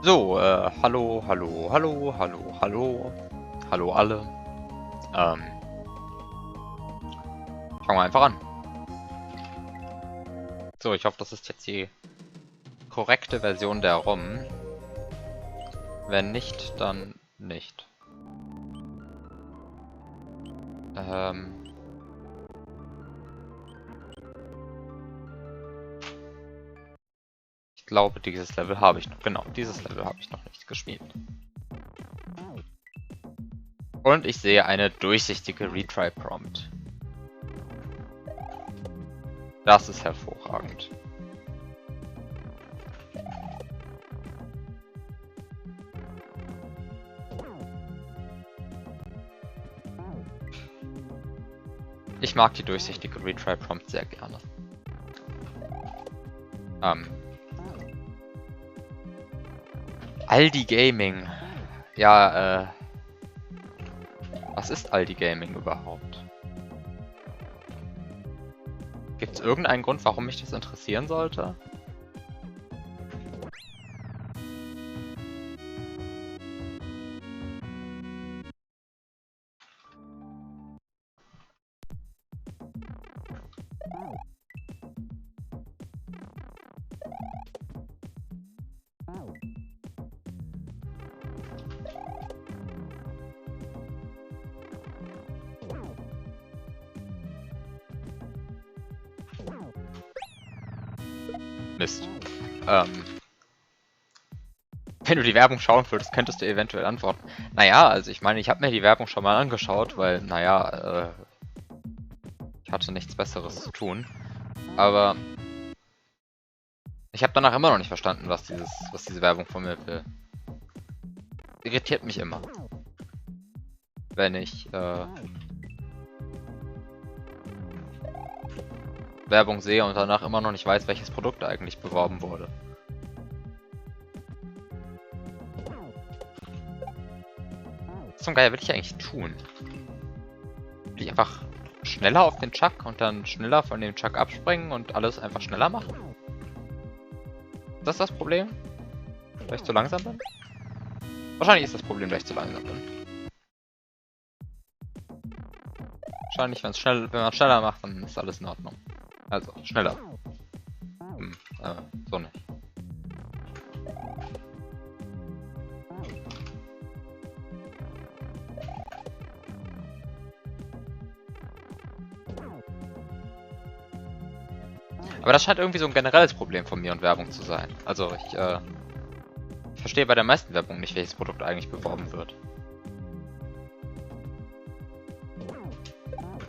So, hallo, hallo, hallo, hallo, hallo, hallo alle. Ähm, Fangen wir einfach an. So, ich hoffe, das ist jetzt die korrekte Version der ROM. Wenn nicht, dann nicht. Ich glaube, dieses Level habe ich noch. Genau, dieses Level habe ich noch nicht gespielt. Und ich sehe eine durchsichtige Retry-Prompt. Das ist hervorragend. Ich mag die durchsichtige Retry-Prompt sehr gerne. Aldi Gaming. Ja, was ist Aldi Gaming überhaupt? Gibt es irgendeinen Grund, warum mich das interessieren sollte? Mist. Wenn du die Werbung schauen würdest, könntest du eventuell antworten. Naja, also ich meine, ich habe mir die Werbung schon mal angeschaut, weil, naja, ich hatte nichts Besseres zu tun. Aber ich habe danach immer noch nicht verstanden, was diese Werbung von mir will. Irritiert mich immer. Wenn ich, Werbung sehe und danach immer noch nicht weiß, welches Produkt eigentlich beworben wurde. Was zum Geier will ich eigentlich tun? Will ich einfach schneller auf den Chuck und dann schneller von dem Chuck abspringen und alles einfach schneller machen? Ist das das Problem? Dass ich zu langsam bin? Wahrscheinlich ist das Problem, dass ich zu langsam bin. Wahrscheinlich, wenn man schneller macht, dann ist alles in Ordnung. Also, schneller. So nicht. Aber das scheint irgendwie so ein generelles Problem von mir und Werbung zu sein. Also, ich verstehe bei der meisten Werbung nicht, welches Produkt eigentlich beworben wird.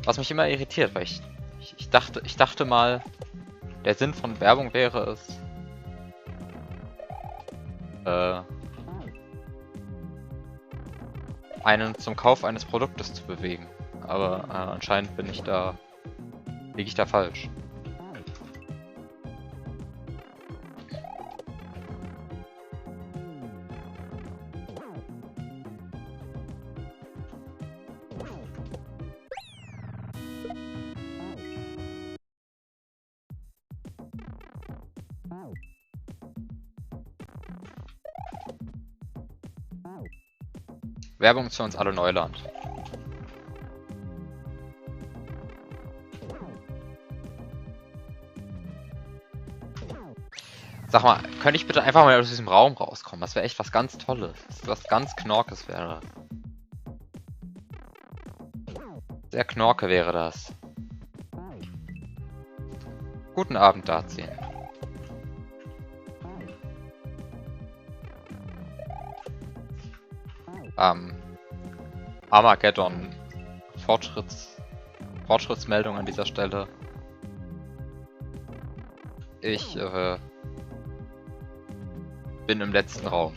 Was mich immer irritiert, weil ich dachte mal, der Sinn von Werbung wäre es, einen zum Kauf eines Produktes zu bewegen. Aber anscheinend liege ich da falsch. Werbung ist für uns alle Neuland. Sag mal, könnte ich bitte einfach mal aus diesem Raum rauskommen? Das wäre echt was ganz Tolles. Was ganz Knorkes wäre. Sehr Knorke wäre das. Guten Abend, Dazi. Armageddon. Fortschrittsmeldung an dieser Stelle. Ich bin im letzten Raum.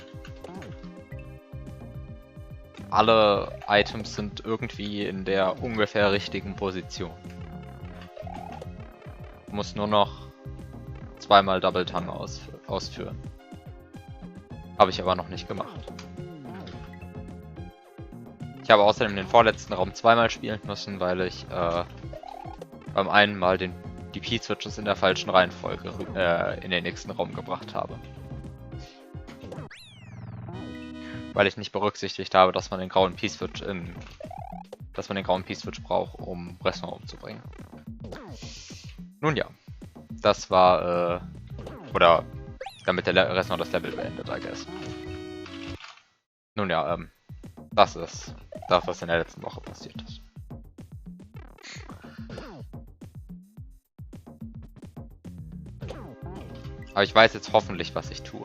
Alle Items sind irgendwie in der ungefähr richtigen Position. Muss nur noch zweimal Double Tongue ausführen. Habe ich aber noch nicht gemacht. Ich habe außerdem den vorletzten Raum zweimal spielen müssen, weil ich beim einen Mal die P-Switches in der falschen Reihenfolge in den nächsten Raum gebracht habe. Weil ich nicht berücksichtigt habe, dass man den grauen Peace-Switch braucht, um Restaurant umzubringen. Nun ja, das war, oder damit der Restaurant das Level beendet, I guess. Nun ja, das ist das, was in der letzten Woche passiert ist. Aber ich weiß jetzt hoffentlich, was ich tue.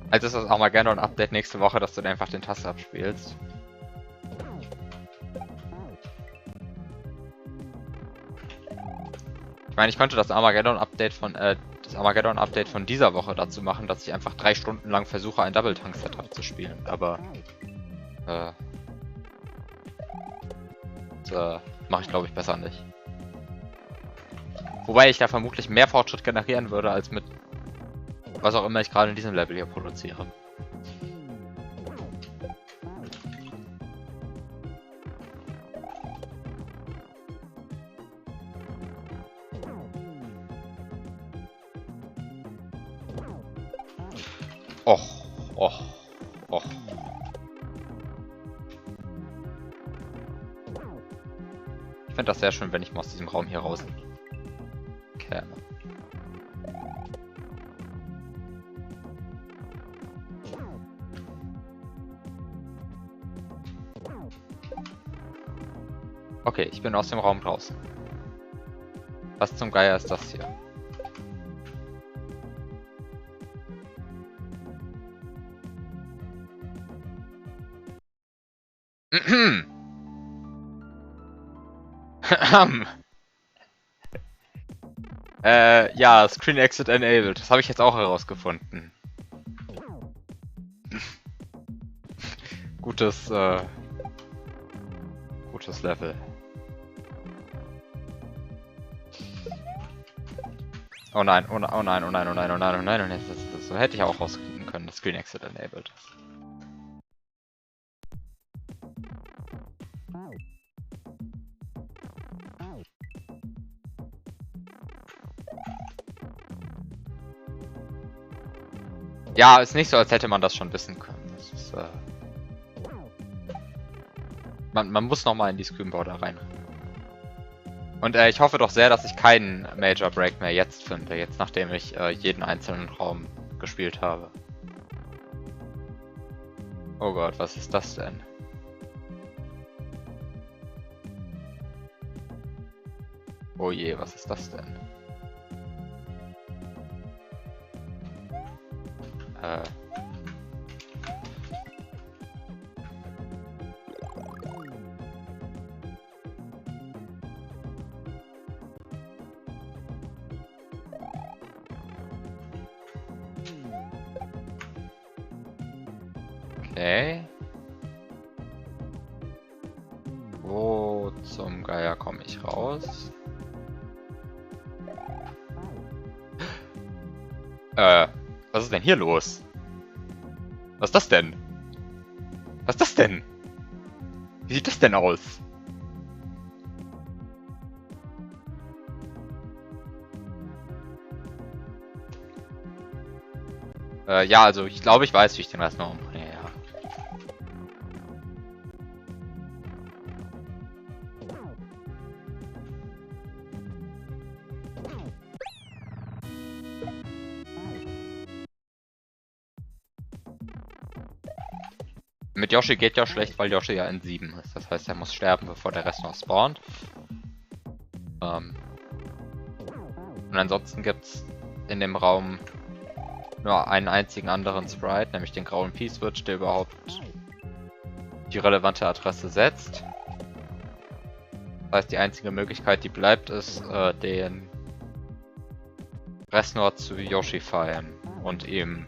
Also ist das auch mal gerne ein Update nächste Woche, dass du dann einfach den Taster abspielst. Ich meine, ich könnte das Armageddon-Update von dieser Woche dazu machen, dass ich einfach 3 Stunden lang versuche, ein Double-Tank-Setup zu spielen. Aber das mache ich, glaube ich, besser nicht. Wobei ich da vermutlich mehr Fortschritt generieren würde, als mit was auch immer ich gerade in diesem Level hier produziere. Och, och, och. Ich finde das sehr schön, wenn ich mal aus diesem Raum hier raus käme. Okay, ich bin aus dem Raum draußen. Was zum Geier ist das hier? Ja, Screen Exit Enabled. Das habe ich jetzt auch herausgefunden. Gutes Level. Oh nein, oh nein, oh nein, oh nein, oh nein, oh nein, oh nein, oh nein. So hätte ich auch rauskriegen können, dass Screen Exit Enabled ist. Ja, ist nicht so, als hätte man das schon wissen können. Das ist, man muss nochmal in die Screenboarder rein. Und ich hoffe doch sehr, dass ich keinen Major Break mehr jetzt finde, jetzt nachdem ich jeden einzelnen Raum gespielt habe. Oh Gott, was ist das denn? Oh je, was ist das denn? Okay. Wo zum Geier komme ich raus? Was ist denn hier los? Was ist das denn? Was ist das denn? Wie sieht das denn aus? Ja, also ich glaube, ich weiß, wie ich den Rest noch umbringe, ja. Mit Yoshi geht ja schlecht, weil Yoshi ja in 7 ist. Das heißt, er muss sterben, bevor der Rest noch spawnt. Und ansonsten gibt es in dem Raum nur einen einzigen anderen Sprite, nämlich den grauen P-Switch, der überhaupt die relevante Adresse setzt. Das heißt, die einzige Möglichkeit, die bleibt, ist, den Restnord zu Yoshifyen und ihm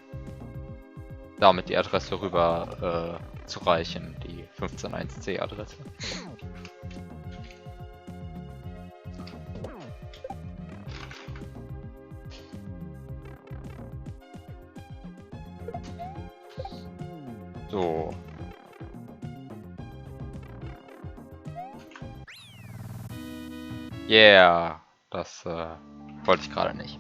damit die Adresse rüber zu reichen, die 15.1c Adresse. So. Yeah, das wollte ich gerade nicht.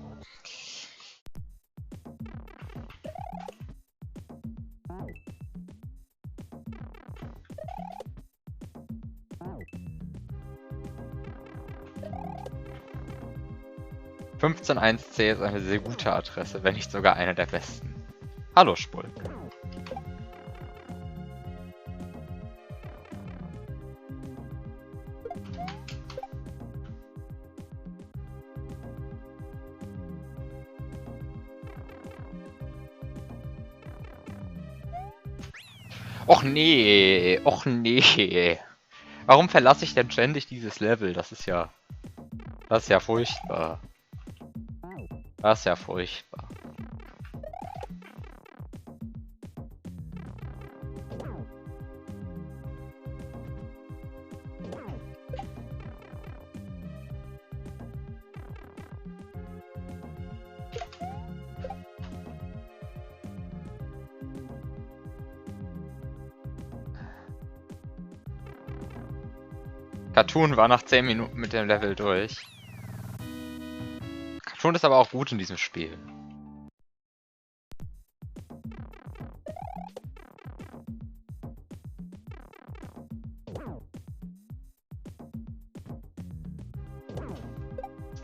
151C ist eine sehr gute Adresse, wenn nicht sogar eine der besten. Hallo, Spulk. Och nee, och nee. Warum verlasse ich denn ständig dieses Level? Das ist ja furchtbar. Das ist ja furchtbar. Cartoon war nach 10 Minuten mit dem Level durch. Cartoon ist aber auch gut in diesem Spiel.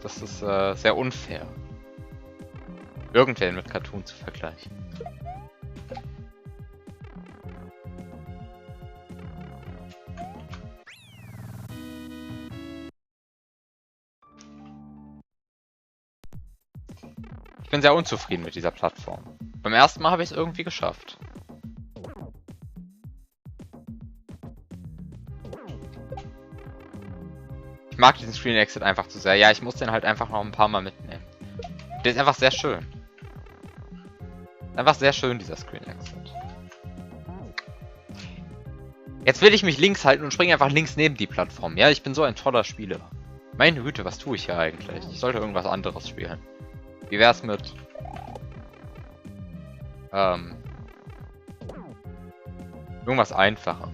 Das ist sehr unfair, irgendwen mit Cartoon zu vergleichen. Ich bin sehr unzufrieden mit dieser Plattform. Beim ersten Mal habe ich es irgendwie geschafft. Ich mag diesen Screen Exit einfach zu sehr. Ja, ich muss den halt einfach noch ein paar Mal mitnehmen. Der ist einfach sehr schön. Einfach sehr schön, dieser Screen Exit. Jetzt will ich mich links halten und springe einfach links neben die Plattform. Ja, ich bin so ein toller Spieler. Meine Güte, was tue ich hier eigentlich? Ich sollte irgendwas anderes spielen. Wie wär's mit... irgendwas Einfachem.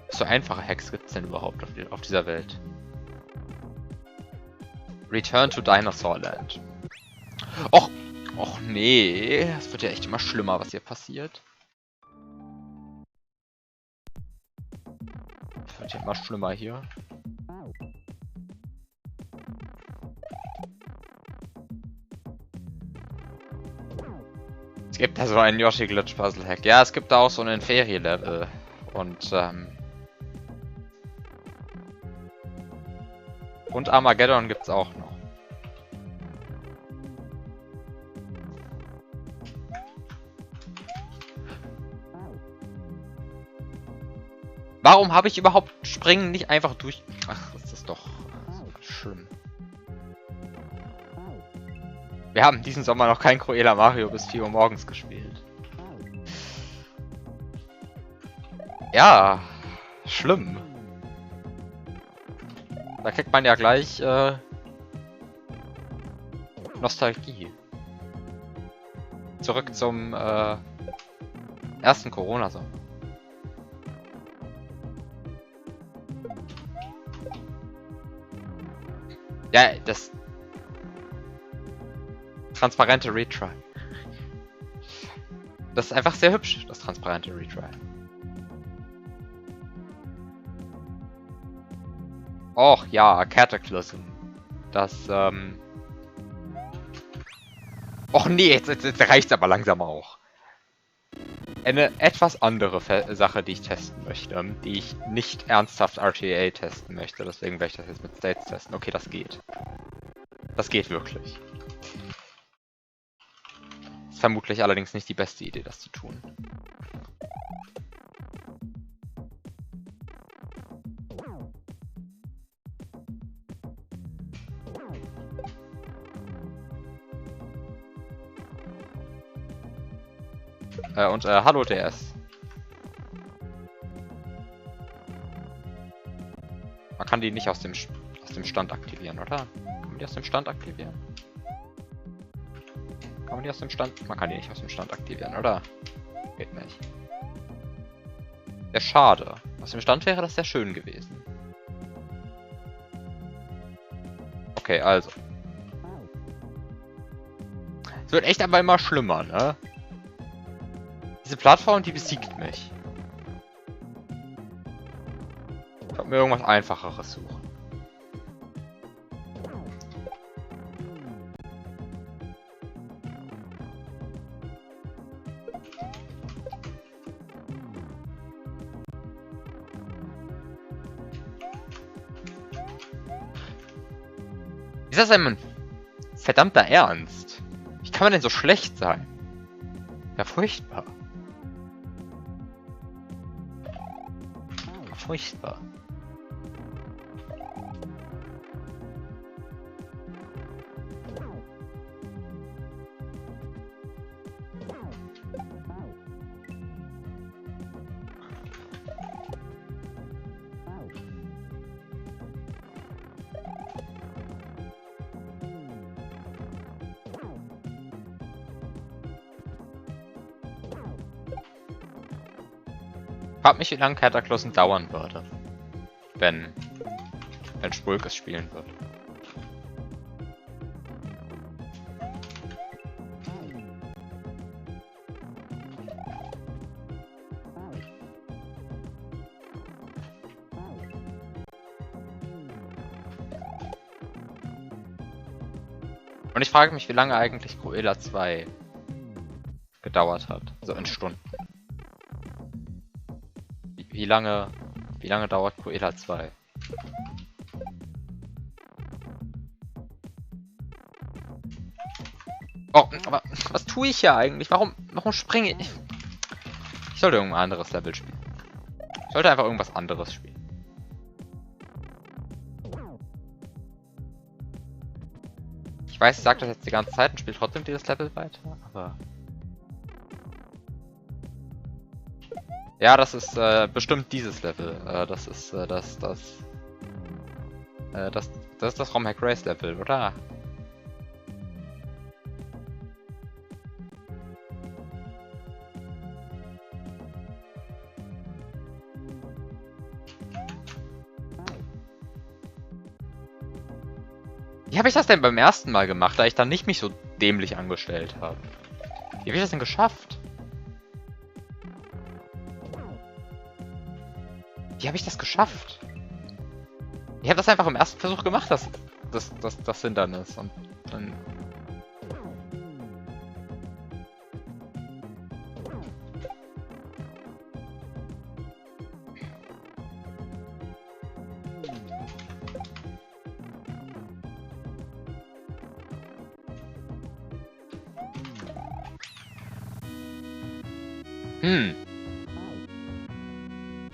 Was für einfache Hacks gibt's denn überhaupt auf dieser Welt? Return to Dinosaur Land. Och, och nee, es wird ja echt immer schlimmer, was hier passiert. Es wird ja immer schlimmer hier. Es gibt da so einen Yoshi-Glitch-Puzzle-Hack. Ja, es gibt da auch so einen Ferie-Level. Und Armageddon gibt's auch noch. Warum habe ich überhaupt Springen nicht einfach durch... Ach, das ist doch so schlimm. Wir haben diesen Sommer noch kein Cruella Mario bis 4 Uhr morgens gespielt. Ja, schlimm. Da kriegt man ja gleich Nostalgie. Zurück zum ersten Corona-Sommer. Ja, das transparente Retry. Das ist einfach sehr hübsch, das transparente Retry. Och ja, Cataclysm. Das, Och nee, jetzt reicht's aber langsam auch. Eine etwas andere Sache, die ich testen möchte, die ich nicht ernsthaft RTA testen möchte, deswegen werde ich das jetzt mit States testen. Okay, das geht. Das geht wirklich. Ist vermutlich allerdings nicht die beste Idee, das zu tun. Hallo DS. Man kann die nicht aus dem Stand aktivieren, oder? Kann man die aus dem Stand aktivieren? Kann man die aus dem Stand? Man kann die nicht aus dem Stand aktivieren, oder? Geht nicht. Sehr schade. Aus dem Stand wäre das sehr schön gewesen. Okay, also. Es wird echt aber immer schlimmer, ne? Diese Plattform, die besiegt mich. Ich wollte mir irgendwas Einfacheres suchen. Ist das ein verdammter Ernst? Wie kann man denn so schlecht sein? Ja, furchtbar. Furchtbar. Frag mich, wie lange Cataclysm dauern würde, wenn Spulk es spielen wird. Und ich frage mich, wie lange eigentlich Cruella 2 gedauert hat. So in Stunden. Wie lange dauert Cruella 2? Oh, aber was tue ich hier eigentlich? Warum springe ich? Ich sollte irgendein anderes Level spielen. Ich sollte einfach irgendwas anderes spielen. Ich weiß, ich sage das jetzt die ganze Zeit und spiele trotzdem dieses Level weiter, aber... Ja, das ist bestimmt dieses Level. Das ist das ist das ROM-Hack Race Level, oder? Wie habe ich das denn beim ersten Mal gemacht, da ich dann nicht mich so dämlich angestellt habe? Wie habe ich das denn geschafft? Wie habe ich das geschafft? Ich habe das einfach im ersten Versuch gemacht, das Hindernis. Und dann...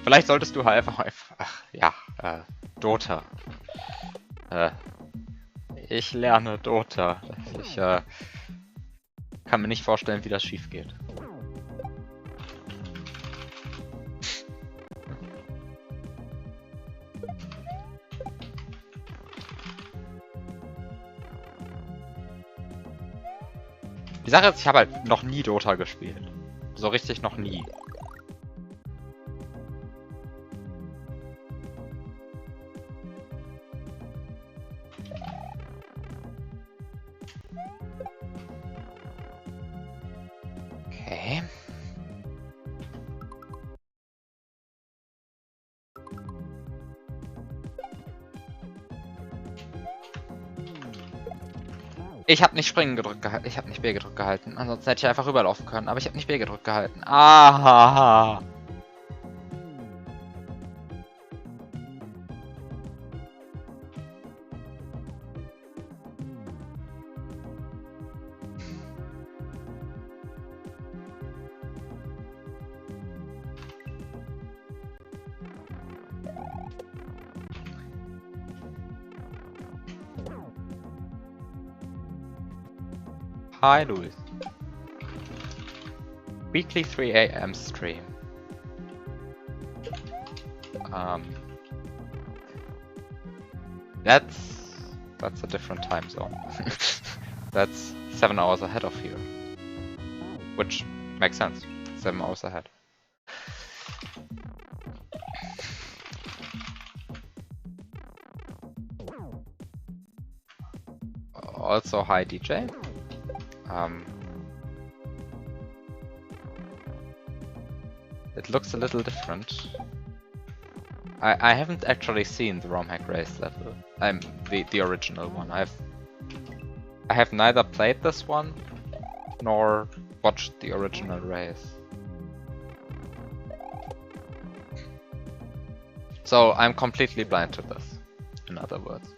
Vielleicht solltest du halt einfach... Dota. Ich lerne Dota. Ich kann mir nicht vorstellen, wie das schief geht. Die Sache ist, ich habe halt noch nie Dota gespielt. So richtig noch nie. Okay. Ich habe nicht springen gedrückt gehalten. Ich habe nicht B gedrückt gehalten. Ansonsten hätte ich einfach rüberlaufen können. Aber ich habe nicht B gedrückt gehalten. Aha. Hi, Louis. Weekly 3 AM stream. That's a different time zone. That's 7 hours ahead of here. Which makes sense. 7 hours ahead. Also, hi DJ. It looks a little different. I haven't actually seen the ROM Hack Race level. The original one. I have neither played this one nor watched the original race. So I'm completely blind to this, in other words.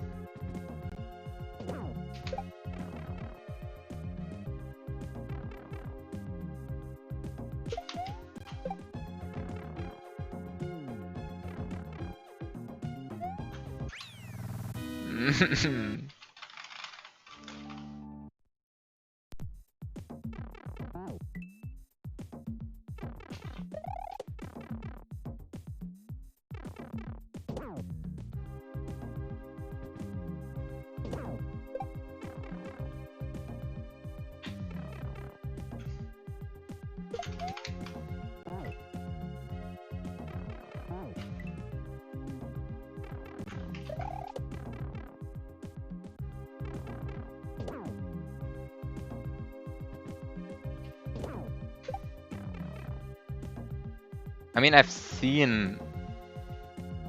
I mean, I've seen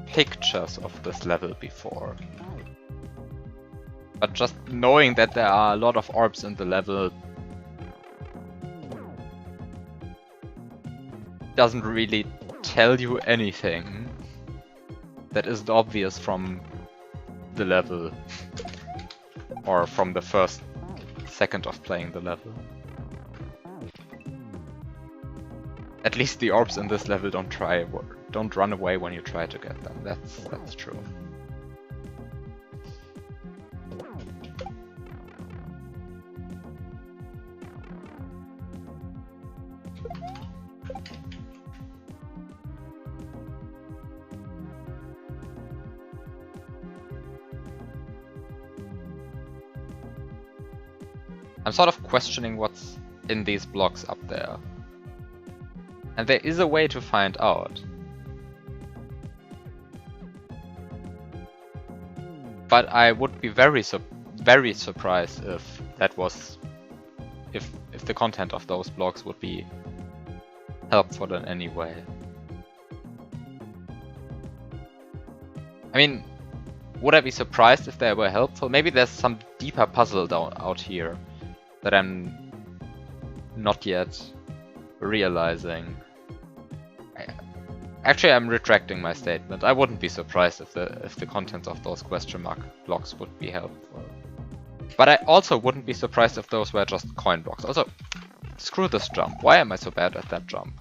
pictures of this level before. But just knowing that there are a lot of orbs in the level doesn't really tell you anything that isn't obvious from the level or from the first second of playing the level. At least the orbs in this level don't run away when you try to get them. That's true. I'm sort of questioning what's in these blocks up there. And there is a way to find out. But I would be very surprised if that was... if the content of those blocks would be helpful in any way. I mean, would I be surprised if they were helpful? Maybe there's some deeper puzzle out here that I'm not yet realizing. Actually, I'm retracting my statement. I wouldn't be surprised if the contents of those question mark blocks would be helpful. But I also wouldn't be surprised if those were just coin blocks. Also, screw this jump. Why am I so bad at that jump?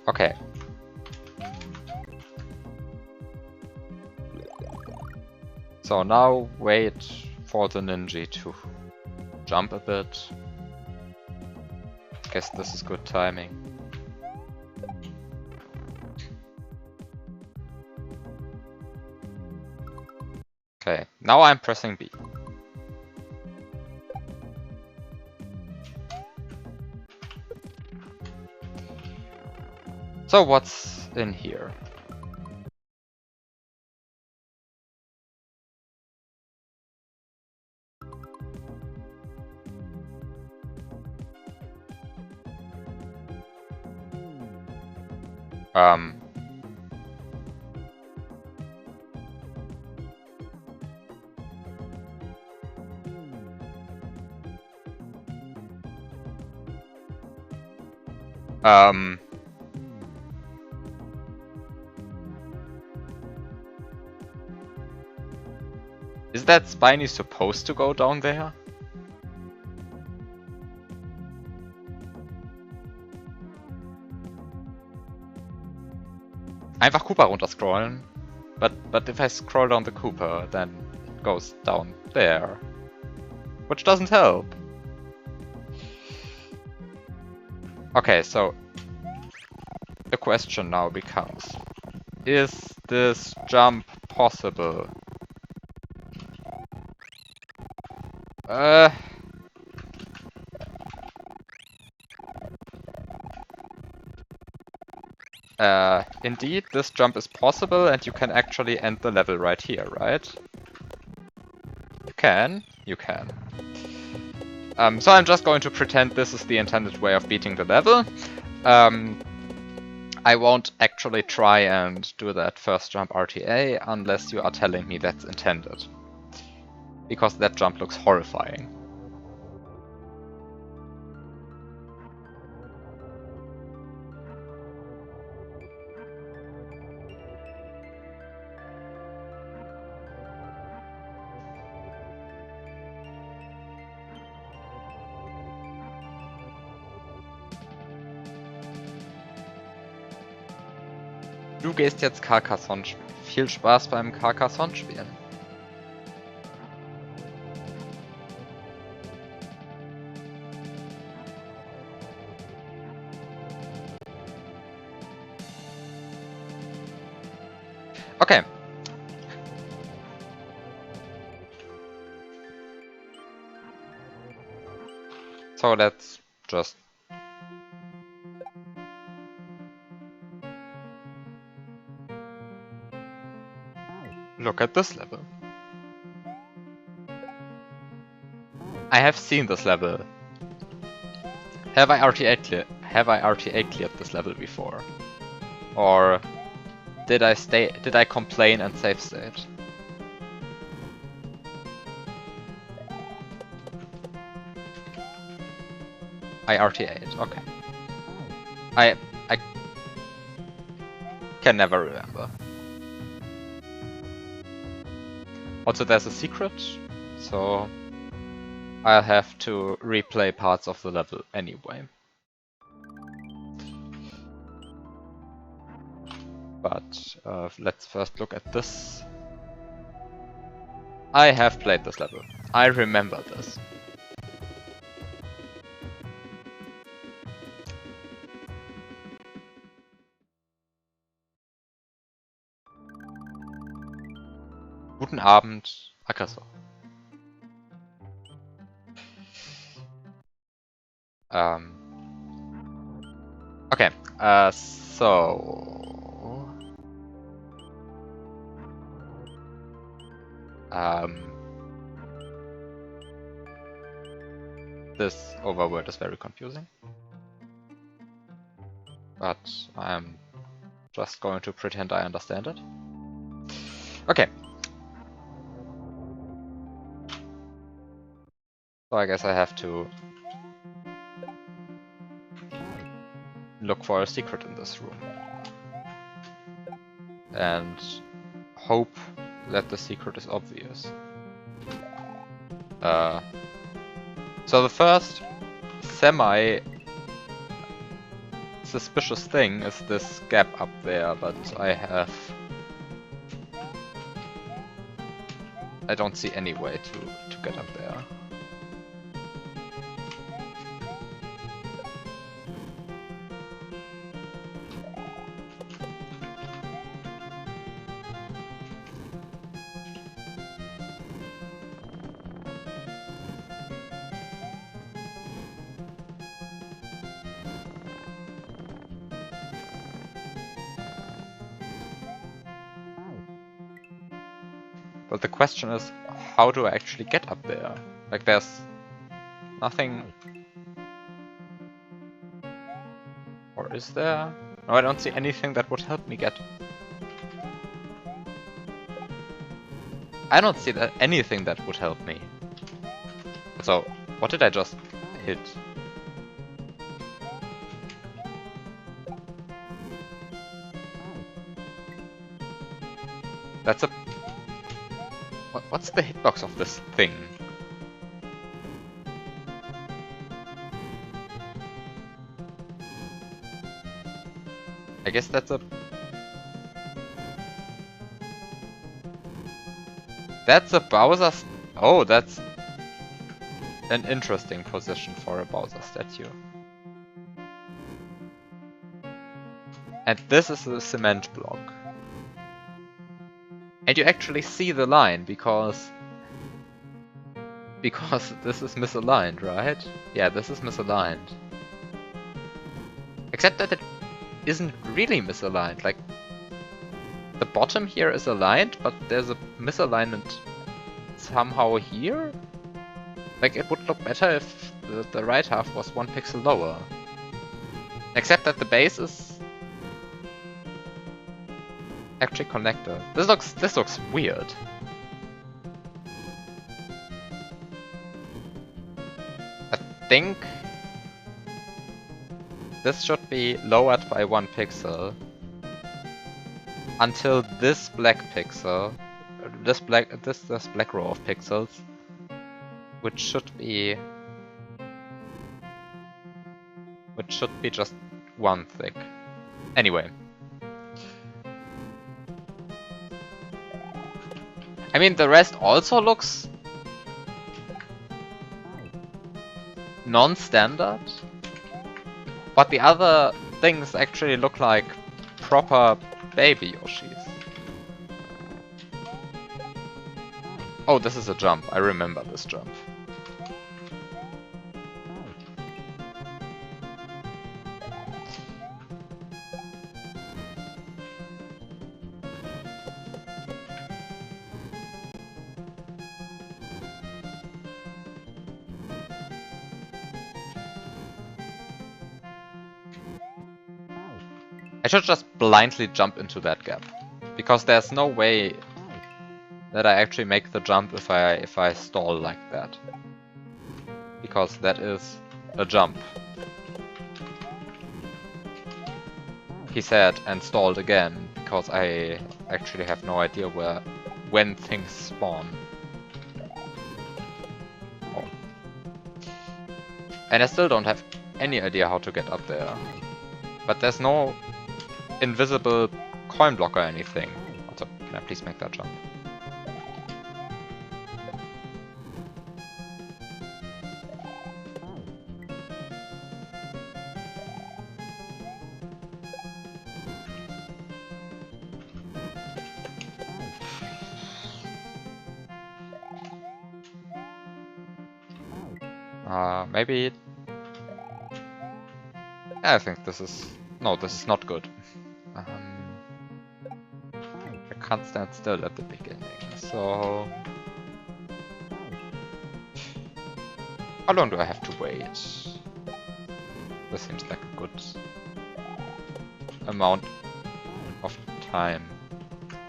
Okay. So now wait for the ninja to jump a bit. Guess this is good timing. Okay, now I'm pressing B. So what's in here? Is that Spiny supposed to go down there? Einfach Cooper runterscrollen. But if I scroll down the Cooper, then it goes down there. Which doesn't help. Okay, so the question now becomes, is this jump possible? Indeed, this jump is possible and you can actually end the level right here, right? You can. You can. So I'm just going to pretend this is the intended way of beating the level. I I won't actually try and do that first jump RTA unless you are telling me that's intended. Because that jump looks horrifying. Du gehst jetzt Carcassonne spielen. Viel Spaß beim Carcassonne spielen. Okay. So let's just look at this level. I have seen this level. Have I RTA cleared this level before? Or did I complain and save state? I RTA'd, okay. I can never remember. Also there's a secret, so I'll have to replay parts of the level anyway. But let's first look at this. I have played this level. I remember this. Guten Abend, Aggressor. Okay, so... this overworld is very confusing. But I'm just going to pretend I understand it. Okay. So I guess I have to look for a secret in this room. And hope that the secret is obvious. So the first semi-suspicious thing is this gap up there, but I don't see any way to get up there. But the question is, how do I actually get up there? Like, there's nothing... Or is there? No, I don't see anything that would help me get... I don't see anything that would help me. So, what did I just hit? That's a... What's the hitbox of this thing? I guess that's a... That's a Bowser... Oh, that's an interesting position for a Bowser statue. And this is a cement block. And you actually see the line, because this is misaligned, right? Yeah, this is misaligned. Except that it isn't really misaligned, like... The bottom here is aligned, but there's a misalignment somehow here? Like, it would look better if the right half was 1 pixel lower. Except that the base is actually connected. This looks weird. I think this should be lowered by 1 pixel until this black pixel, this black row of pixels, which should be just 1 thick. Anyway. I mean, the rest also looks non-standard, but the other things actually look like proper baby Yoshis. Oh, this is a jump. I remember this jump. I should just blindly jump into that gap, because there's no way that I actually make the jump if I stall like that, because that is a jump. He said and stalled again, because I actually have no idea when things spawn. Oh. And I still don't have any idea how to get up there, but there's no invisible coin block or anything. Also, can I please make that jump? Maybe... I think this is... No, this is not good. I can't stand still at the beginning, so... How long do I have to wait? This seems like a good amount of time.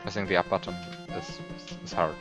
Pressing the up button is hard.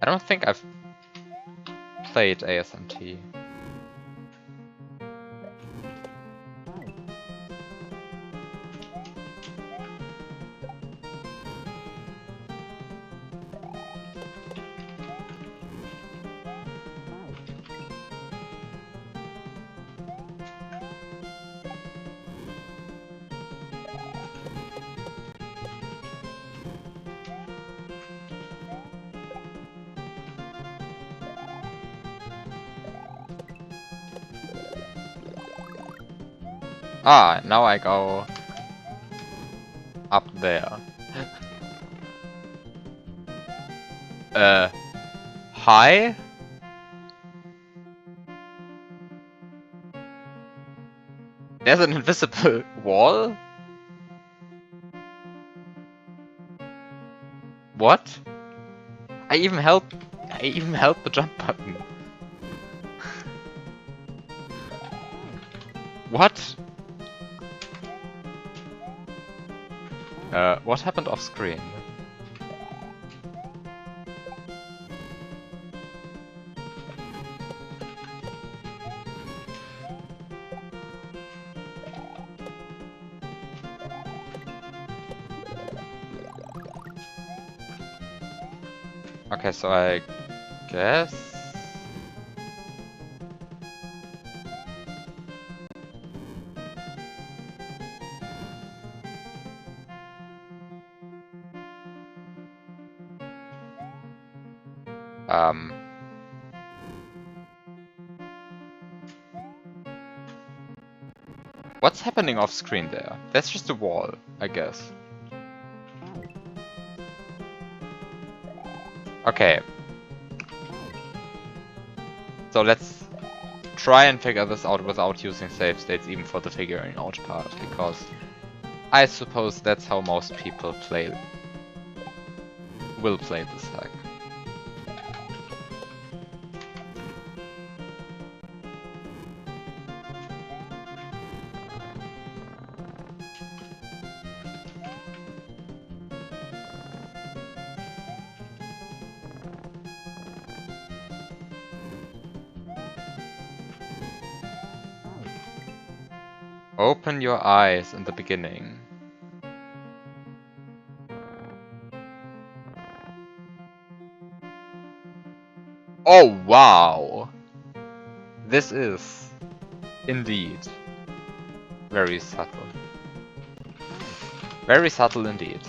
I don't think I've played ASMT. Ah, now I go up there. Hi? There's an invisible wall? What? I even held the jump button. What? What happened off screen? Okay, so I guess... What's happening off screen there? That's just a wall, I guess. Okay. So let's try and figure this out without using save states even for the figuring out part, because I suppose that's how most people will play this hack. Open your eyes in the beginning. Oh wow! This is indeed very subtle. Very subtle indeed.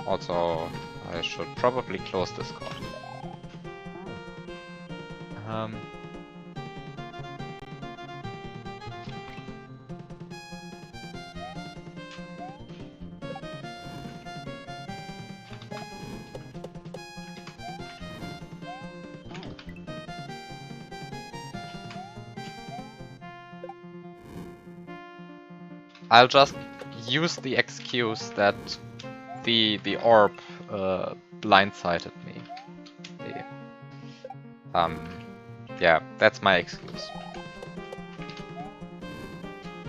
Also, I should probably close Discord. I'll just use the excuse that the orb blindsided me. Yeah, that's my excuse.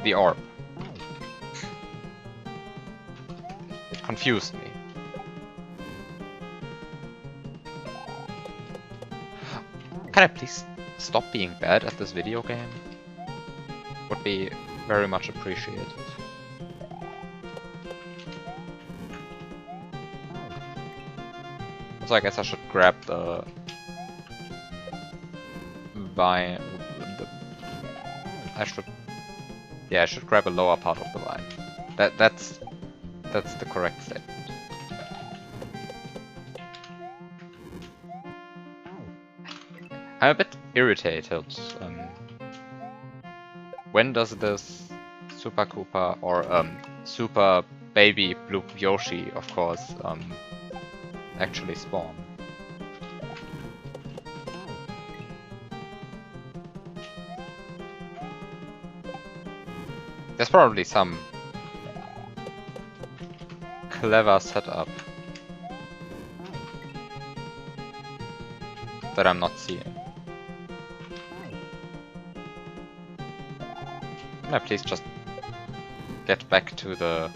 The orb. It confused me. Can I please stop being bad at this video game? Would be very much appreciated. So I guess I should grab the vine. I should grab a lower part of the vine. That's the correct statement. I'm a bit irritated. When does this Super Koopa or Super Baby Blue Yoshi, of course, actually spawn? There's probably some clever setup that I'm not seeing. Can I please just get back to the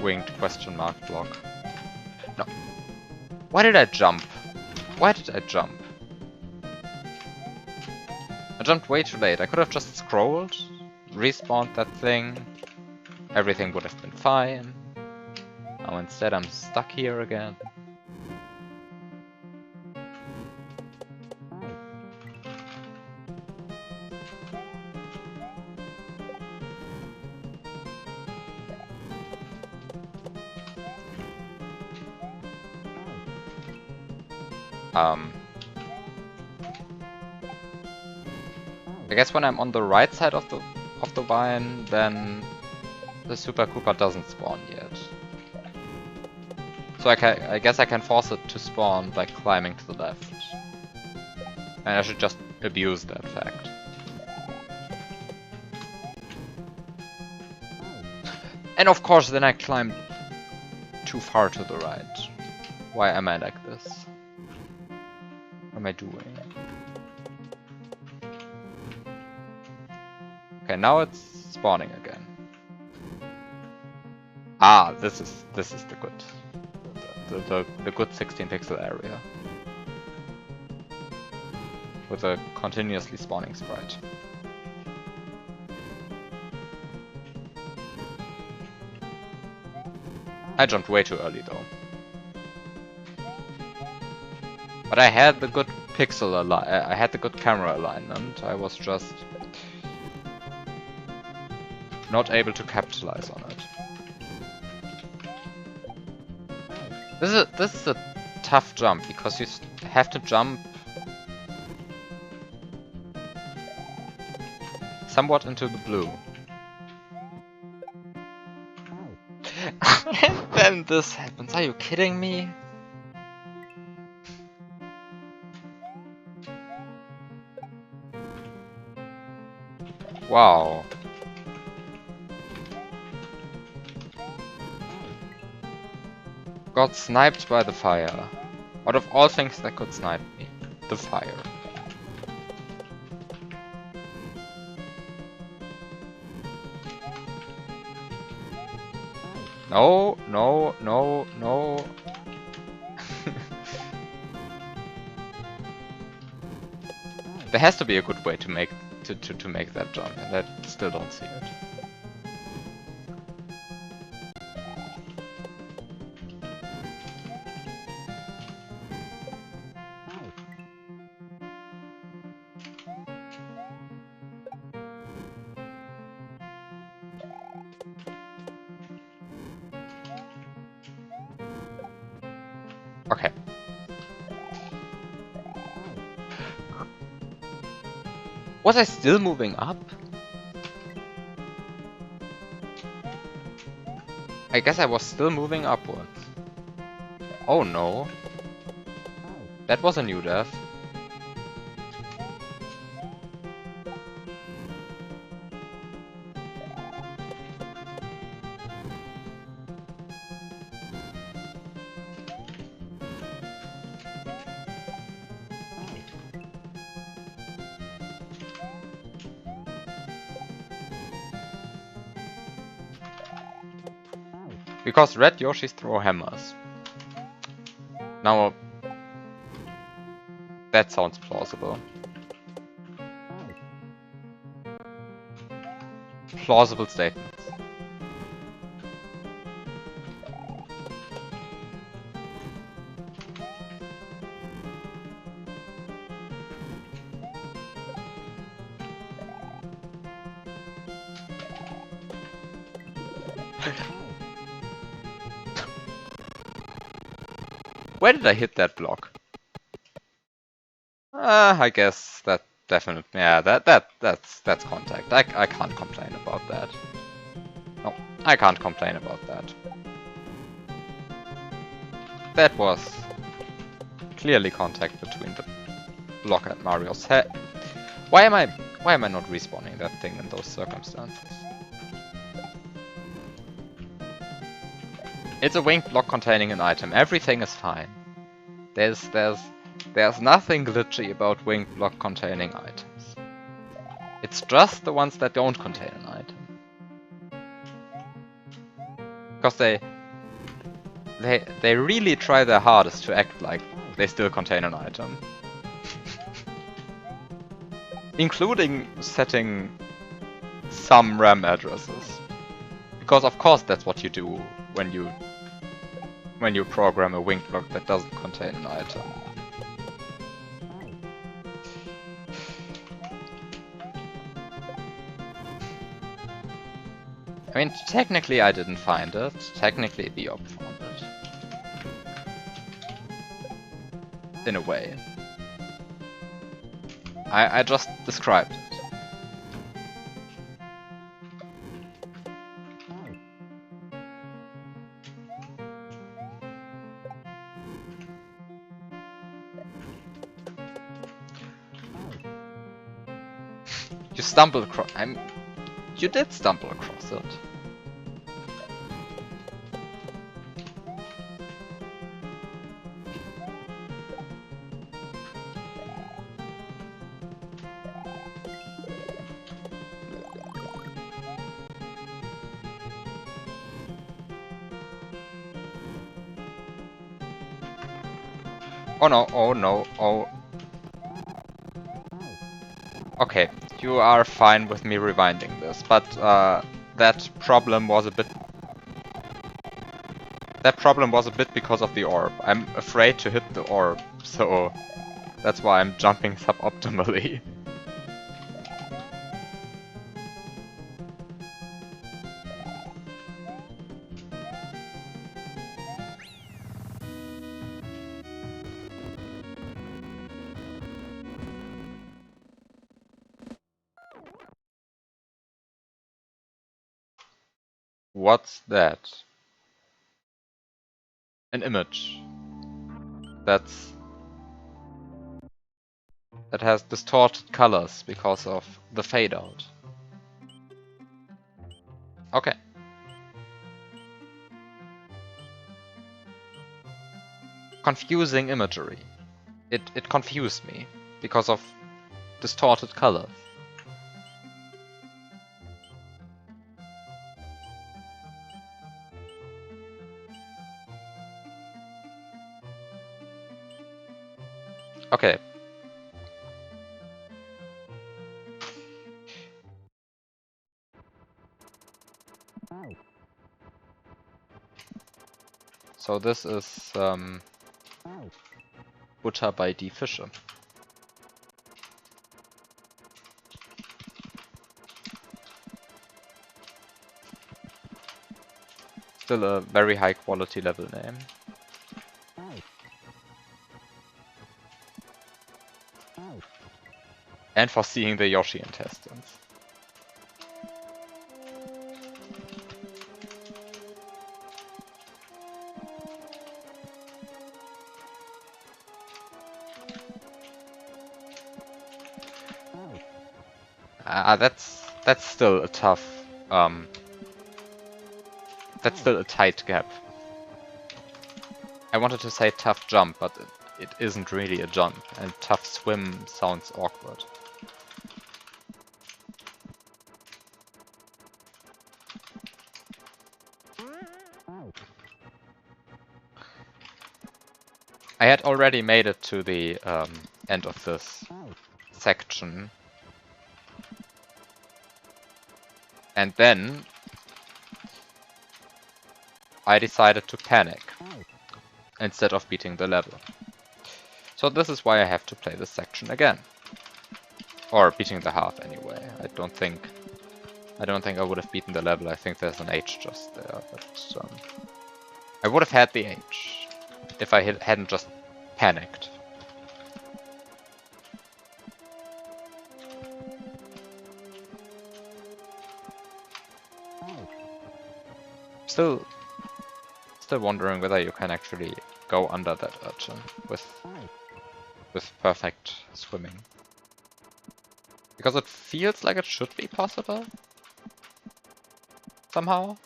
winged question mark block? No. Why did I jump? Why did I jump? I jumped way too late. I could have just scrolled, respawned that thing. Everything would have been fine. Now instead I'm stuck here again. I guess when I'm on the right side of the vine, then the Super Koopa doesn't spawn yet. So I guess I can force it to spawn by climbing to the left. And I should just abuse that fact. And of course then I climb too far to the right. Why am I like this? What am I doing? Okay, now it's spawning again. Ah, this is the good, the good 16 pixel area with a continuously spawning sprite. I jumped way too early though. But I had the good I had the good camera alignment. I was just not able to capitalize on it. This is a tough jump because you have to jump somewhat into the blue. And then this happens. Are you kidding me? Wow. Got sniped by the fire. Out of all things that could snipe me, the fire. No, no, no, no. There has to be a good way to make make that jump, and I still don't see it. Okay. Was I still moving up? I guess I was still moving upwards. Oh no. That was a new death. Because red Yoshis throw hammers. Now, that sounds plausible. Plausible statements. Where did I hit that block? I guess that definitely, yeah, that's contact. I can't complain about that. No, I can't complain about that. That was clearly contact between the block and Mario's head. Why am I not respawning that thing in those circumstances? It's a winged block containing an item. Everything is fine. There's nothing glitchy about winged block containing items. It's just the ones that don't contain an item. Because they really try their hardest to act like they still contain an item. Including setting some RAM addresses. Because of course that's what you do when you program a winged block that doesn't contain an item. I mean, technically I didn't find it. Technically Biob found it. In a way. I just described it. You stumbled across... You did stumble across it. Oh no, oh no, oh... Okay, you are fine with me rewinding this, but that problem was a bit... That problem was a bit because of the orb. I'm afraid to hit the orb, so that's why I'm jumping suboptimally. What's that? An image. That has distorted colors because of the fade out. Okay. Confusing imagery. It confused me because of distorted colors. Okay. So this is Butter bei die Fische. Still a very high quality level name. And for seeing the Yoshi intestines. That's still a tough that's still a tight gap. I wanted to say tough jump, but it isn't really a jump, and tough swim sounds awkward. I had already made it to the end of this section. And then I decided to panic instead of beating the level. So this is why I have to play this section again. Or beating the half anyway. I don't think I would have beaten the level. I think there's an H just there, but I would have had the H if I hadn't just panicked. Still wondering whether you can actually go under that urchin with perfect swimming. Because it feels like it should be possible. Somehow.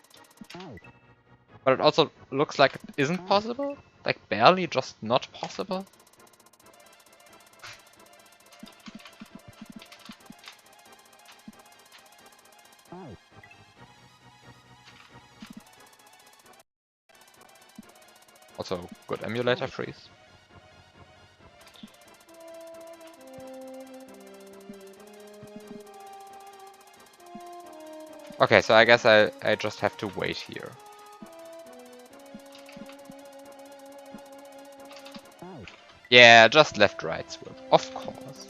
But it also looks like it isn't possible. Like barely just not possible. Also, good emulator freeze. Okay, so I guess I just have to wait here. Yeah, just left-right swim, of course.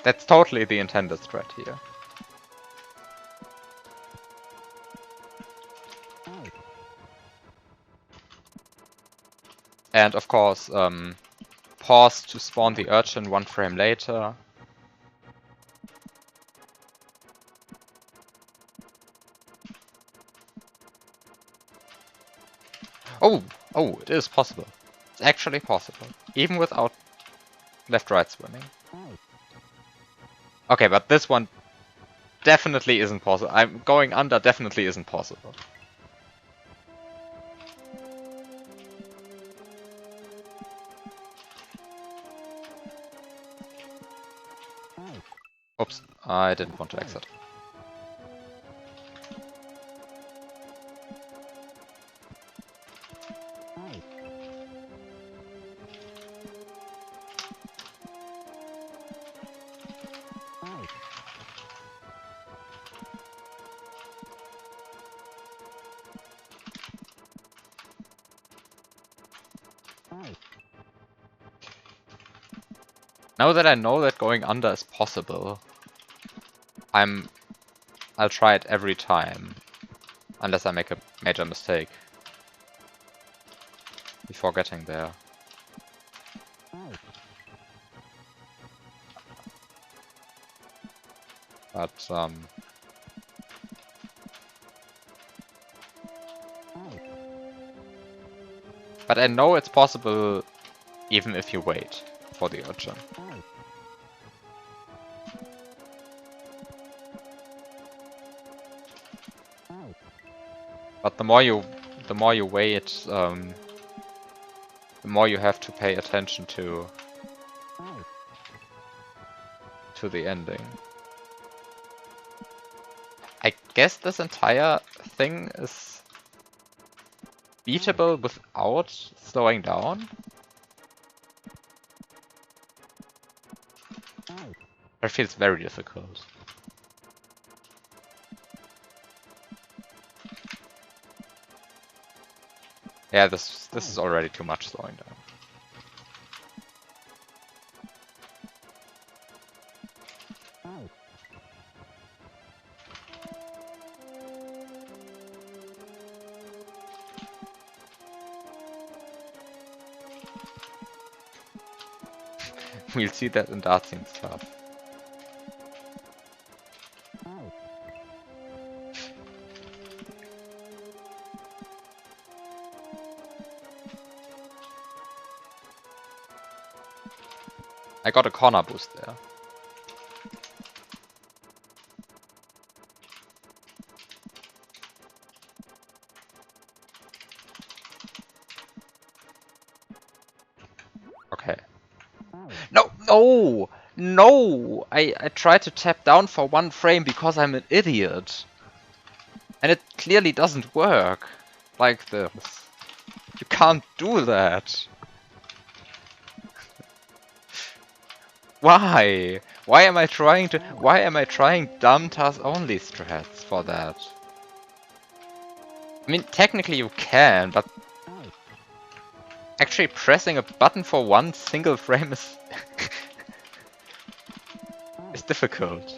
That's totally the intended strat here. And of course, pause to spawn the urchin 1 frame later. Oh, it is possible. It's actually possible, even without left-right swimming. Okay, but this one definitely isn't possible. I'm going under definitely isn't possible. Oops, I didn't want to exit. Now that I know that going under is possible, I'll try it every time, unless I make a major mistake before getting there. But But I know it's possible even if you wait for the urchin. But the more you wait, the more you have to pay attention to the ending. I guess this entire thing is beatable without slowing down. It feels very difficult. Yeah, this is already too much slowing down. We'll see that in dancing stuff. I got a corner boost there. Okay. No, no, no! I tried to tap down for 1 frame because I'm an idiot. And it clearly doesn't work like this. You can't do that. Why? Why am I trying dumb task only strats for that? I mean, technically you can, but actually pressing a button for 1 single frame is is difficult.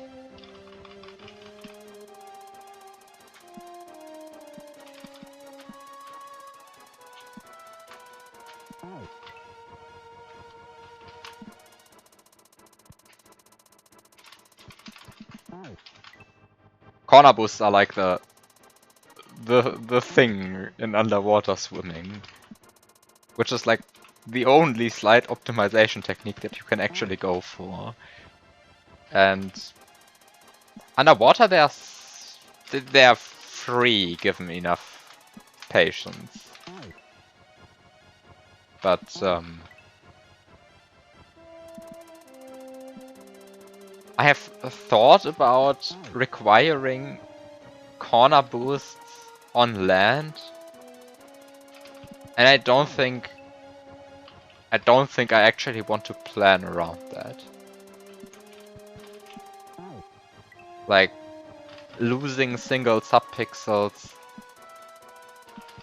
Corner boosts are like the thing in underwater swimming, which is like the only slide optimization technique that you can actually go for. And underwater they're free given enough patience. But I have thought about requiring corner boosts on land, and I don't think I actually want to plan around that. Like losing single subpixels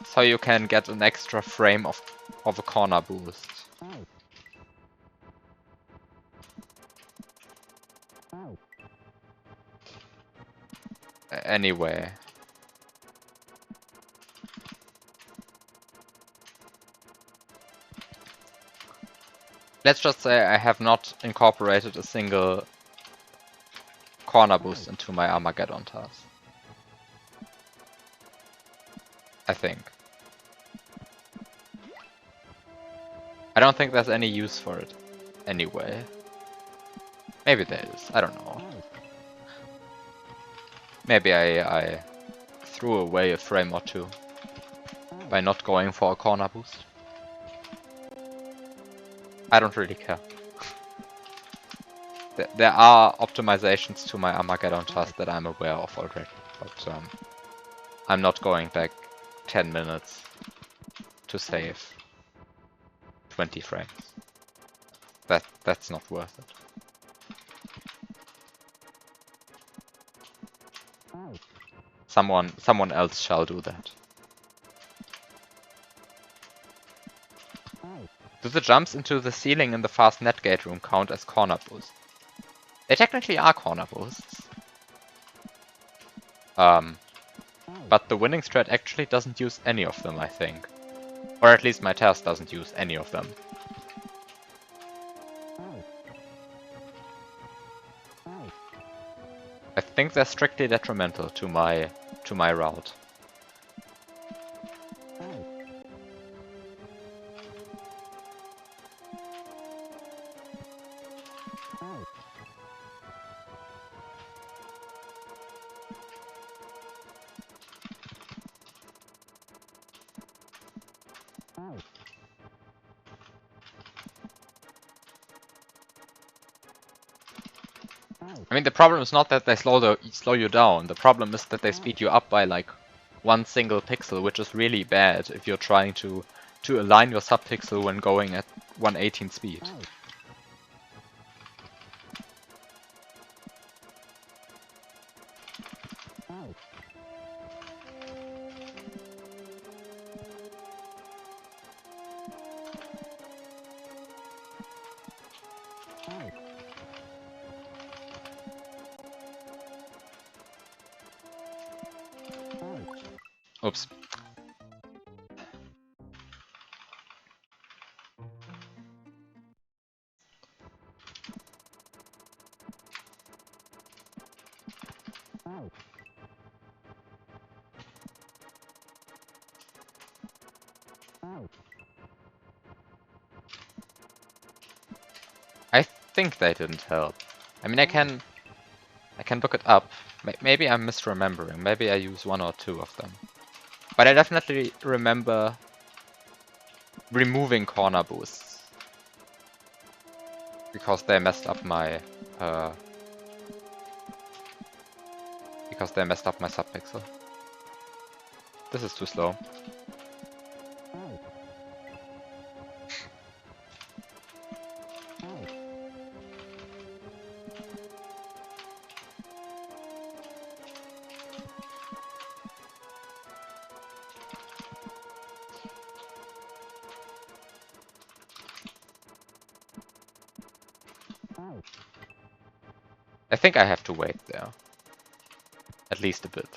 so you can get an extra frame of a corner boost. Anyway. Let's just say I have not incorporated a single corner boost into my Armageddon task. I think. I don't think there's any use for it anyway. Maybe there is, I don't know. Maybe I threw away a frame or 2 by not going for a corner boost. I don't really care. There are optimizations to my Armageddon task that I'm aware of already, but I'm not going back 10 minutes to save 20 frames. That's not worth it. Someone else shall do that. Do the jumps into the ceiling in the fast netgate room count as corner boosts? They technically are corner boosts. But the winning strat actually doesn't use any of them, I think. Or at least my task doesn't use any of them. I think they're strictly detrimental to my route. I mean, the problem is not that they slow you down. The problem is that they speed you up by like one single pixel, which is really bad if you're trying to align your subpixel when going at 1/18 speed. Oops. I think they didn't help. I mean, I can look it up. Maybe I'm misremembering. Maybe I use one or two of them. But I definitely remember removing corner boosts because they messed up my subpixel. This is too slow. I think I have to wait there. At least a bit.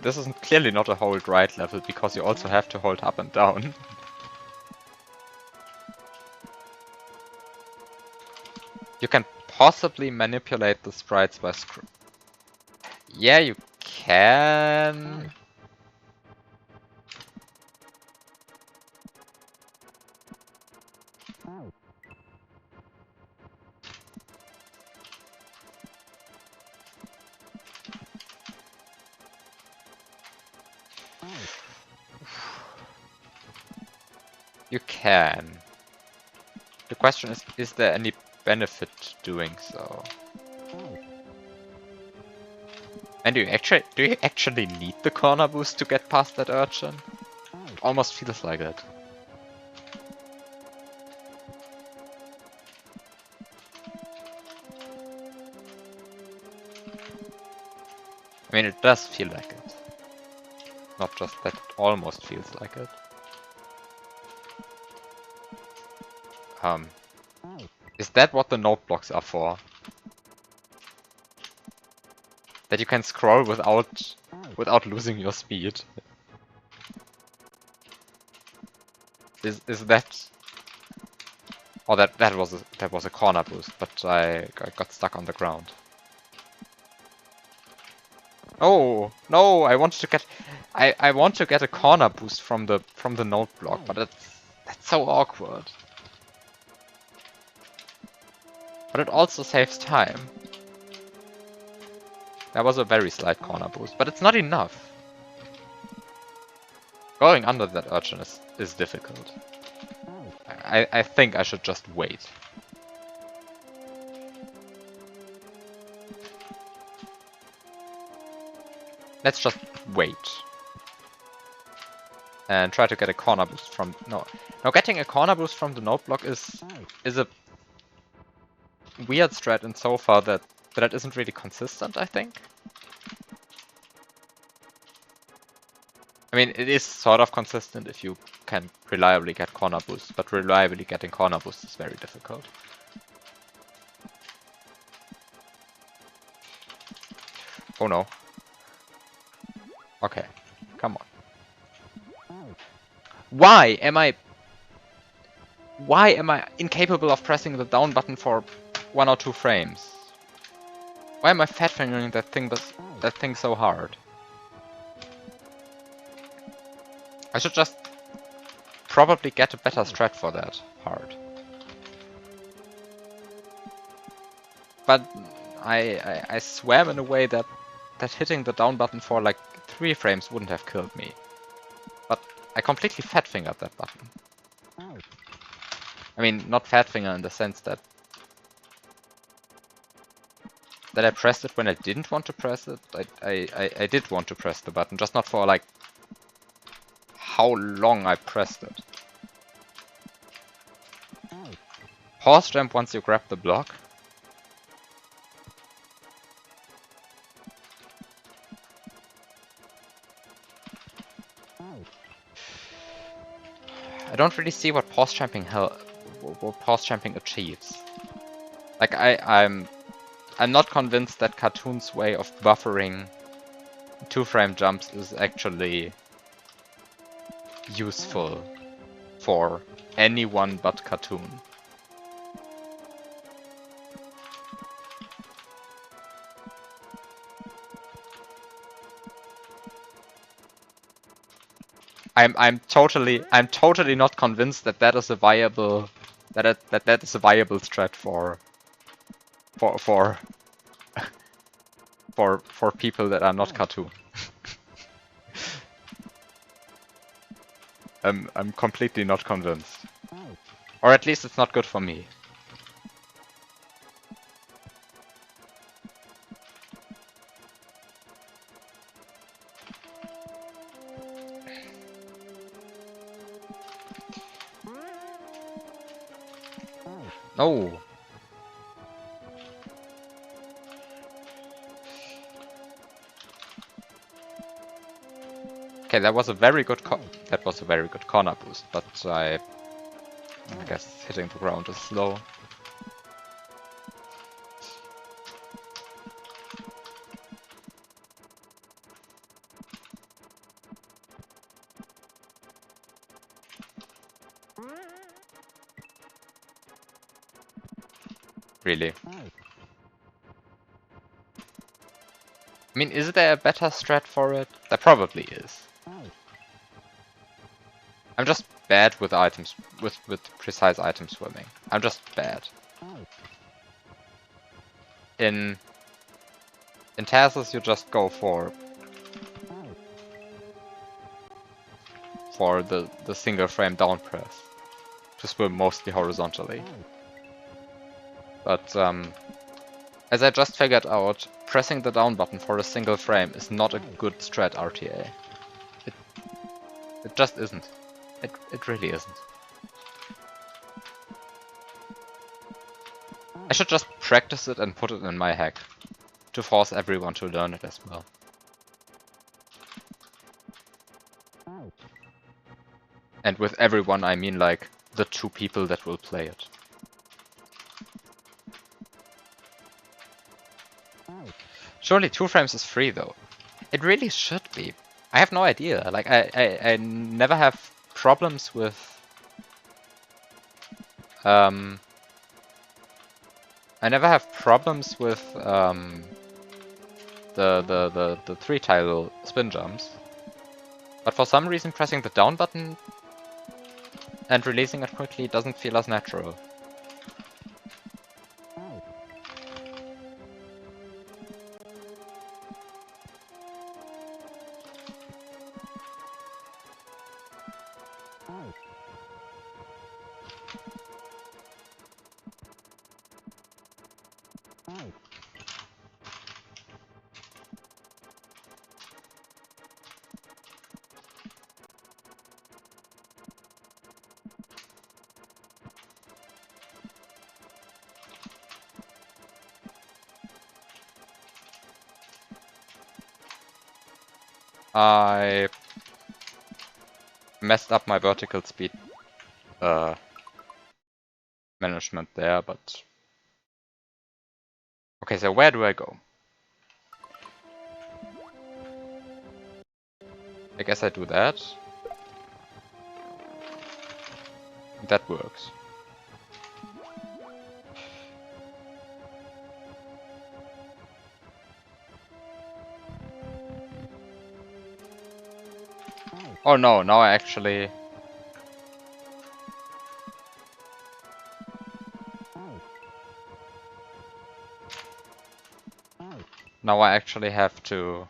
This is clearly not a hold right level, because you also have to hold up and down. You can possibly manipulate the sprites by Yeah, you can. You can. The question is there any benefit doing so? And do you actually need the corner boost to get past that urchin? It almost feels like it. I mean, it does feel like it. Not just that it almost feels like it. Is that what the note blocks are for? That you can scroll without losing your speed? Is that? Oh, that was a corner boost, but I got stuck on the ground. Oh no! I want to get a corner boost from the note block, but that's so awkward. But it also saves time. That was a very slight corner boost, but it's not enough. Going under that urchin is difficult. I think I should just wait. Let's just wait. And try to get a corner boost from... No, getting a corner boost from the note block is a weird strat in so far that it isn't really consistent, I think. I mean, it is sort of consistent if you can reliably get corner boosts, but reliably getting corner boosts is very difficult. Oh no. Okay, come on. Why am I incapable of pressing the down button for 1 or 2 frames? Why am I fat fingering that thing so hard? I should just probably get a better strat for that part. But I swam in a way that hitting the down button for like 3 frames wouldn't have killed me. But I completely fat fingered that button. I mean, not fat finger in the sense that I pressed it when I didn't want to press it. I did want to press the button, just not for like how long I pressed it. Horse jump once you grab the block. I don't really see what pause jumping achieves. Like I'm not convinced that Cartoon's way of buffering 2-frame jumps is actually useful for anyone but Cartoon. I'm totally not convinced that that is a viable that is a viable strat for people that are not Cartoon. I'm completely not convinced. Or at least it's not good for me. No. Okay, that was a very good corner boost, but I guess hitting the ground is slow. Really. I mean, is there a better strat for it? There probably is. I'm just bad with items, with precise item swimming. I'm just bad. In Tazos, you just go for the single frame down press to swim mostly horizontally. But as I just figured out, pressing the down button for a single frame is not a good strat RTA. It just isn't. It really isn't. I should just practice it and put it in my hack to force everyone to learn it as well. And with everyone I mean like the 2 people that will play it. Surely 2 frames is free though. It really should be. I have no idea. Like I never have problems with I never have problems with the 3-tile spin jumps. But for some reason pressing the down button and releasing it quickly doesn't feel as natural. I messed up my vertical speed management there, but... Okay, so where do I go? I guess I do that. That works. Oh no, now I actually... Now I actually have to...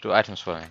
do item swimming.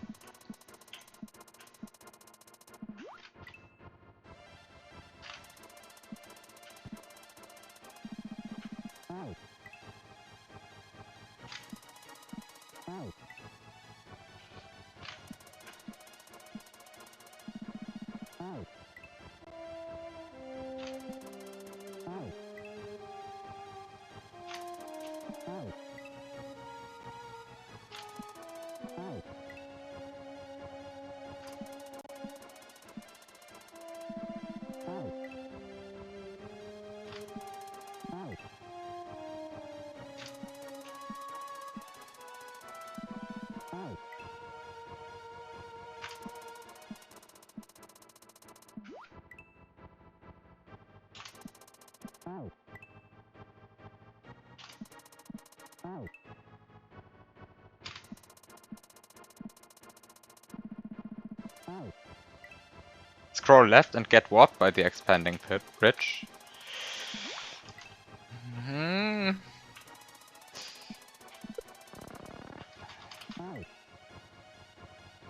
Scroll left and get warped by the expanding bridge.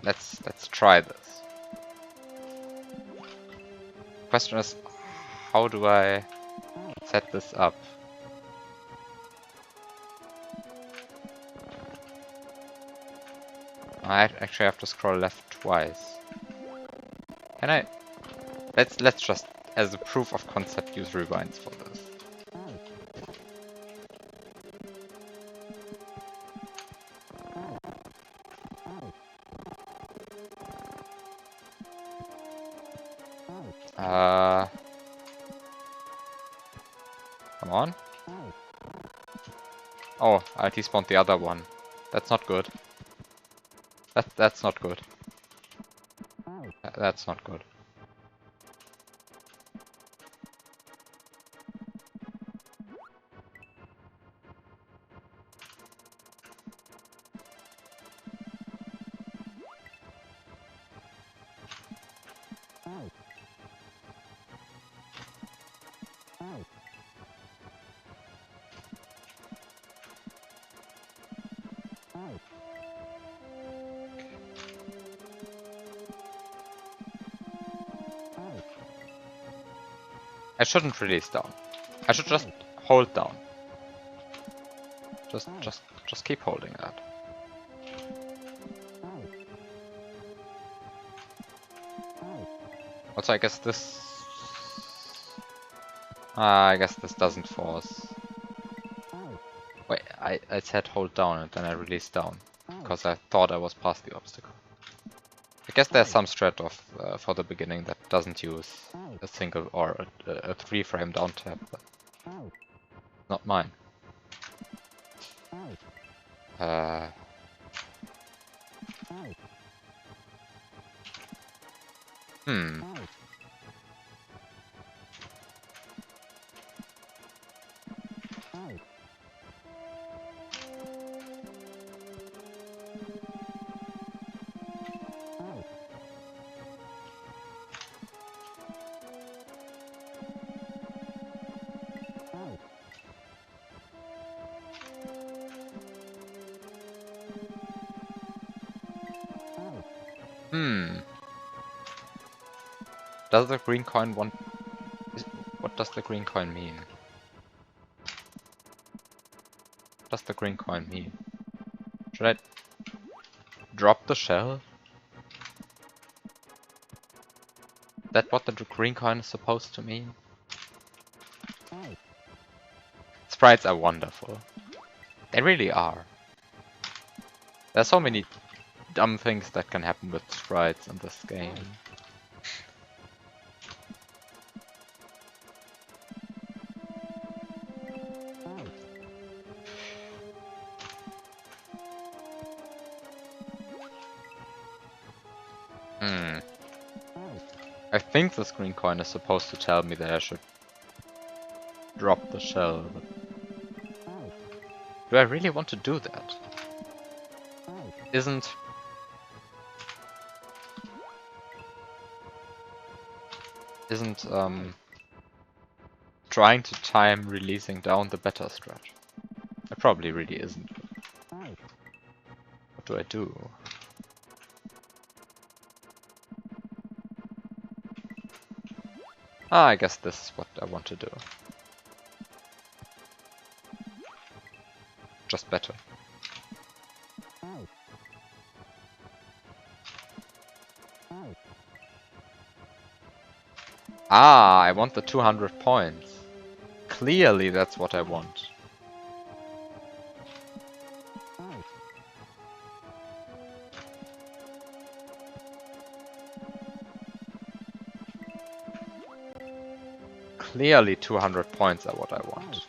Let's try this. Question is, how do I set this up? I actually have to scroll left twice. Can I? Let's just, as a proof of concept, use rewinds for this. Come on. Oh, I despawned the other one. That's not good. That's not good. That's not good. I shouldn't release down. I should just hold down. Just keep holding that. Also, I guess this... I guess this doesn't force. Wait, I said hold down and then I released down. Because I thought I was past the obstacle. I guess there's some strat of for the beginning that doesn't use a single or a 3-frame down tap, but not mine. Does the green coin want... What does the green coin mean? What does the green coin mean? Should I drop the shell? That what the green coin is supposed to mean? Sprites are wonderful. They really are. There's so many dumb things that can happen with sprites in this game. I think this green coin is supposed to tell me that I should drop the shell, but do I really want to do that? Isn't trying to time releasing down the better strat? It probably really isn't. What do I do? Ah, I guess this is what I want to do. Just better. Ah, I want the 200 points. Clearly that's what I want. Clearly 200 points are what I want.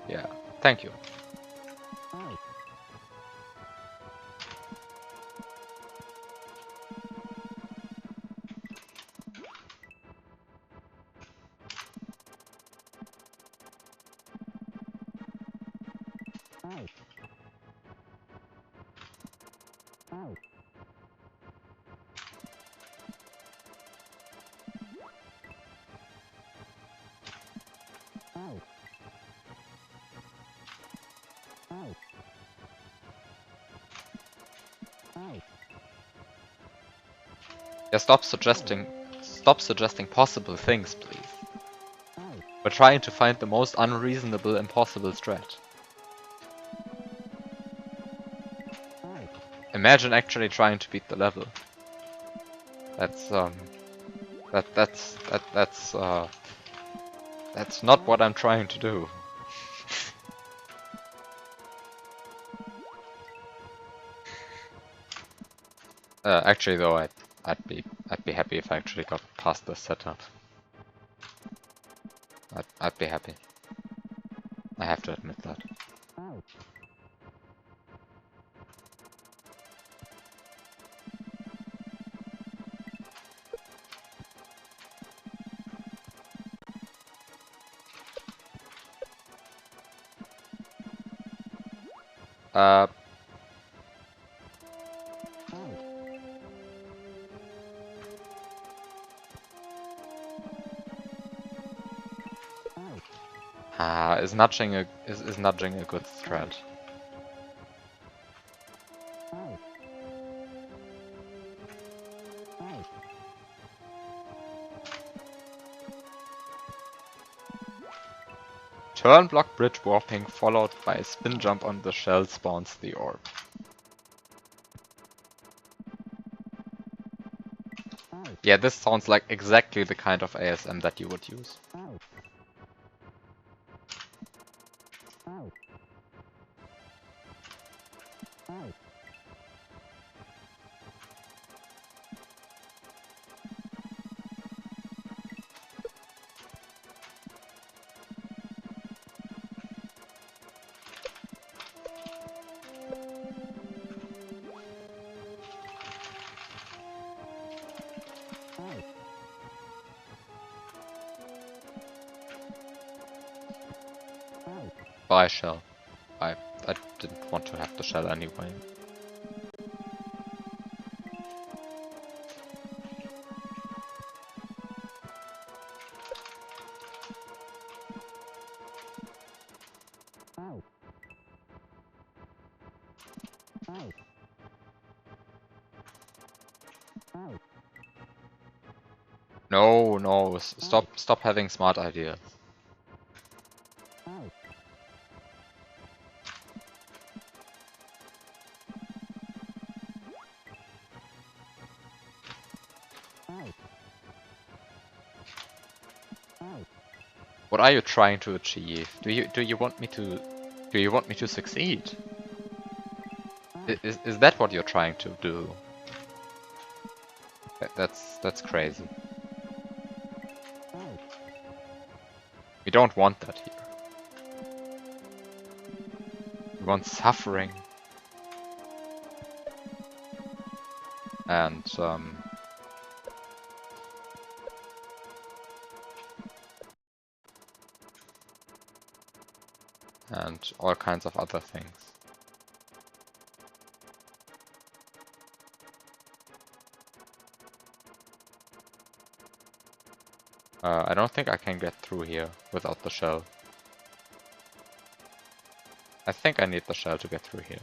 Yeah, thank you. Yeah, stop suggesting possible things, please. We're trying to find the most unreasonable impossible strat. Imagine actually trying to beat the level. That's that's not what I'm trying to do. Actually though, I'd be happy if I actually got past this setup. I'd be happy. I have to admit that. Is nudging a good strat? Turn block bridge warping followed by a spin jump on the shell spawns the orb. Yeah, this sounds like exactly the kind of ASM that you would use. Bye, shell. I didn't want to have the shell anyway. No, stop having smart ideas. What are you trying to achieve? Do you want me to succeed? Is that what you're trying to do? That's crazy. We don't want that here. We want suffering. And all kinds of other things. I don't think I can get through here without the shell. I think I need the shell to get through here.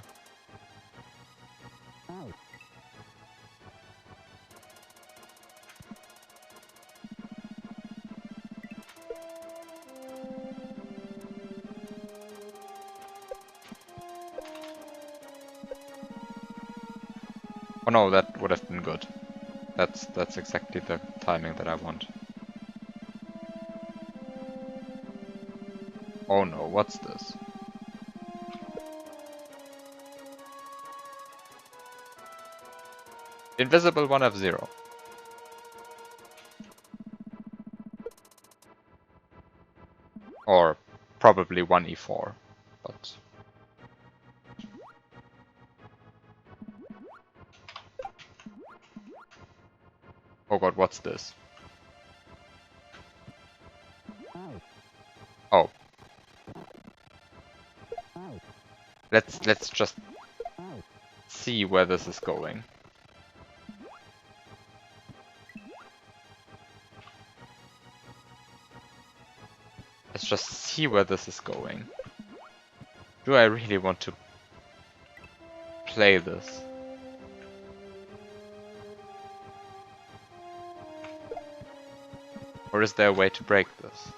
Oh no, that would have been good. That's exactly the timing that I want. Oh no, what's this? Invisible 1F0. Or probably 1E4, but... Oh god, what's this? Oh. Let's just see where this is going. Let's just see where this is going. Do I really want to play this? Or is there a way to break this?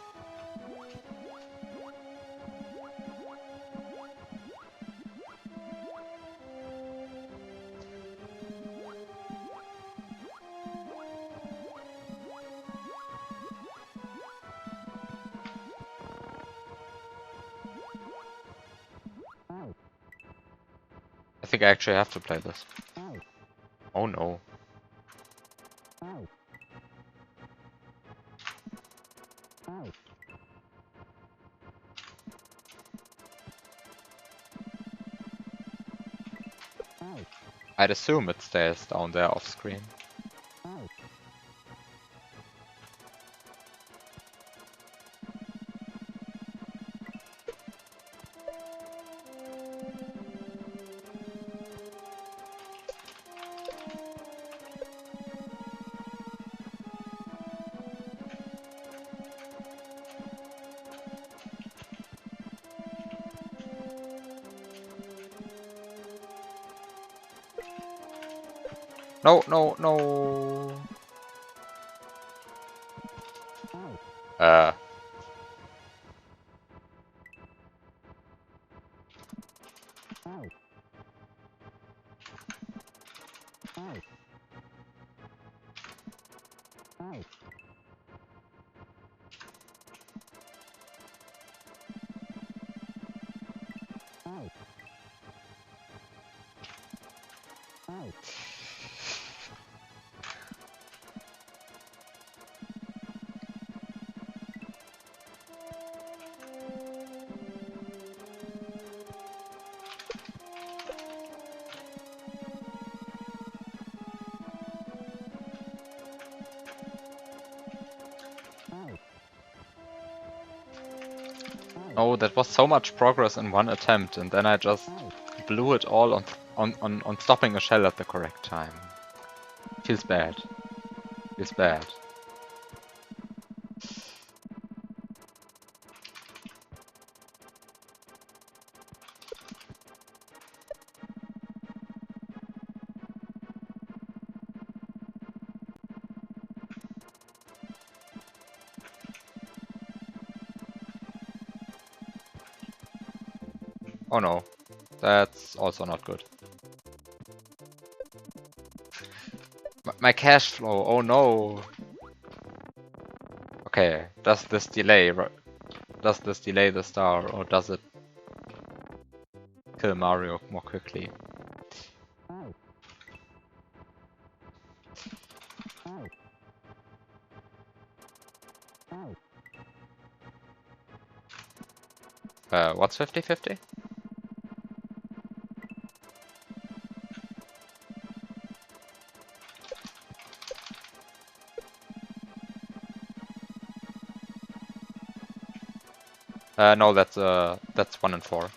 I think I actually have to play this. Oh no. I'd assume it stays down there off screen. No, no, no. Oh, that was so much progress in one attempt, and then I just blew it all on stopping a shell at the correct time. Feels bad. Feels bad. Oh no, that's also not good. My cash flow, oh no! Okay, does this delay the star, or does it kill Mario more quickly? What's 50-50? No, that's 1 and 4.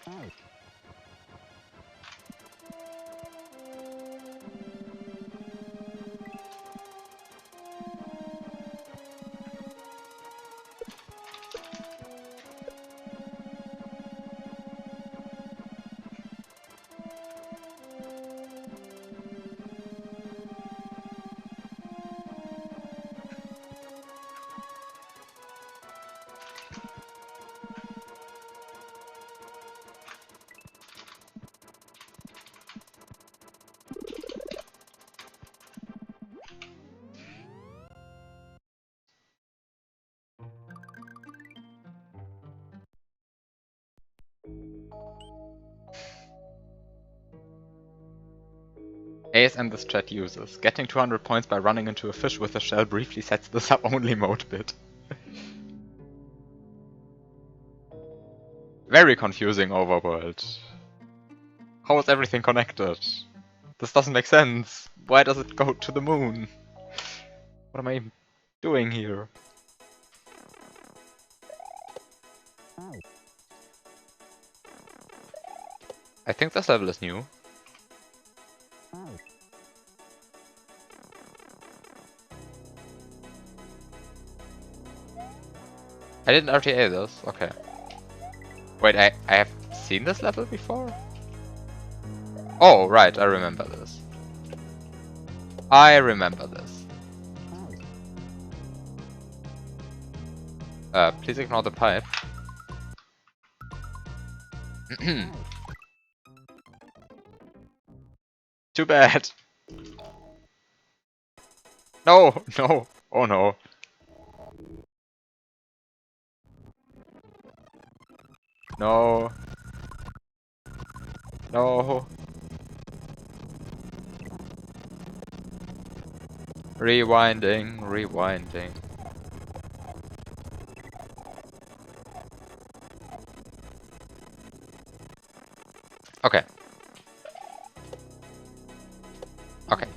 ASM this chat uses. Getting 200 points by running into a fish with a shell briefly sets the sub-only mode bit. Very confusing overworld. How is everything connected? This doesn't make sense. Why does it go to the moon? What am I doing here? I think this level is new. I didn't RTA this, okay. Wait, I have seen this level before? Oh, right, I remember this. I remember this. Please ignore the pipe. Too bad. No, no, oh no. No. No. Rewinding, rewinding. Okay. Okay.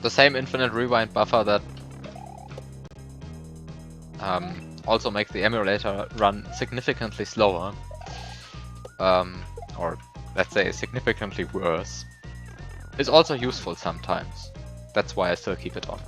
The same infinite rewind buffer that also makes the emulator run significantly slower, or let's say significantly worse, is also useful sometimes. That's why I still keep it on.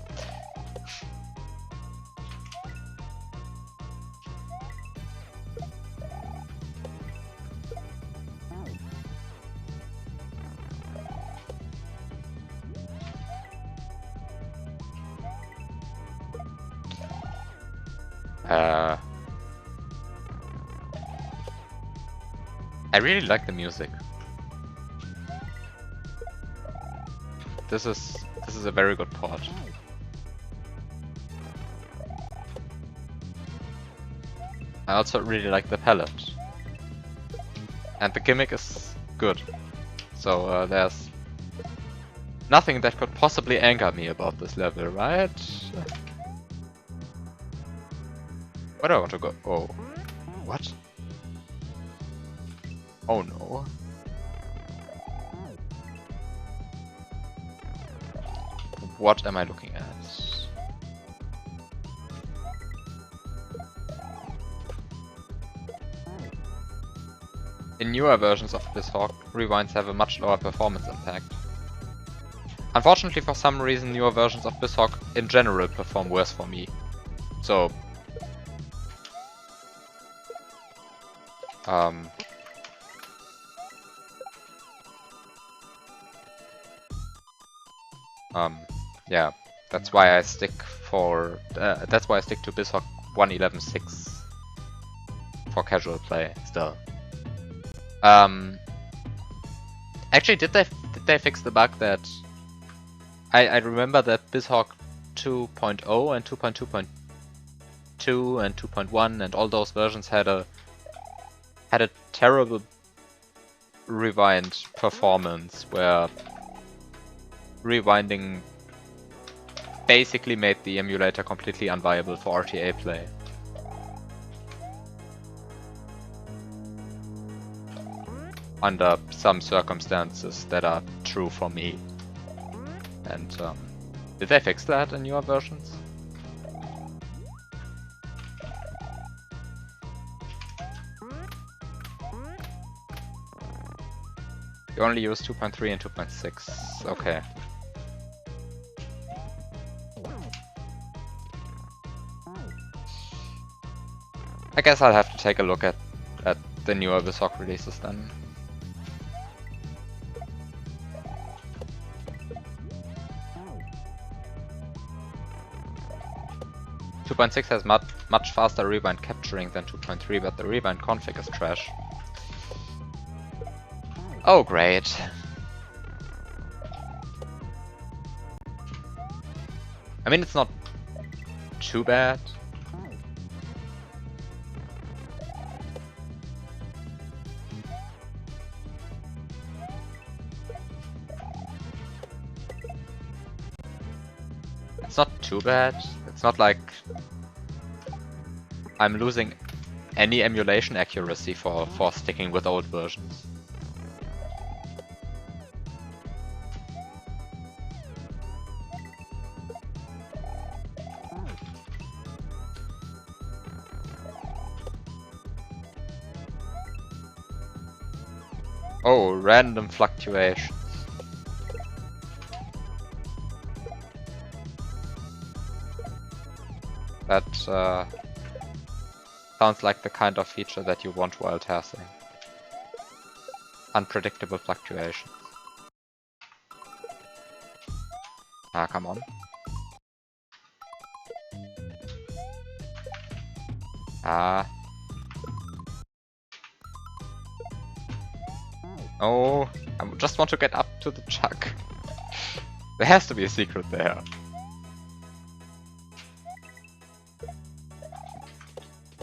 I really like the music. This is a very good port. I also really like the palette. And the gimmick is good. So there's nothing that could possibly anger me about this level, right? Where do I want to go? Oh. What? Oh no. What am I looking at? In newer versions of BizHawk, rewinds have a much lower performance impact. Unfortunately, for some reason, newer versions of BizHawk in general perform worse for me. So... yeah, that's why I stick for that's why I stick to BizHawk 1.11.6 for casual play still. Actually, did they fix the bug that I remember that BizHawk 2.0 and 2.2.2 and 2.1 and all those versions had a terrible rewind performance, where rewinding basically made the emulator completely unviable for RTA play. Under some circumstances that are true for me. And did they fix that in newer versions? You only use 2.3 and 2.6, okay. I guess I'll have to take a look at the newer VSOC releases then. Two 2.6 has much faster rewind capturing than 2.3, but the rewind config is trash. Oh, great. I mean, it's not too bad. It's not too bad. It's not like I'm losing any emulation accuracy for sticking with old versions. Oh, random fluctuations. That sounds like the kind of feature that you want while testing. Unpredictable fluctuations. Ah, come on. Ah. Oh, I just want to get up to the chuck. There has to be a secret there.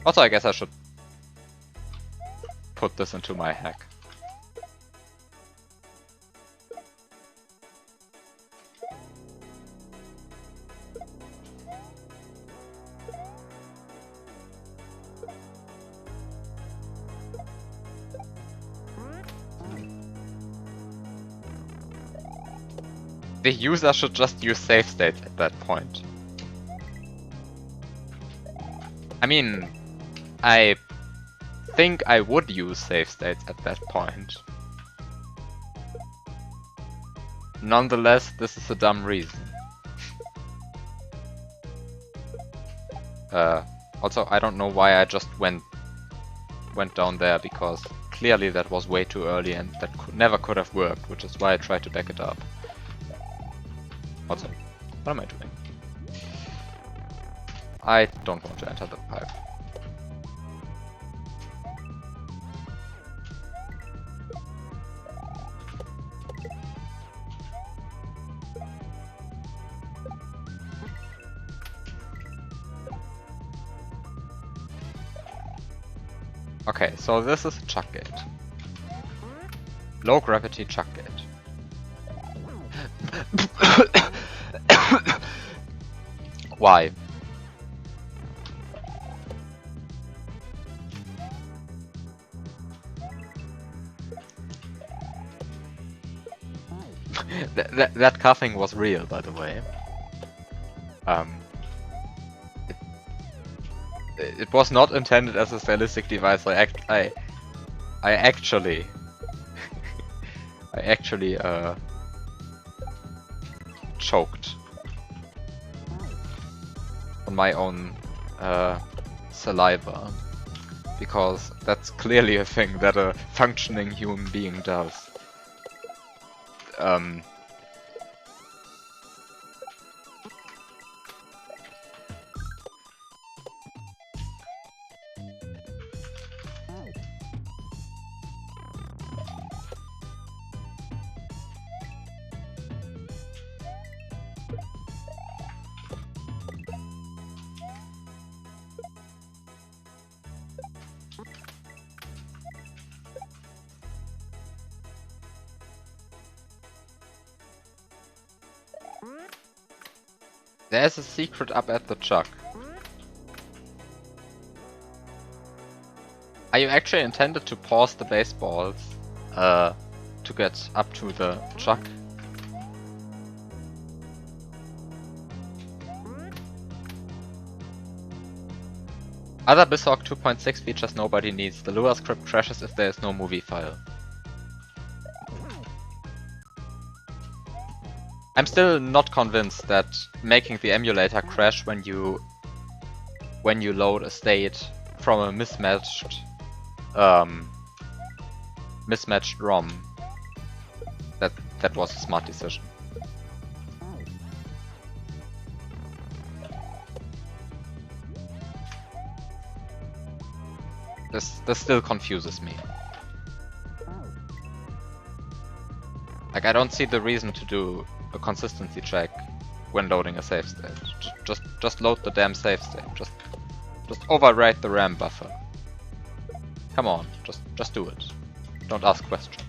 Also, I guess I should put this into my hack. The user should just use save states at that point. I mean, I think I would use save states at that point. Nonetheless, this is a dumb reason. Also, I don't know why I just went down there, because clearly that was way too early and that never could have worked, which is why I tried to back it up. Also, what am I doing? I don't want to enter the pipe. Okay, so this is a chuck gate. Low gravity chuck gate. Why? That coughing was real, by the way. It was not intended as a stylistic device. I actually choked on my own saliva, because that's clearly a thing that a functioning human being does. There's a secret up at the truck. Are you actually intended to pause the baseballs to get up to the truck? Other BizHawk 2.6 features nobody needs. The Lua script crashes if there is no movie file. I'm still not convinced that making the emulator crash when you load a state from a mismatched ROM that was a smart decision. This still confuses me. Like, I don't see the reason to do a consistency check when loading a save state. Just load the damn save state. Just overwrite the RAM buffer. Come on, just do it. Don't ask questions.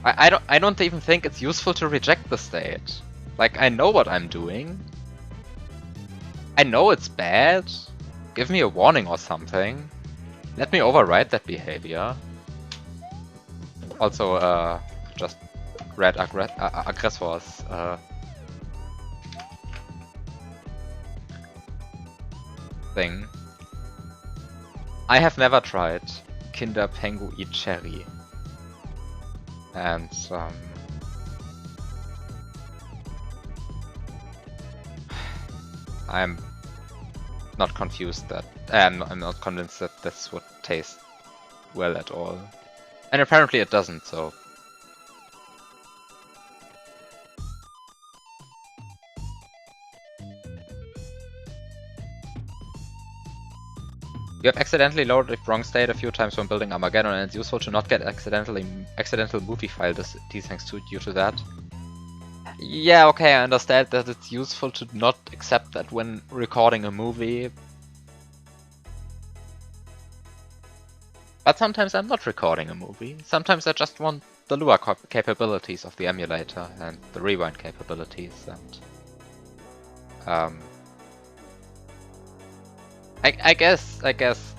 I don't even think it's useful to reject the state. Like, I know what I'm doing. I know it's bad. Give me a warning or something. Let me override that behavior. Also, just read aggressor's thing. I have never tried Kinder Penguin Cherry. And, I'm not confused that I'm not convinced that this would taste well at all. And apparently it doesn't, so you have accidentally loaded the wrong state a few times when building Armageddon, and it's useful to not get accidental movie file desyncs due to that. Yeah, okay, I understand that it's useful to not accept that when recording a movie. But sometimes I'm not recording a movie. Sometimes I just want the Lua capabilities of the emulator and the rewind capabilities, and I guess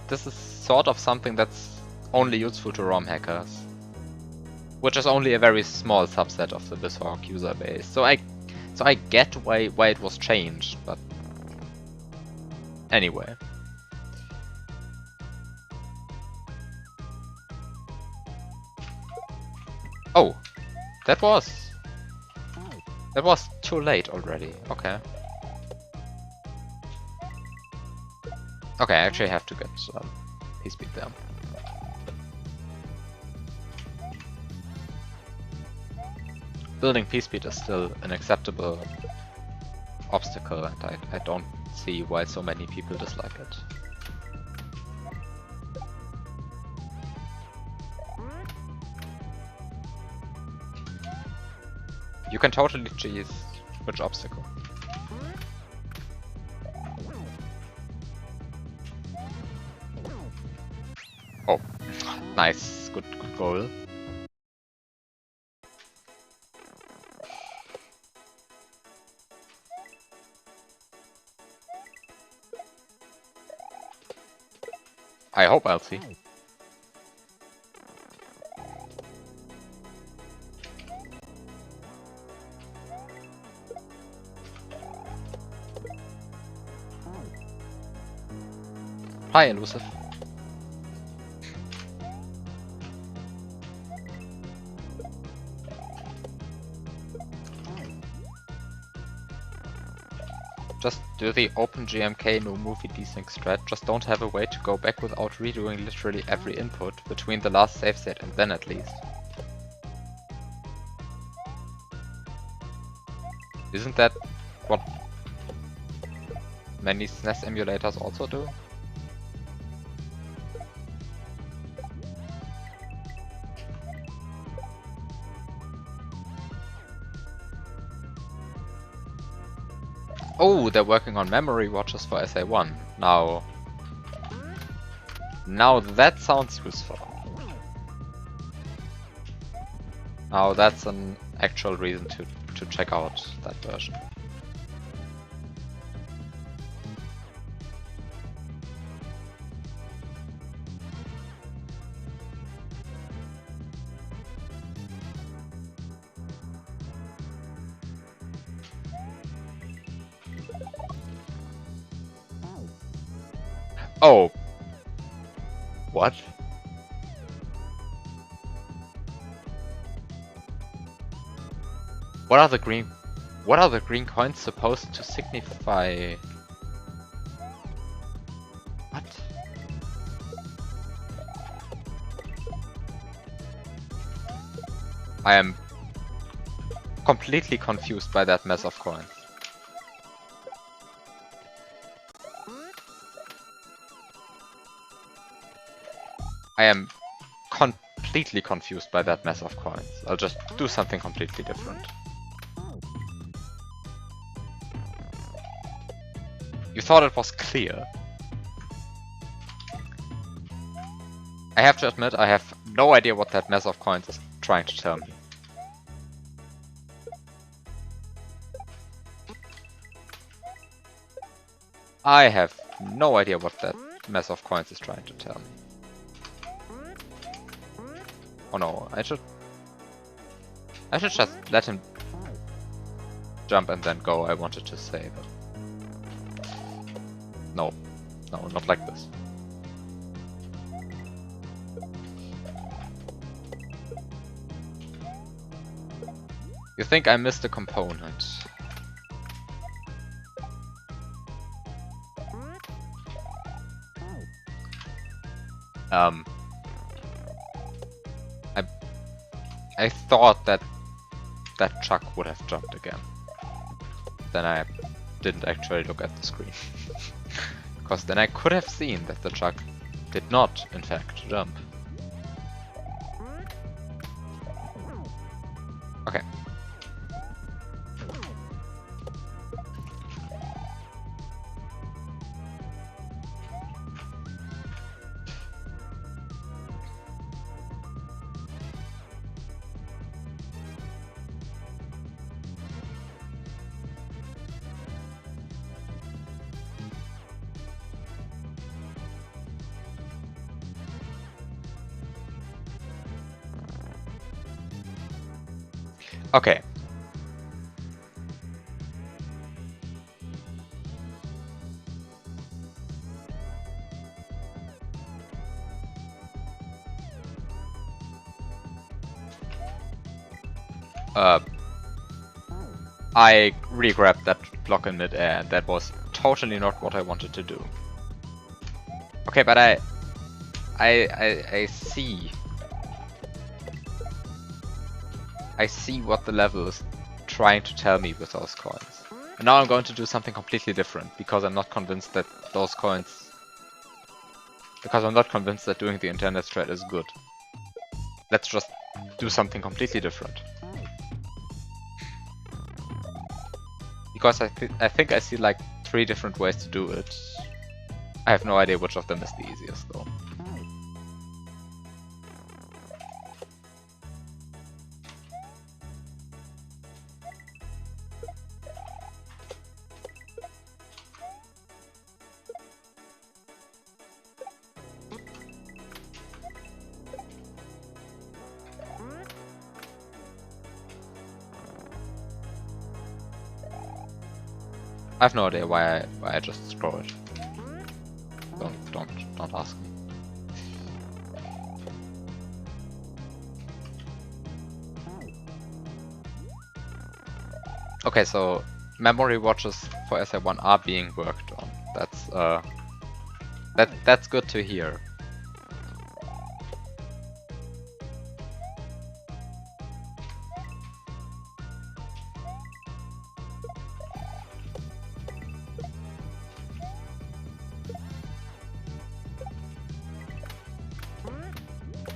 this is sort of something that's only useful to ROM hackers, which is only a very small subset of the BizHawk user base. So I get why it was changed, but anyway. Oh, that was too late already. Okay. Okay, I actually have to get P-speed there. Building P-speed is still an acceptable obstacle, and I don't see why so many people dislike it. You can totally cheese which obstacle. Oh, nice, good goal. I hope I'll see. Hi, Elusive. Just do the OpenGMK no movie desync strat. Just don't have a way to go back without redoing literally every input between the last save state and then at least. Isn't that what many SNES emulators also do? Oh, they're working on memory watches for SA1. Now that sounds useful. Now that's an actual reason to check out that version. Oh. What? What are the green coins supposed to signify? What? I am completely confused by that mess of coins. I am completely confused by that mess of coins. I'll just do something completely different. You thought it was clear? I have to admit, I have no idea what that mess of coins is trying to tell me. I have no idea what that mess of coins is trying to tell me. Oh no, I should just let him jump and then go, I wanted to say, but no, not like this. You think I missed a component? I thought that Chuck would have jumped again. Then I didn't actually look at the screen. Because then I could have seen that the Chuck did not, in fact, jump. Okay. Okay. I re-grabbed that block in mid-air, and that was totally not what I wanted to do. Okay, but I see. I see what the level is trying to tell me with those coins. And now I'm going to do something completely different, because I'm not convinced that those coins... Because I'm not convinced that doing the internet thread is good. Let's just do something completely different. Because I think I see like 3 different ways to do it. I have no idea which of them is the easiest though. I have no idea why I just scrolled. Don't ask me. Okay, so memory watches for SA1 are being worked on. That's good to hear.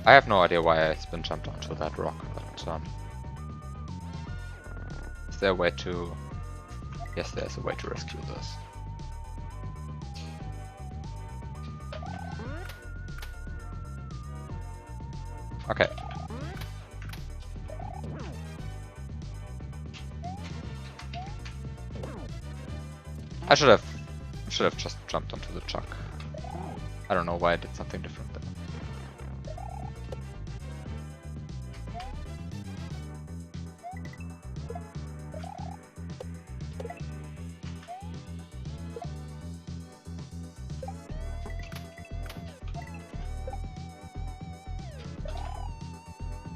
I have no idea why it's been jumped onto that rock, but is there a way to... Yes, there's a way to rescue this. Okay. I should have just jumped onto the chuck. I don't know why I did something different there.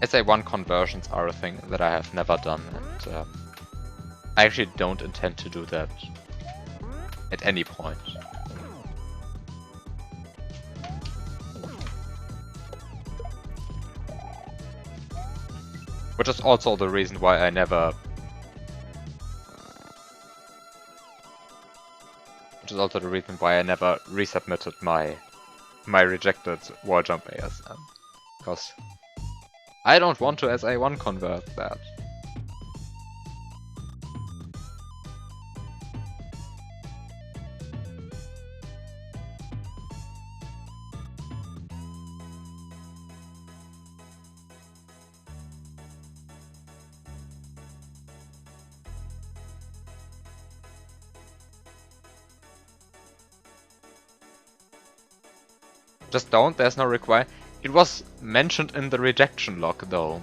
SA1 conversions are a thing that I have never done, and I actually don't intend to do that at any point. Which is also the reason why I never... resubmitted my rejected wall jump ASM. Because I don't want to SA1 convert that. Just don't, there's no require. It was mentioned in the rejection log though,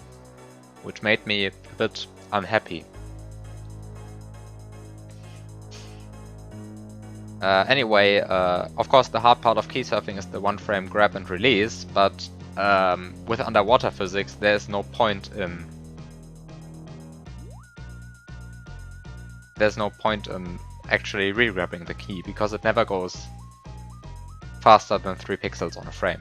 which made me a bit unhappy. Anyway, of course the hard part of key surfing is the one frame grab and release, but with underwater physics there's no point in... actually re-grabbing the key, because it never goes faster than 3 pixels on a frame.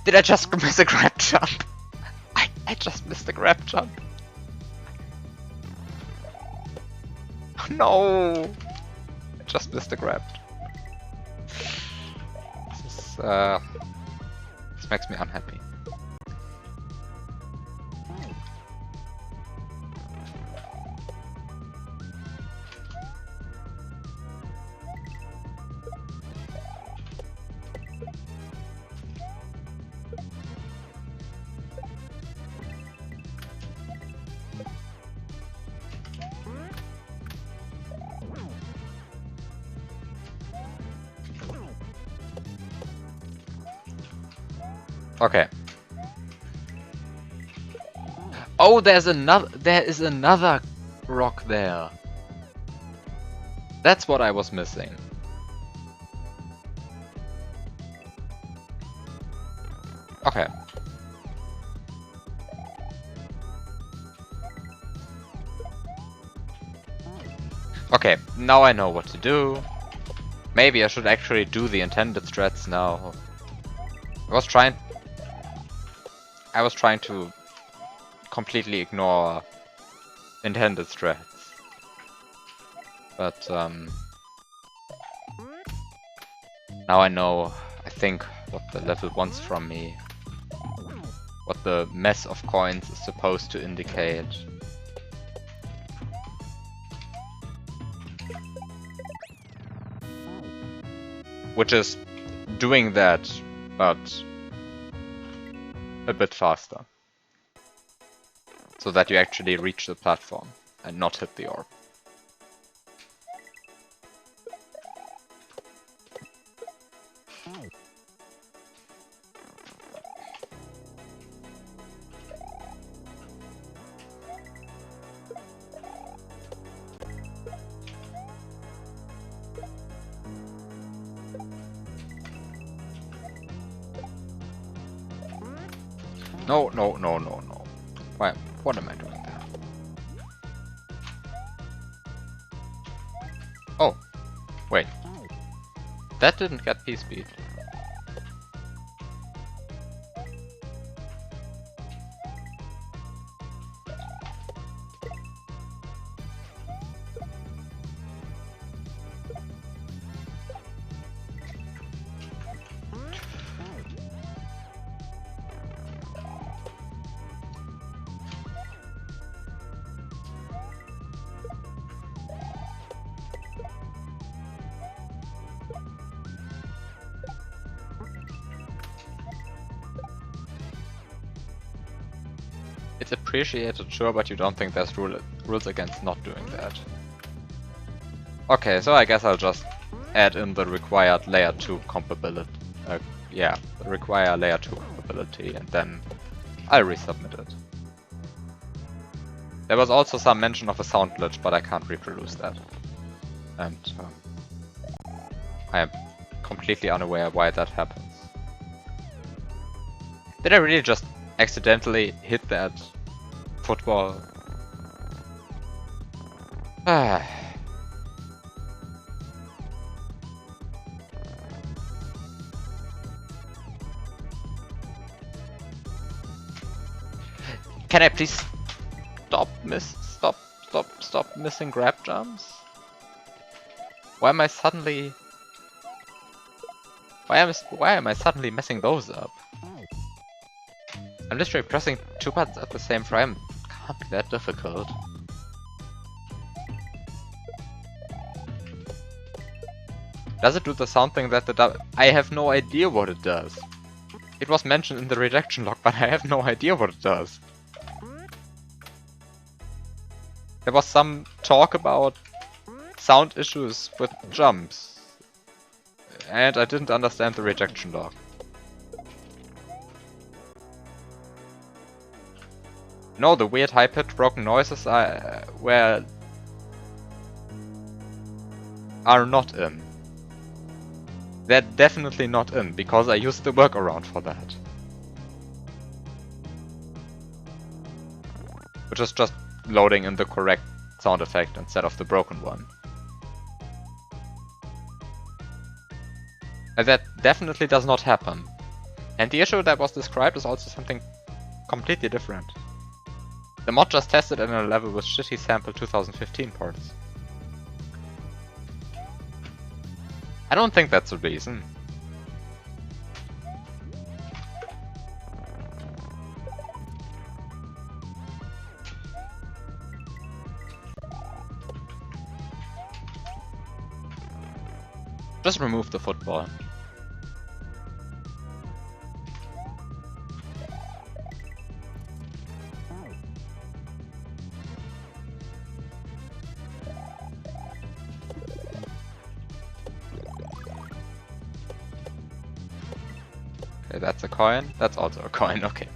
Did I just miss a grab jump? I just missed a grab jump. No! I just missed a grab. This makes me unhappy. Okay. Oh, there is another rock there. That's what I was missing. Okay. Okay, now I know what to do. Maybe I should actually do the intended strats now. I was trying to completely ignore intended strats. But now I know, I think, what the level wants from me. What the mess of coins is supposed to indicate. Which is doing that, but a bit faster. So that you actually reach the platform and not hit the orb. No, no, no, no, no. Why? What am I doing there? Oh, wait. That didn't get P-speed. It's appreciated, sure, but you don't think there's rules against not doing that. Okay, so I guess I'll just add in the required layer 2 compatibility. Yeah, require layer 2 compatibility, and then I'll resubmit it. There was also some mention of a sound glitch, but I can't reproduce that. And I am completely unaware why that happens. Did I really just accidentally hit that football? Can I please stop missing grab jumps? Why am I suddenly messing those up? I'm literally pressing 2 buttons at the same frame. Can't be that difficult. Does it do the sound thing that I have no idea what it does. It was mentioned in the rejection log, but I have no idea what it does. There was some talk about sound issues with jumps, and I didn't understand the rejection log. No, the weird high-pitched broken noises are not in. They're definitely not in, because I used the workaround for that. Which is just loading in the correct sound effect instead of the broken one. And that definitely does not happen. And the issue that was described is also something completely different. The mod just tested in a level with shitty sample 2015 ports. I don't think that's the reason. Just remove the football. Okay, that's a coin. That's also a coin, okay.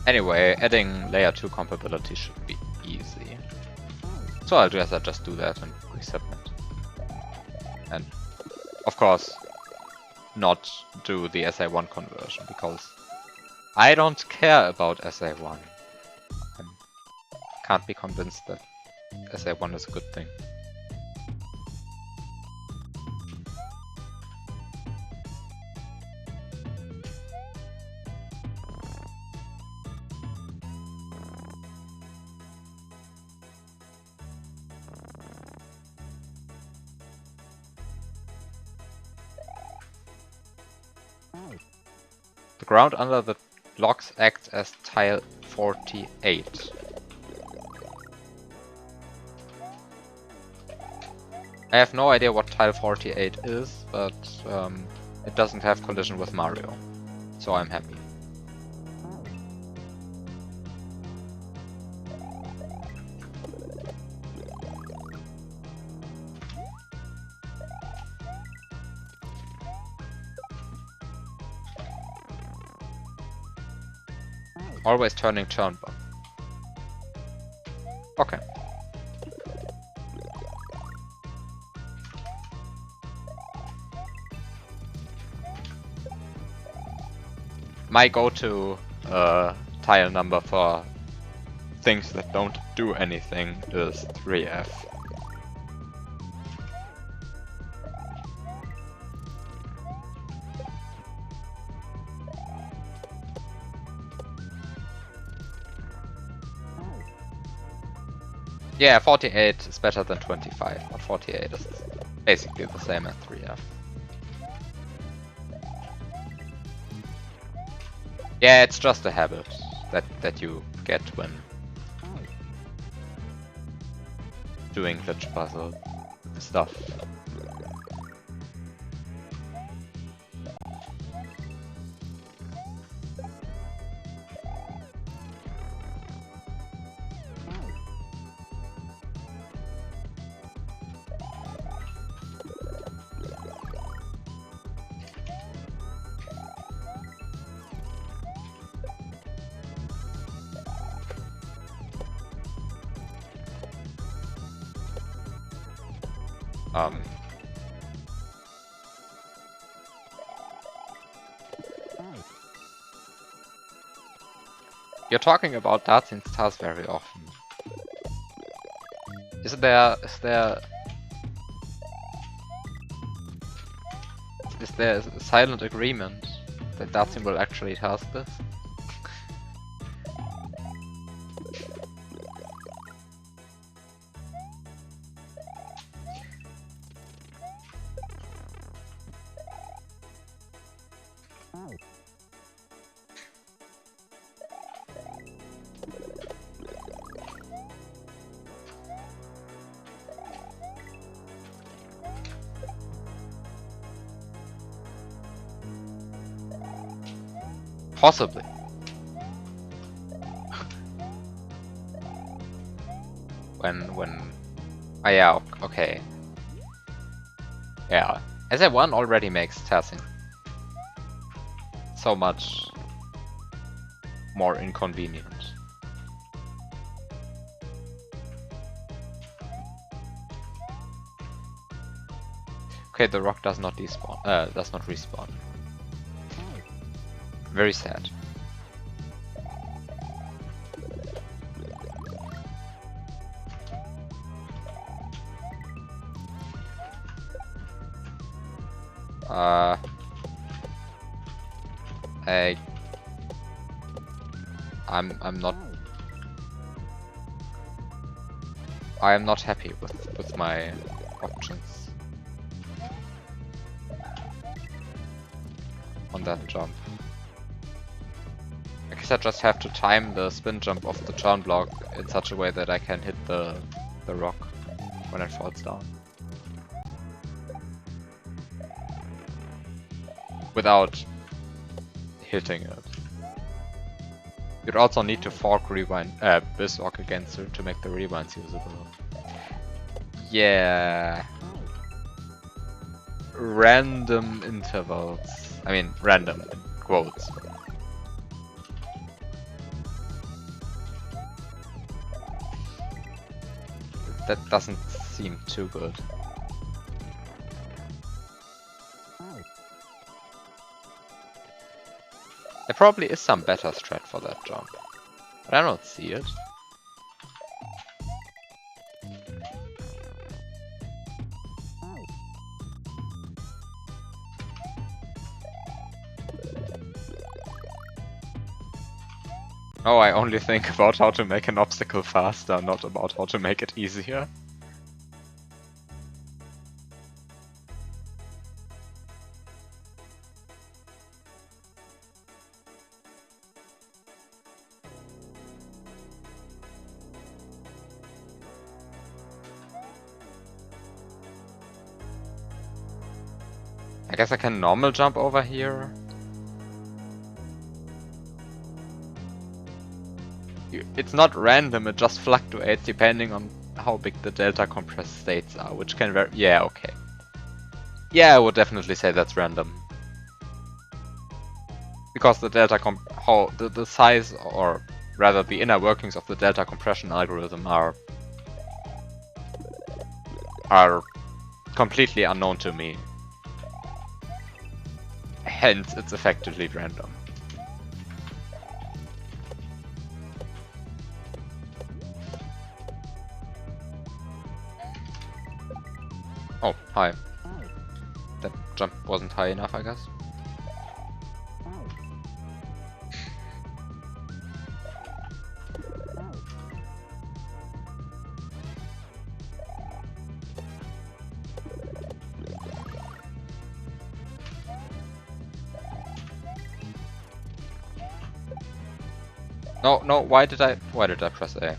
Anyway, adding layer 2 compatibility should be easy. So I'll just do that and resubmit. And of course, not do the SA1 conversion, because I don't care about SA1. I can't be convinced that SA1 is a good thing. The ground under the blocks acts as tile 48. I have no idea what tile 48 is, but it doesn't have collision with Mario, so I'm happy. Always turning turn button. Okay. My go-to tile number for things that don't do anything is 3F. Yeah, 48 is better than 25, but 48 is basically the same as 3F. Yeah, it's just a habit that you get when doing glitch puzzle stuff. You're talking about dancing stars very often. Is there a silent agreement that Datsun will actually task this? Possibly. when... Oh yeah, okay. Yeah. SA1 already makes testing so much more inconvenient. Okay, the rock does not despawn. Does not respawn. Very sad. I am not happy with my options on that jump. I guess I just have to time the spin jump of the turn block in such a way that I can hit the rock when it falls down. Without hitting it. You'd also need to fork rewind Biswalk against it to make the rewinds usable. Yeah. Random intervals. I mean, random in quotes. That doesn't seem too good. There probably is some better strat for that jump, but I don't see it. Oh, I only think about how to make an obstacle faster, not about how to make it easier. I guess I can normal jump over here. It's not random, it just fluctuates depending on how big the delta compressed states are, which can vary. Yeah, okay. Yeah, I would definitely say that's random. Because the delta the size, or rather the inner workings of the delta compression algorithm are completely unknown to me. Hence, it's effectively random. Oh, hi. That jump wasn't high enough, I guess. No, no, why did I press A?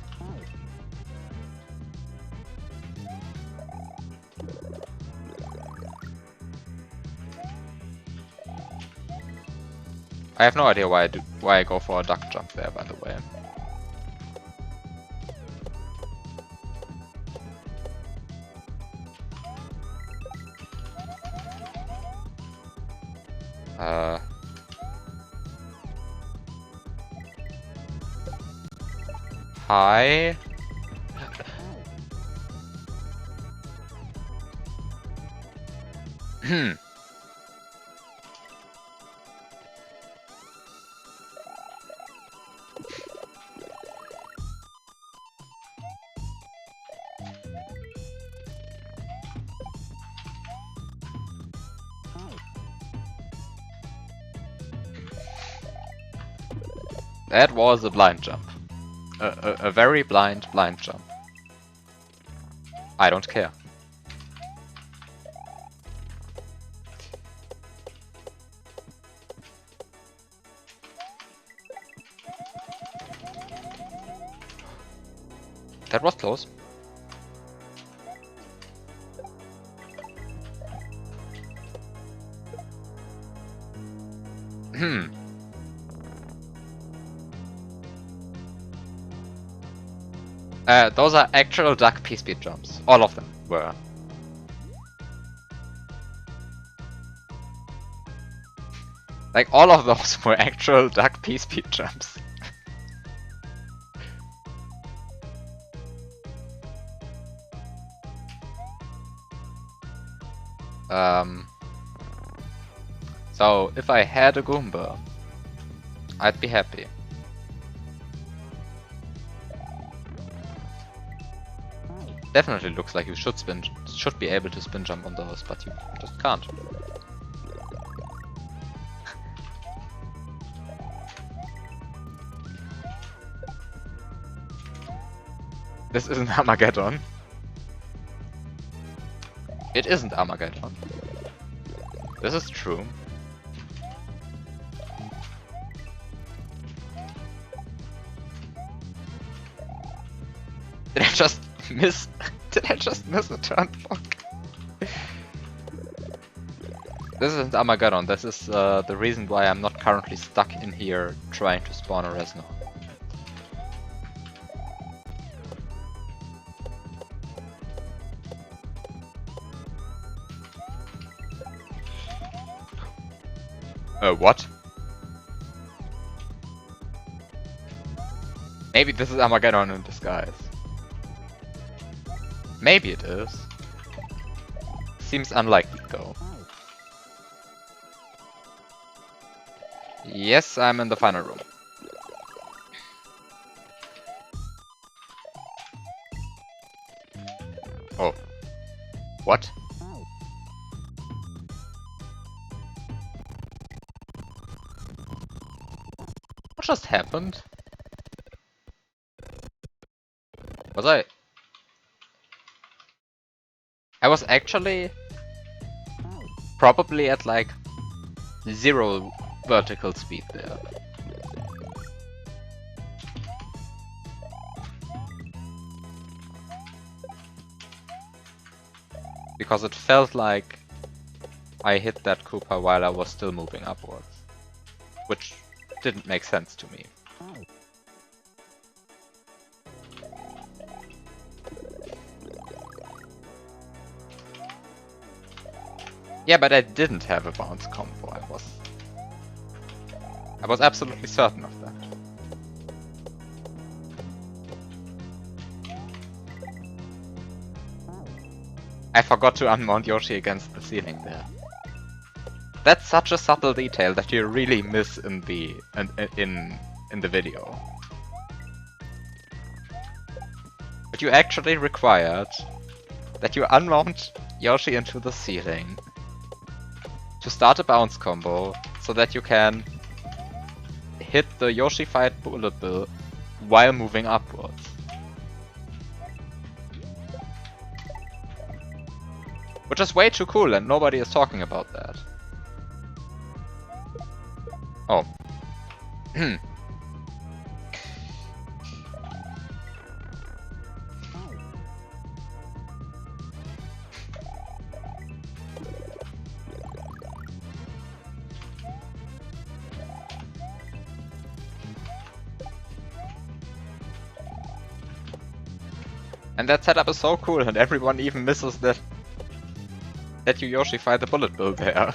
I have no idea why I go for a duck jump there, by the way. Hi. That was a blind jump. A very blind jump. I don't care. That was close. Those are actual duck P-speed jumps. All of them were. Like, all of those were actual duck P-speed jumps. So, if I had a Goomba, I'd be happy. Definitely looks like you should be able to spin jump on those, but you just can't. This isn't Armageddon. It isn't Armageddon. This is true. Did I just miss? Did I just miss a turn? Fuck. This isn't Armageddon. This is the reason why I'm not currently stuck in here trying to spawn a Resno. What? Maybe this is Armageddon in disguise. Maybe it is. Seems unlikely though. Yes, I'm in the final room. Oh. What? What just happened? Was I was actually probably at like 0 vertical speed there. Because it felt like I hit that Koopa while I was still moving upwards. Which didn't make sense to me. Yeah, but I didn't have a bounce combo. I was absolutely certain of that. I forgot to unmount Yoshi against the ceiling there. That's such a subtle detail that you really miss in the video. But you actually required that you unmount Yoshi into the ceiling to start a bounce combo so that you can hit the Yoshi fight bullet bill while moving upwards. Which is way too cool and nobody is talking about that. Oh. And that setup is so cool, and everyone even misses that you Yoshi fight the bullet bill there.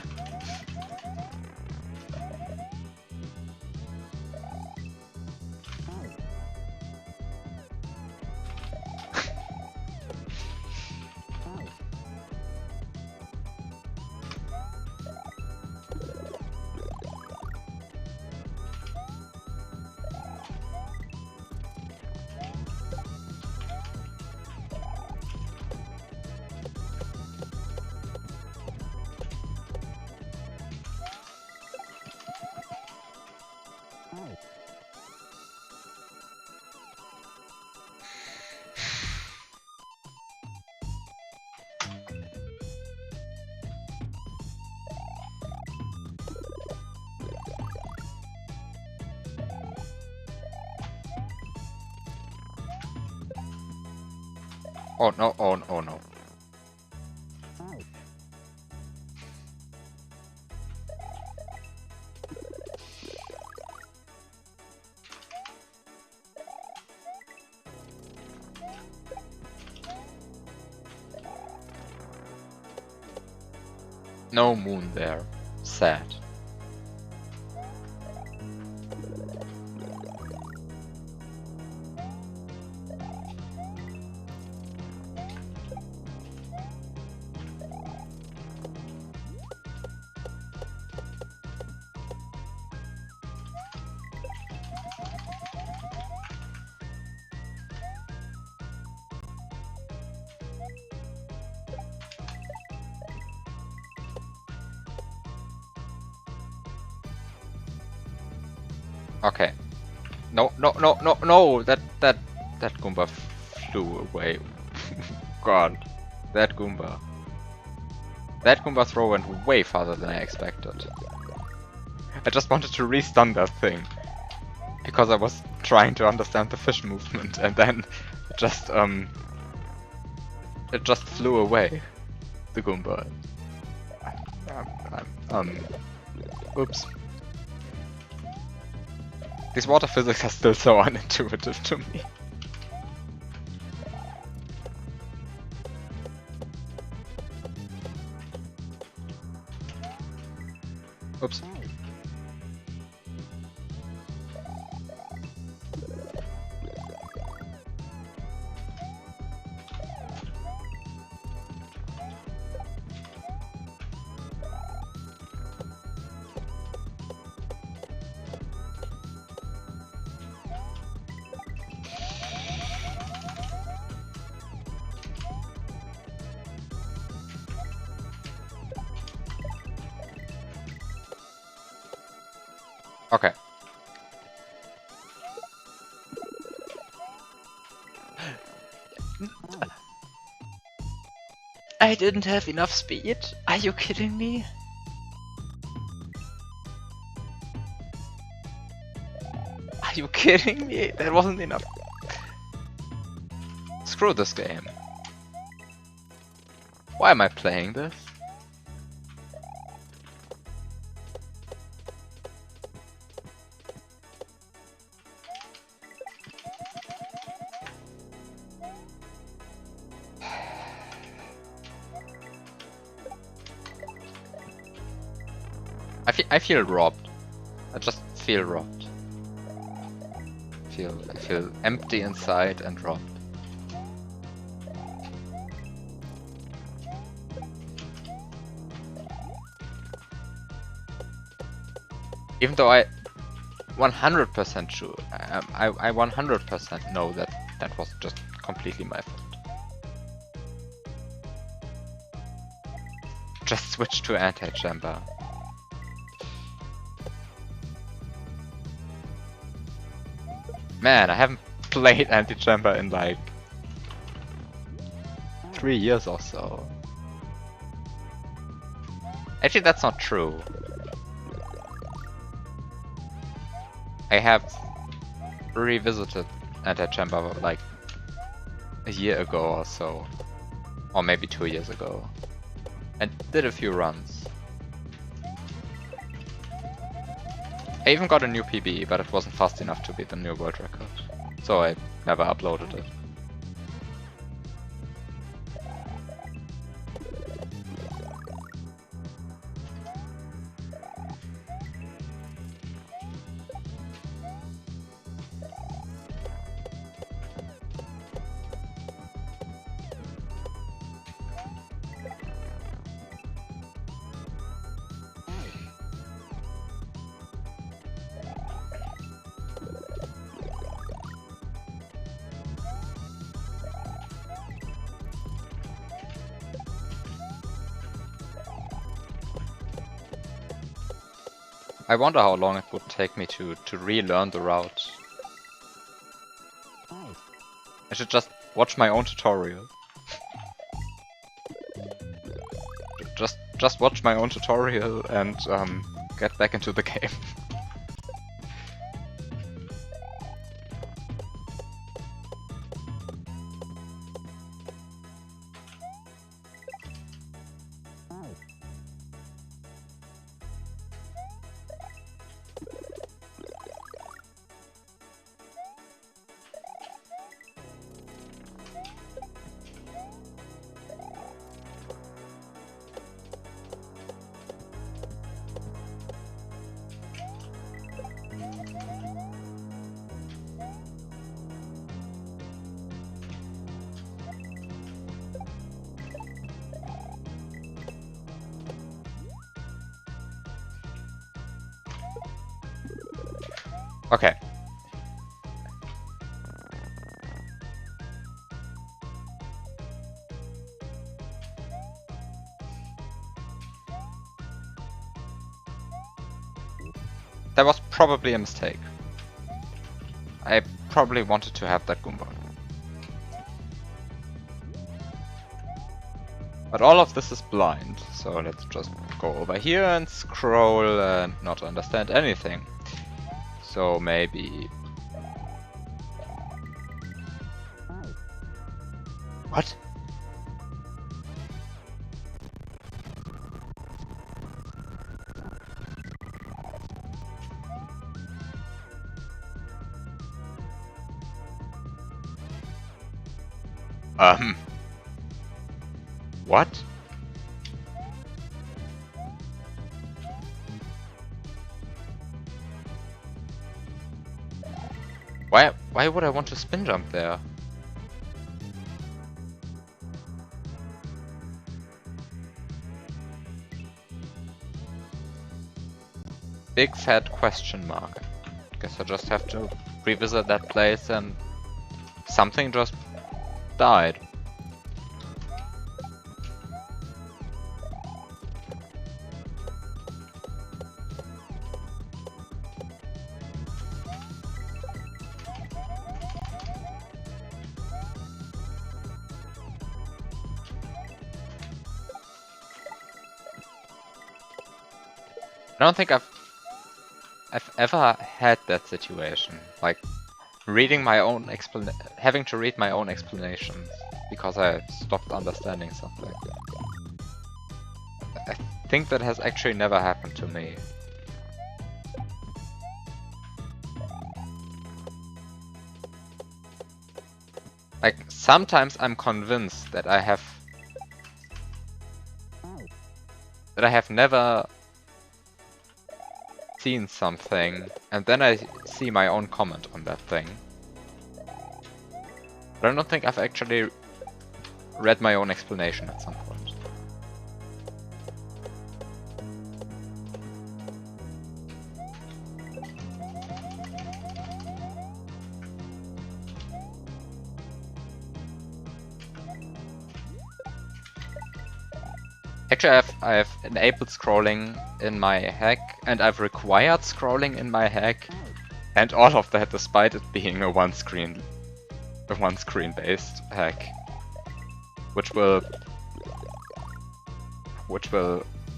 Oh no, oh no. No moon there. Sad. Okay. No, no, no, no, no! That Goomba flew away. God. That Goomba. That Goomba throw went way farther than I expected. I just wanted to re-stun that thing. Because I was trying to understand the fish movement, and then it just flew away. The Goomba. Oops. These water physics are still so unintuitive to me. Oops. Okay. I didn't have enough speed? Are you kidding me? Are you kidding me? That wasn't enough. Screw this game. Why am I playing this? I feel robbed. I just feel robbed. I feel empty inside and robbed. Even though I 100% sure, I 100% know that was just completely my fault. Just switch to anti-chamber. Man, I haven't played anti-chamber in like 3 years or so. Actually, that's not true. I have revisited anti-chamber like a year ago or so. Or maybe 2 years ago. And did a few runs. I even got a new PB, but it wasn't fast enough to beat the new world record. So I never uploaded it. I wonder how long it would take me to relearn the route. I should just watch my own tutorial. Just watch my own tutorial and get back into the game. Okay. That was probably a mistake. I probably wanted to have that Goomba. But all of this is blind, so let's just go over here and scroll and not understand anything. So maybe... What? What? Why would I want to spin jump there? Big fat question mark. Guess I just have to revisit that place and something just died. I don't think I've ever had that situation, like reading my own having to read my own explanations because I stopped understanding something. I think that has actually never happened to me. Like, sometimes I'm convinced that I have never seen something, and then I see my own comment on that thing. But I don't think I've actually read my own explanation at some point. Actually, I've enabled scrolling in my hack, and I've required scrolling in my hack, and all of that despite it being a one-screen based hack, which will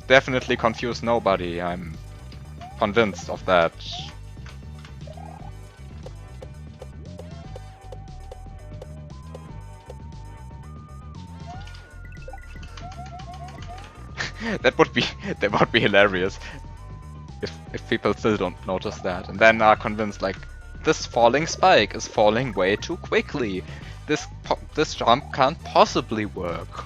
definitely confuse nobody. I'm convinced of that. That would be hilarious if people still don't notice that and then are convinced, like, this falling spike is falling way too quickly. This jump can't possibly work.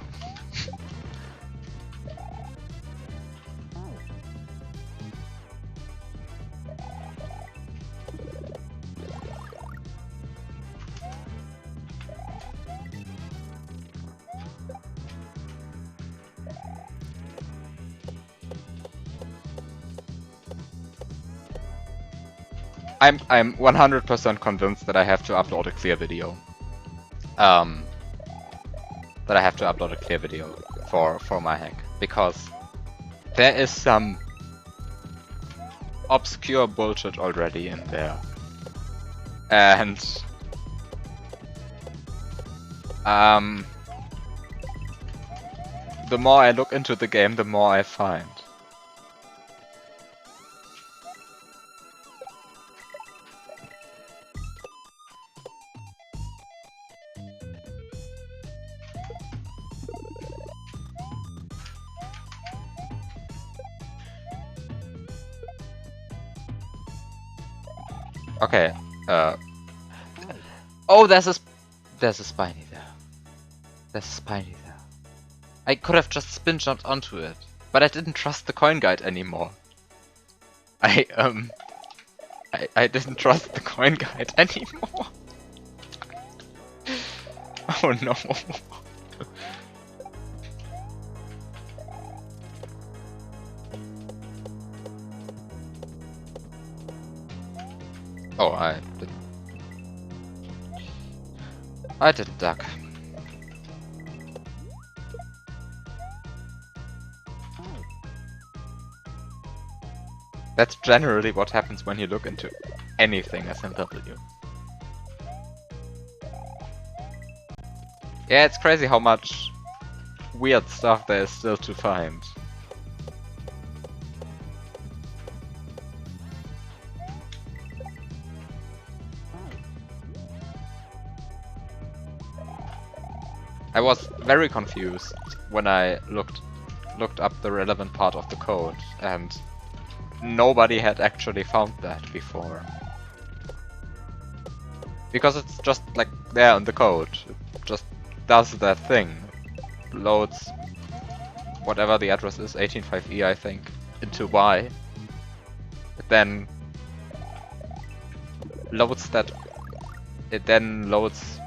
I'm 100% convinced that I have to upload a clear video. For my hack, because there is some obscure bullshit already in there. And the more I look into the game, the more I find. Okay, oh, there's a spiny there. There's a spiny there. I could have just spin jumped onto it, but I didn't trust the coin guide anymore. I didn't trust the coin guide anymore. Oh no. Oh, I didn't duck. That's generally what happens when you look into anything SMW. Yeah, it's crazy how much weird stuff there is still to find. I was very confused when I looked up the relevant part of the code, and nobody had actually found that before. Because it's just like there in the code. It just does that thing. Loads whatever the address is, 185E I think, into Y. It then loads that. It then loads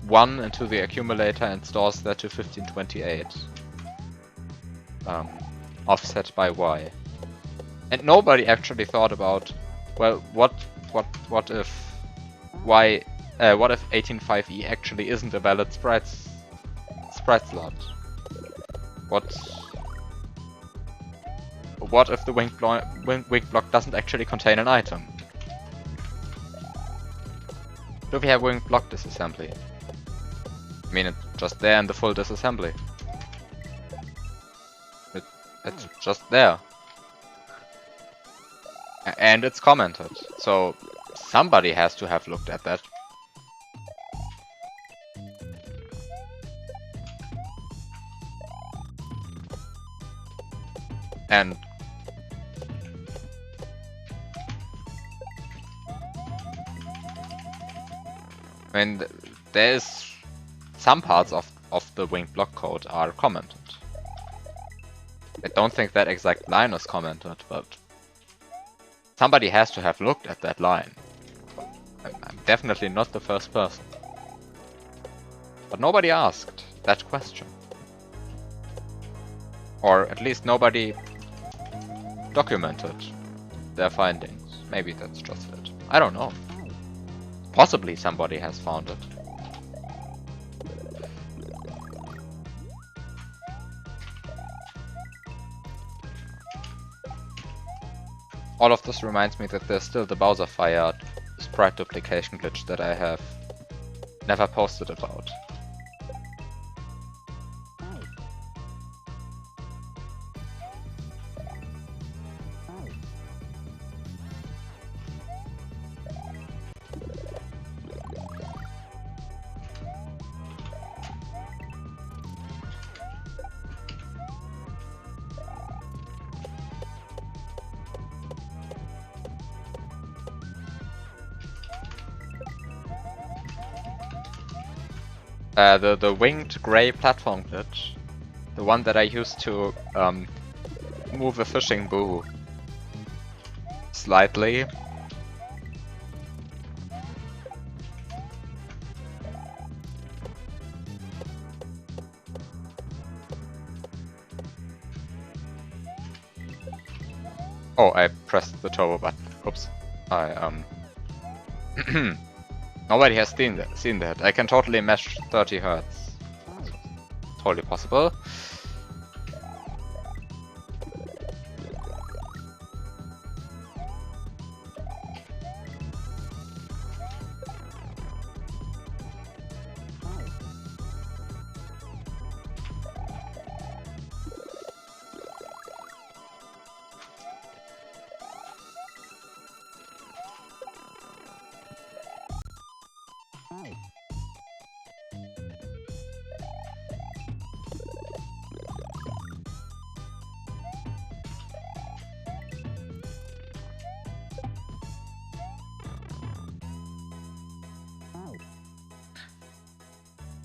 1 into the accumulator and stores that to 1528. Offset by Y. And nobody actually thought about, well, what if Y, what if 185E actually isn't a valid sprite slot? What if the wink block doesn't actually contain an item? Do we have wink block disassembly? I mean, it's just there in the full disassembly. It's just there. And it's commented, so somebody has to have looked at that. And I mean, there's some parts of the wink block code are commented. I don't think that exact line is commented, but somebody has to have looked at that line. I'm definitely not the first person. But nobody asked that question. Or at least nobody documented their findings. Maybe that's just it. I don't know. Possibly somebody has found it. All of this reminds me that there's still the Bowser Fire sprite duplication glitch that I have never posted about. The winged grey platform glitch, the one that I used to move a fishing boo slightly. Oh, I pressed the turbo button. Oops. Nobody has seen that. I can totally mesh 30 Hertz. Totally possible.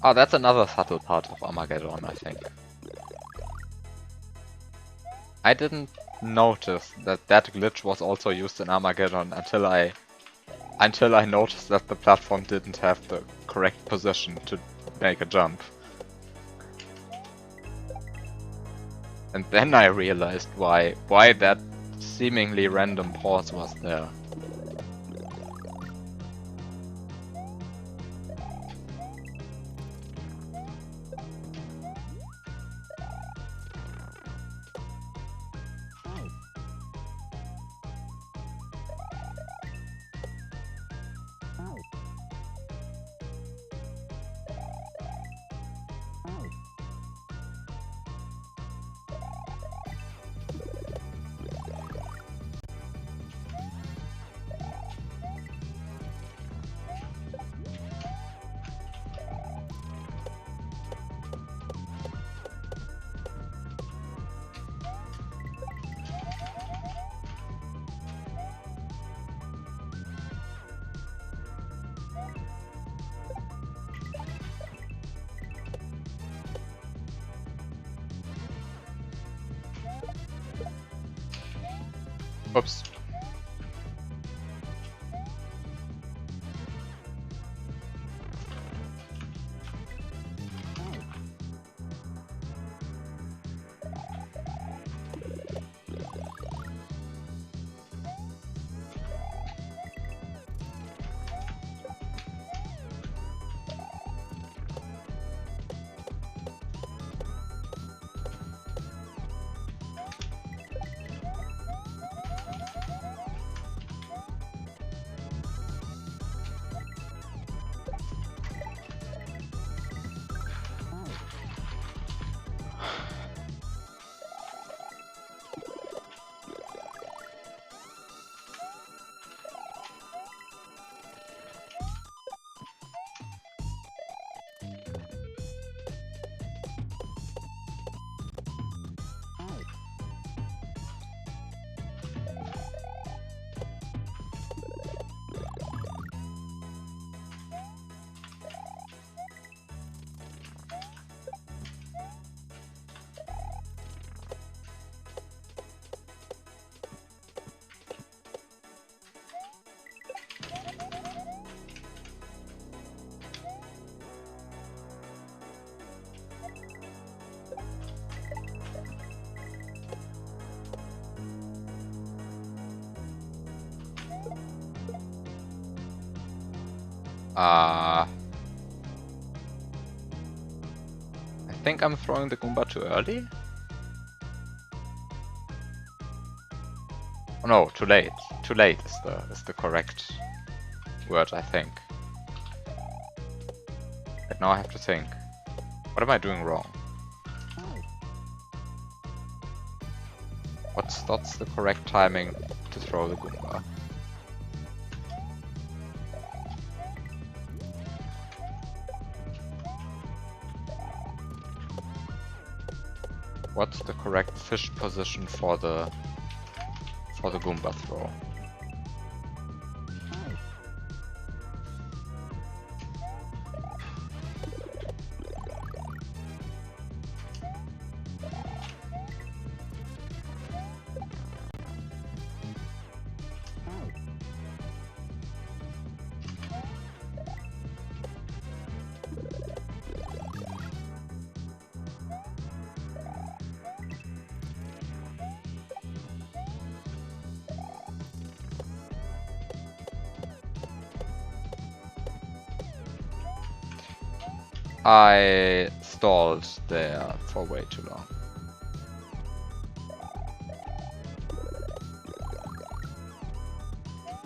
Oh, that's another subtle part of Armageddon, I think. I didn't notice that that glitch was also used in Armageddon until I noticed that the platform didn't have the correct position to make a jump. And then I realized why that seemingly random pause was there. Oops. I think I'm throwing the Goomba too early? Oh no, too late. Too late is the correct word, I think. But now I have to think. What am I doing wrong? What's the correct timing to throw the Goomba? What's the correct fish position for the Goomba throw? I stalled there for way too long.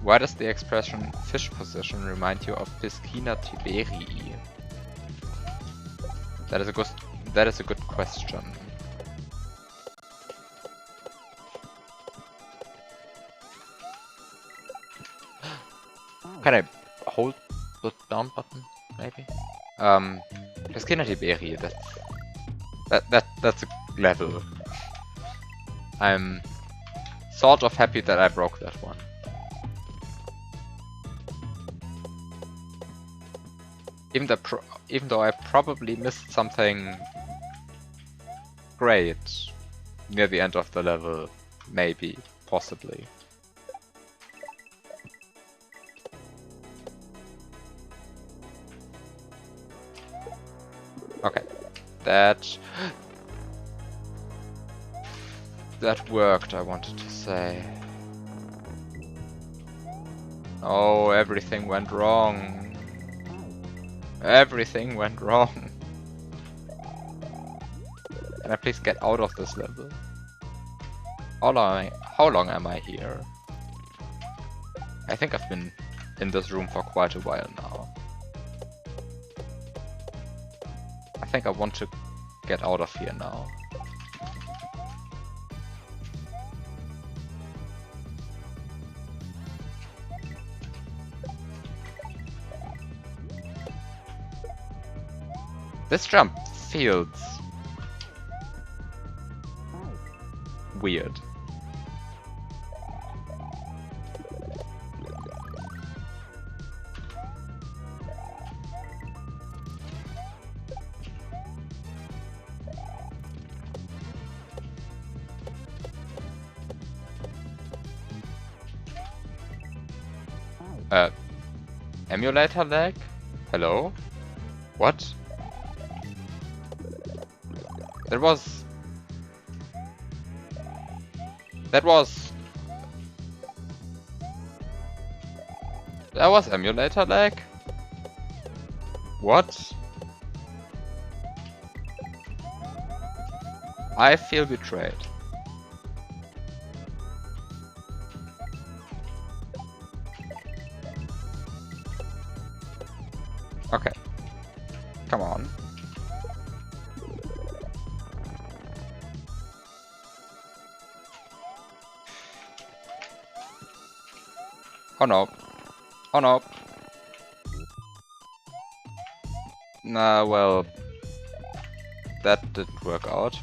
Why does the expression fish position remind you of Piscina tiberii? That is a good question. Can I hold the down button, maybe? Piscina tiberii, that's a level. I'm sort of happy that I broke that one. Even though I probably missed something great near the end of the level, maybe, possibly. Okay, that worked, I wanted to say. Oh, everything went wrong. Everything went wrong. Can I please get out of this level? How long am I here? I think I've been in this room for quite a while now. I think I want to get out of here now. This jump feels weird. Emulator lag? Hello? What? That was emulator lag? What? I feel betrayed. Okay. Come on. Oh no. Oh no. Nah, well, that didn't work out.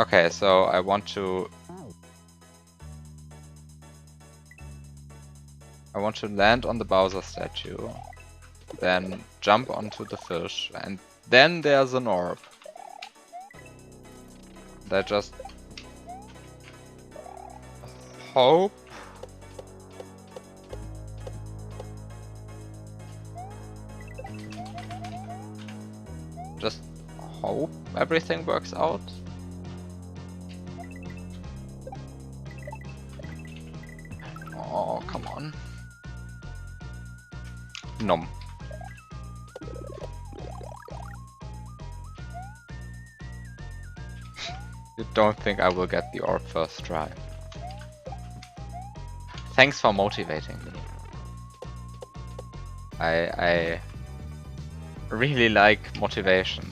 Okay, so I want to land on the Bowser statue, then jump onto the fish, and then there's an orb. That just hope. Just hope everything works out. Oh, come on. Nom. You don't think I will get the orb first try. Thanks for motivating me. I really like motivation.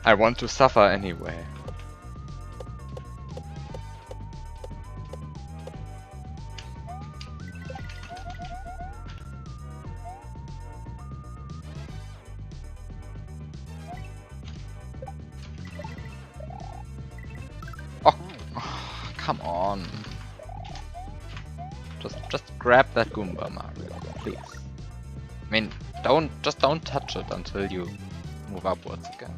I want to suffer anyway. Oh, come on. Just grab that Goomba, Mario, please. I mean, don't touch it until you move upwards again.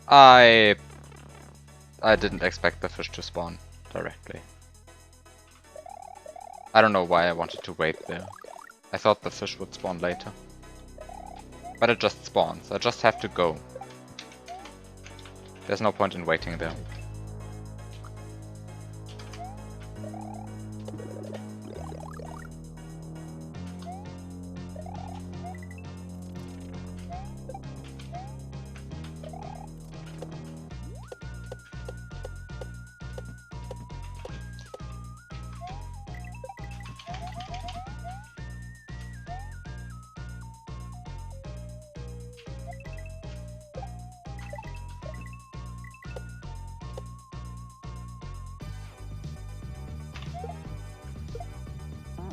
I didn't expect the fish to spawn directly. I don't know why I wanted to wait there. I thought the fish would spawn later. But it just spawns. I just have to go. There's no point in waiting there.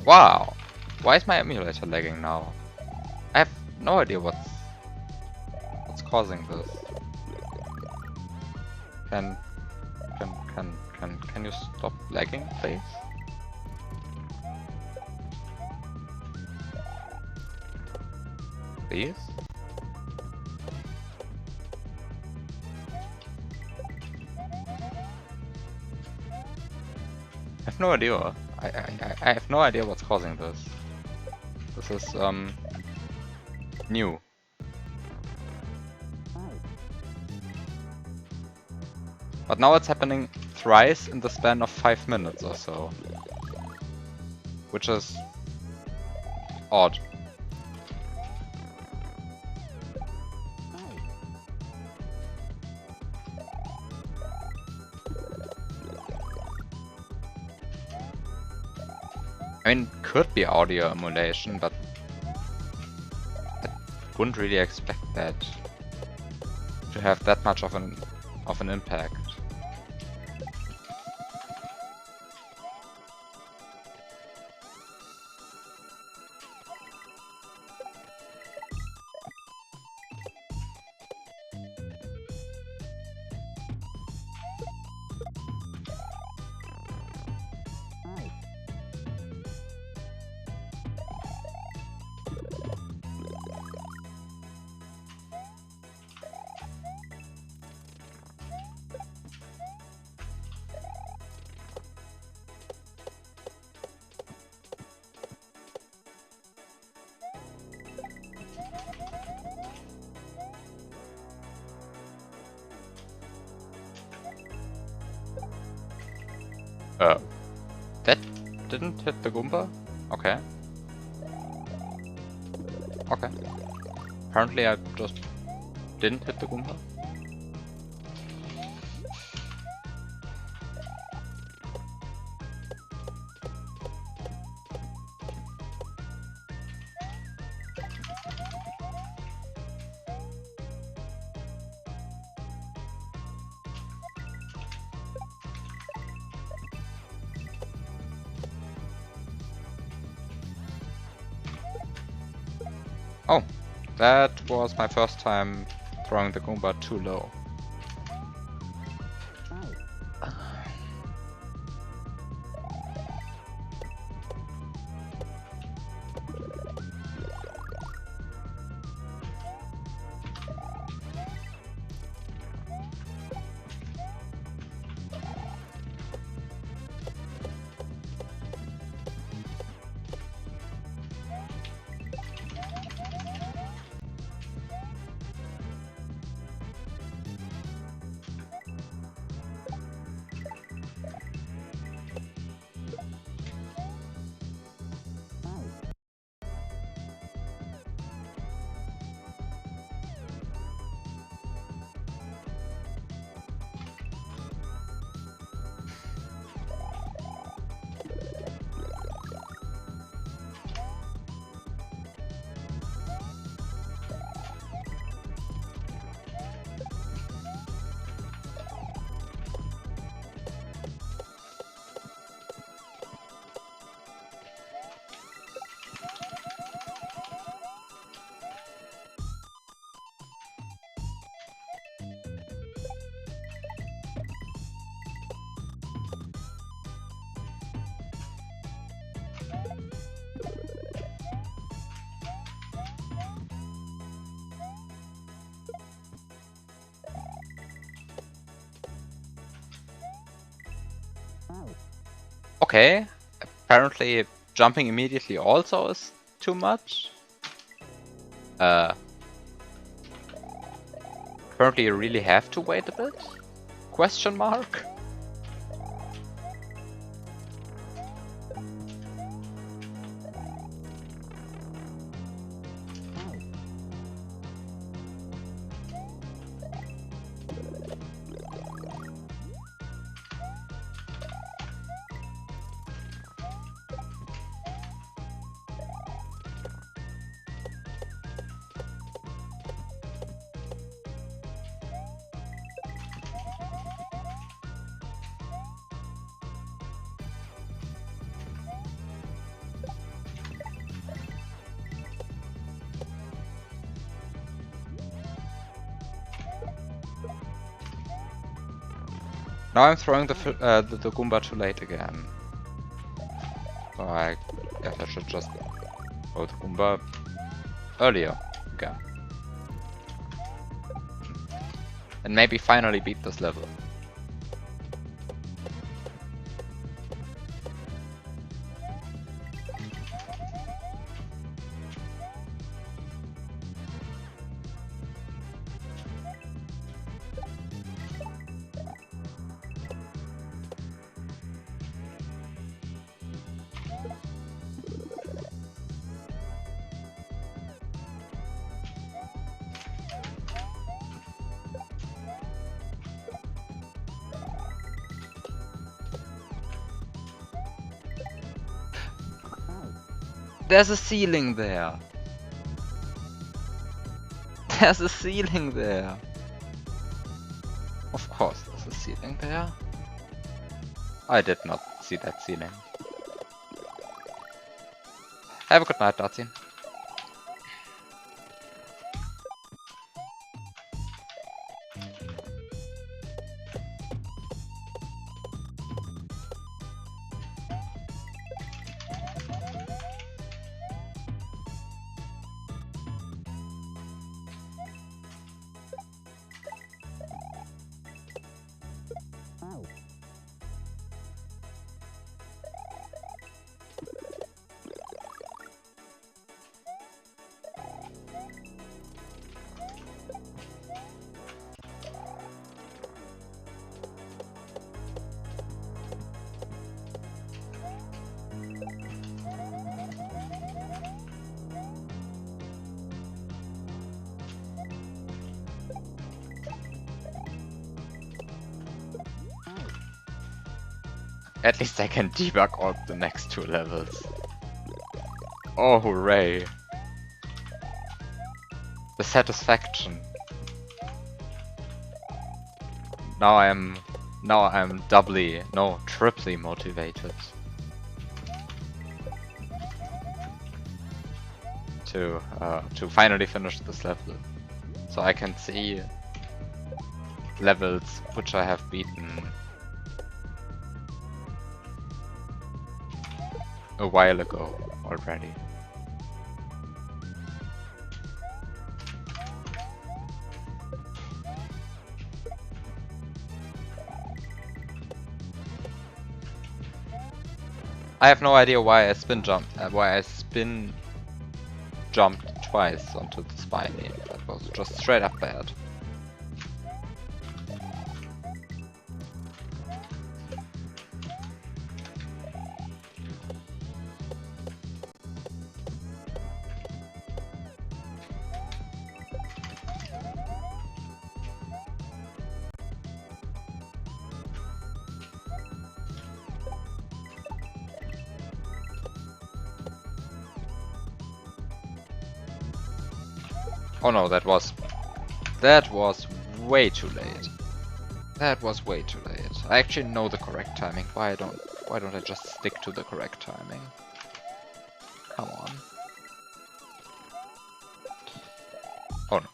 Wow! Why is my emulator lagging now? I have no idea what's causing this. Can you stop lagging, please? Please? I have no idea. I have no idea what's causing this. This is new. But now it's happening thrice in the span of 5 minutes or so. Which is odd. I mean, could be audio emulation, but I wouldn't really expect that to have that much of an impact. That didn't hit the Goomba? Okay. Okay. Apparently I just didn't hit the Goomba. Oh, that was my first time throwing the Goomba too low. Okay, apparently jumping immediately also is too much. Apparently you really have to wait a bit? Question mark? Now I'm throwing the Goomba too late again. So I guess I should just throw the Goomba earlier again. And maybe finally beat this level. There's a ceiling there. There's a ceiling there. Of course there's a ceiling there. I did not see that ceiling. Have a good night, Darcy. At least I can debug all the next 2 levels. Oh, hooray. The satisfaction. Now I'm doubly, no, triply motivated to finally finish this level. So I can see levels which I have beaten a while ago already. I have no idea why I jumped twice onto the spiny. That was just straight up bad. Oh no, that was way too late. That was way too late. I actually know the correct timing. Why don't I just stick to the correct timing? Come on. Oh no.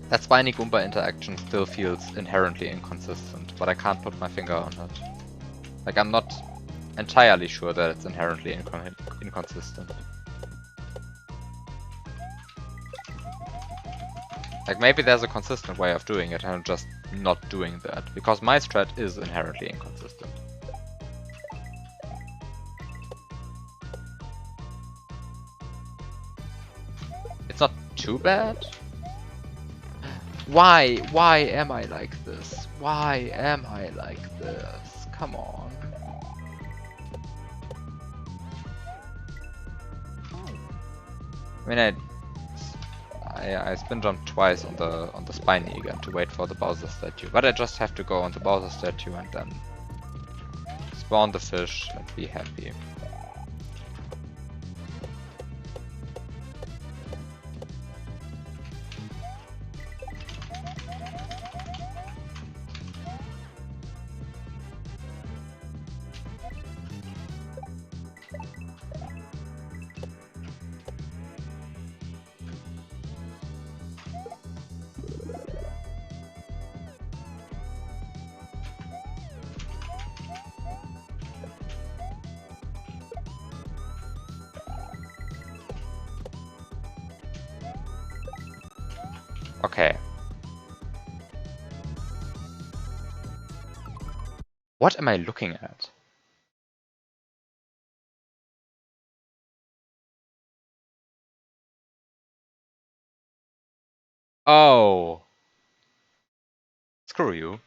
That spiny Goomba interaction still feels inherently inconsistent, but I can't put my finger on it. Like, I'm not entirely sure that it's inherently inconsistent. Like, maybe there's a consistent way of doing it and I'm just not doing that, because my strat is inherently inconsistent. It's not too bad. Why? Why am I like this? Why am I like this? Come on. I mean, I spin jumped twice on the spiny again to wait for the Bowser statue, but I just have to go on the Bowser statue and then spawn the fish and be happy. Okay. What am I looking at? Oh. Screw you.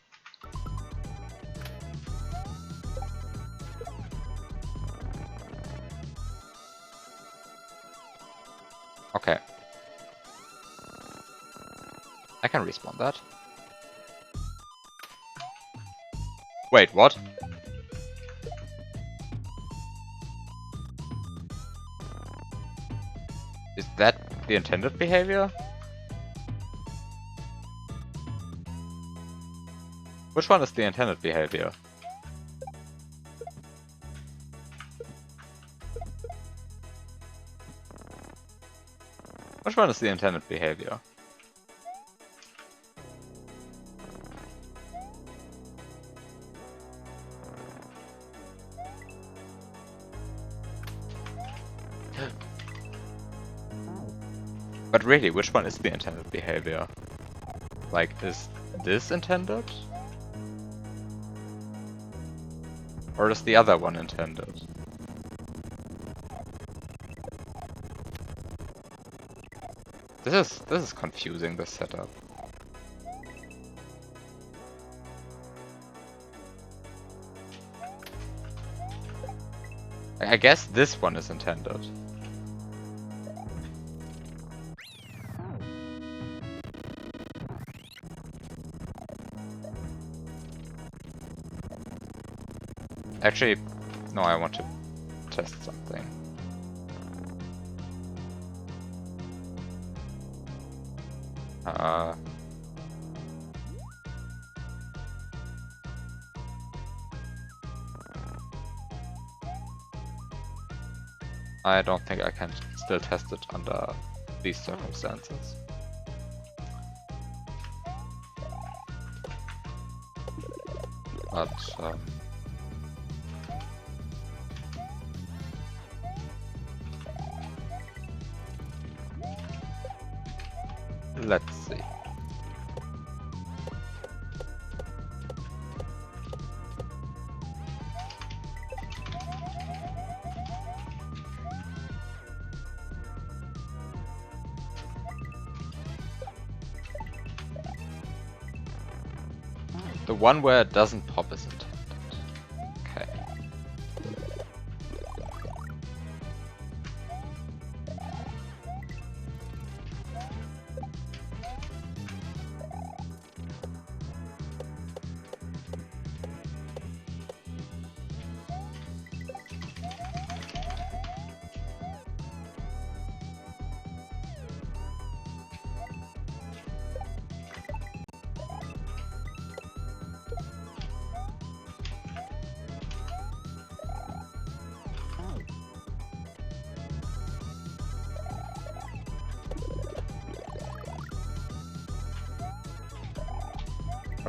Okay. I can respawn that. Wait, what? Is that the intended behavior? Which one is the intended behavior? Which one is the intended behavior? But really, which one is the intended behavior? Like, is this intended? Or is the other one intended? This is confusing, this setup. I guess this one is intended. Actually, no, I want to test something. I don't think I can still test it under these circumstances. But, let's see. The one where it doesn't pop is intended. Okay.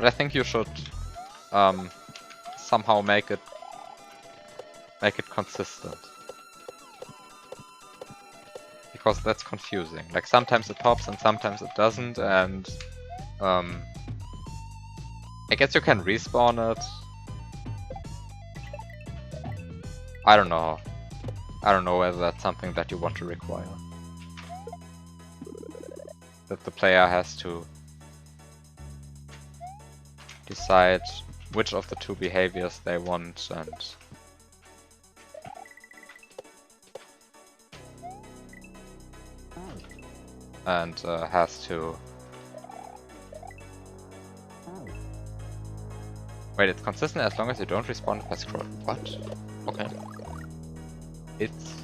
But I think you should somehow make it consistent. Because that's confusing. Like sometimes it pops and sometimes it doesn't, and I guess you can respawn it. I don't know. I don't know whether that's something that you want to require. That the player has to decide which of the two behaviors they want and has to... Wait, it's consistent as long as you don't respawn if I scroll. What? Okay. It's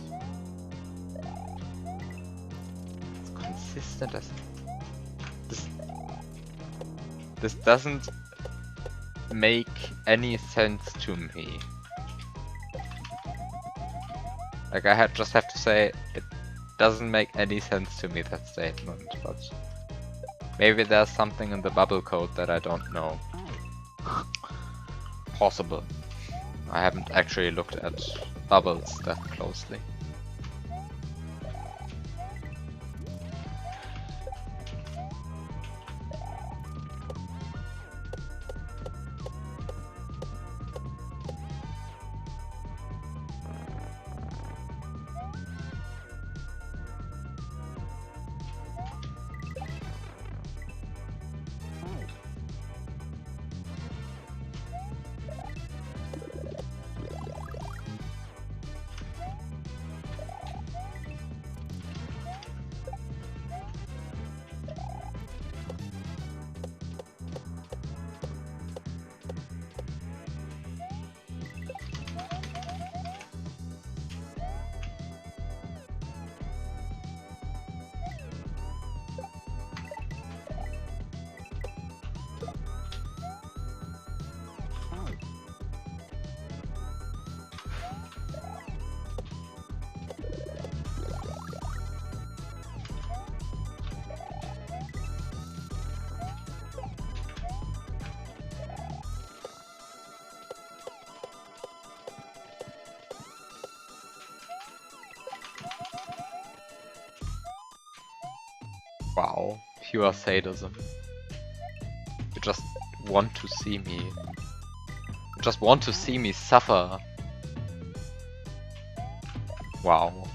consistent as... This doesn't make any sense to me. Like I just have to say, it doesn't make any sense to me, that statement, but maybe there's something in the bubble code that I don't know. Possible. I haven't actually looked at bubbles that closely. Wow, pure sadism. You just want to see me. You just want to see me suffer. Wow.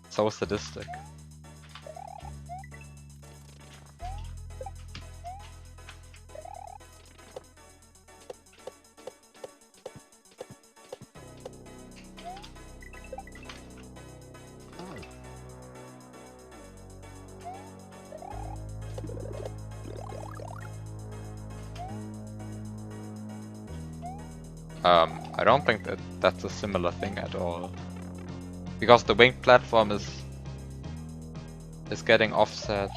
So sadistic. I don't think that that's a similar thing at all. Because the winged platform is getting offset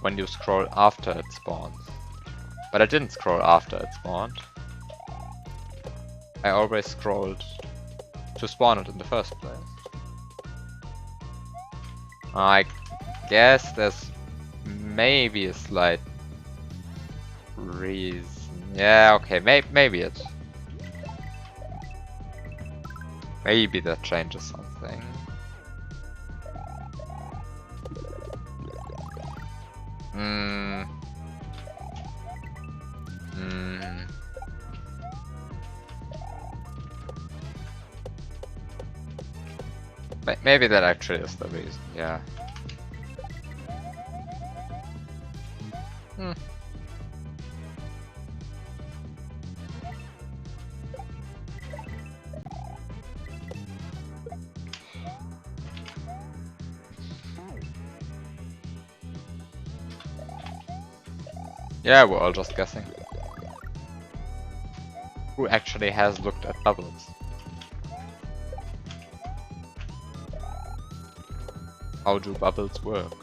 when you scroll after it spawns. But I didn't scroll after it spawned. I always scrolled to spawn it in the first place. I guess there's maybe a slight reason. Yeah, okay, maybe it. Maybe that changes something. Maybe that actually is the reason, yeah. Yeah, we're all just guessing. Who actually has looked at bubbles? How do bubbles work?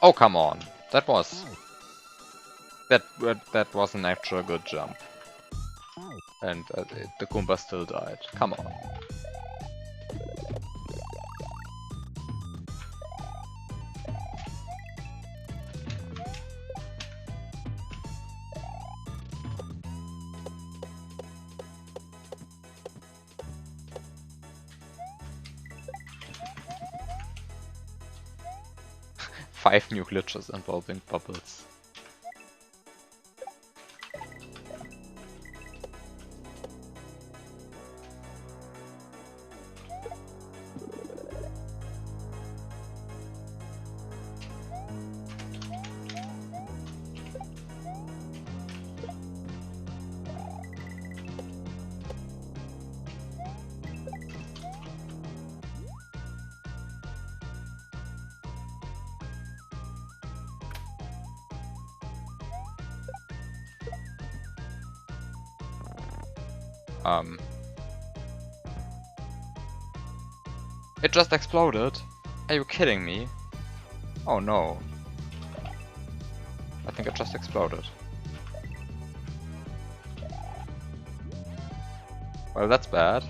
Oh, come on. That was an actual good jump. And the Goomba still died. Come on. Five new glitches involving bubbles. It just exploded? Are you kidding me? Oh no. I think it just exploded. Well, that's bad.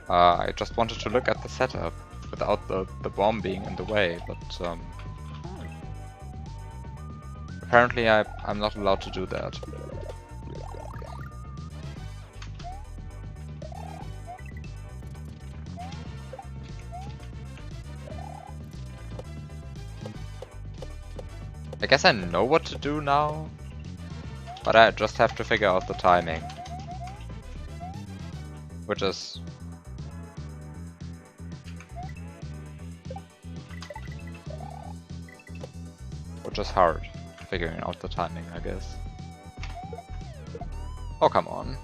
I just wanted to look at the setup without the bomb being in the way, but apparently I'm not allowed to do that. I guess I know what to do now, but I just have to figure out the timing. Which is... hard, figuring out the timing, I guess. Oh, come on.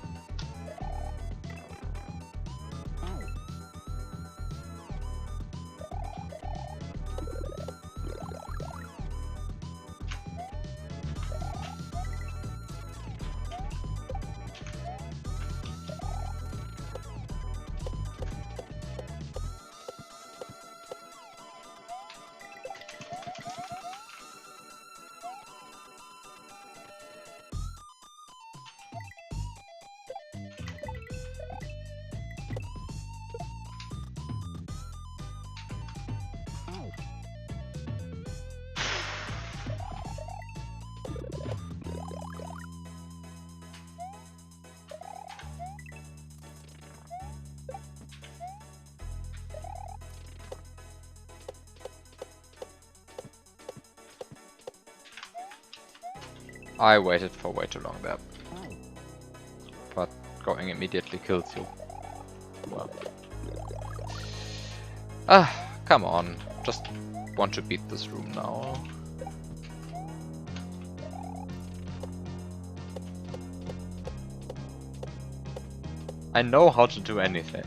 I waited for way too long there. But going immediately kills you. Well. Come on. Just want to beat this room now. I know how to do anything,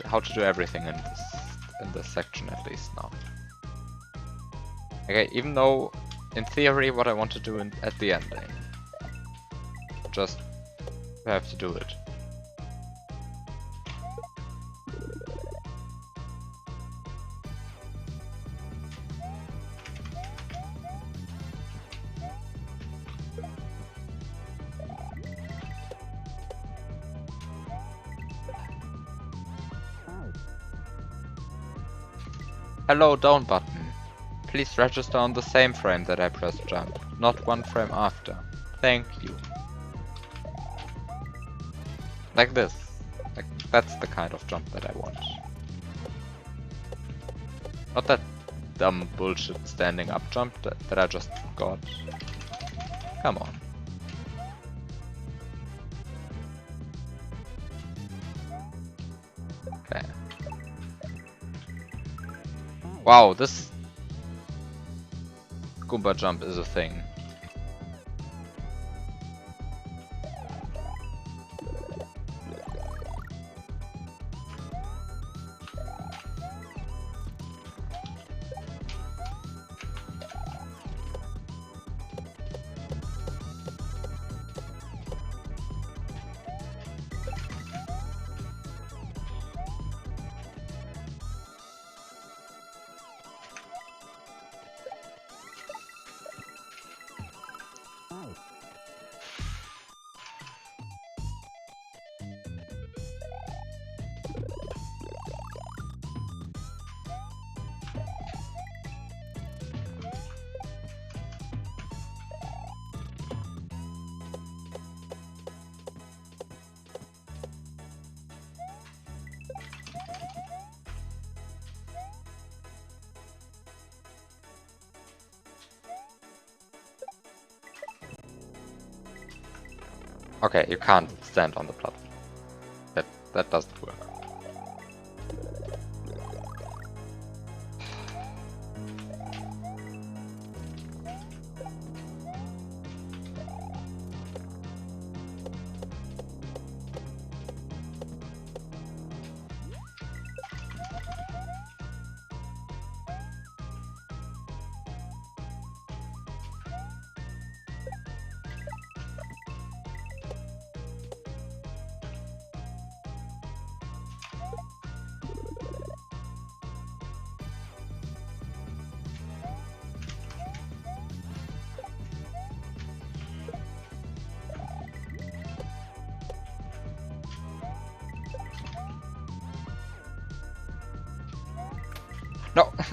how to do everything in this section at least now. Okay, even though in theory what I want to do at the ending. Just have to do it. Hello, down button. Please register on the same frame that I pressed jump, not one frame after. Thank you. Like this. Like, that's the kind of jump that I want. Not that dumb bullshit standing up jump that I just got. Come on. Okay. Wow, this Goomba jump is a thing. Okay, you can't stand on the platform. That doesn't work.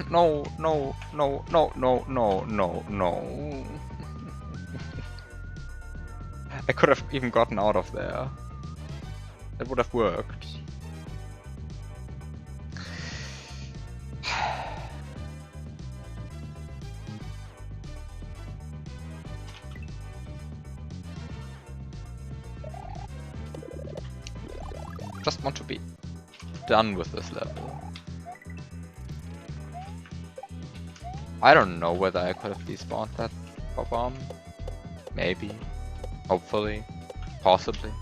No, no, no, no, no, no, no, no, no. I could have even gotten out of there. That would have worked. Just want to be done with this level. I don't know whether I could have despawned that bomb. Maybe. Hopefully. Possibly.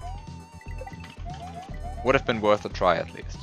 Would have been worth a try at least.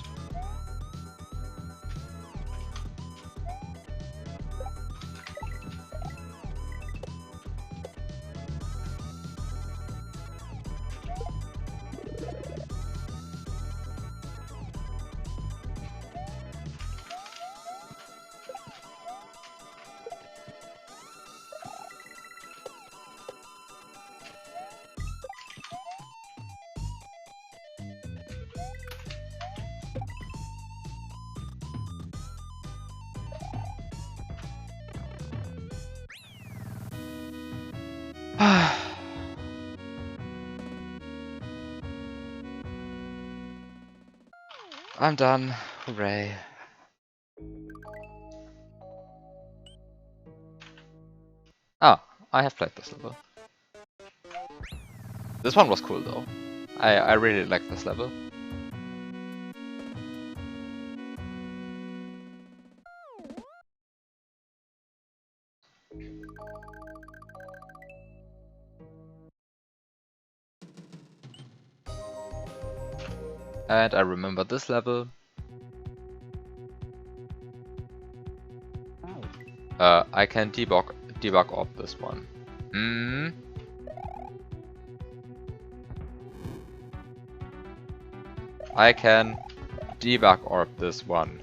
I'm done. Hooray. Ah, I have played this level. This one was cool though. I really like this level. And I remember this level. I can debug orb this one. I can debug orb this one.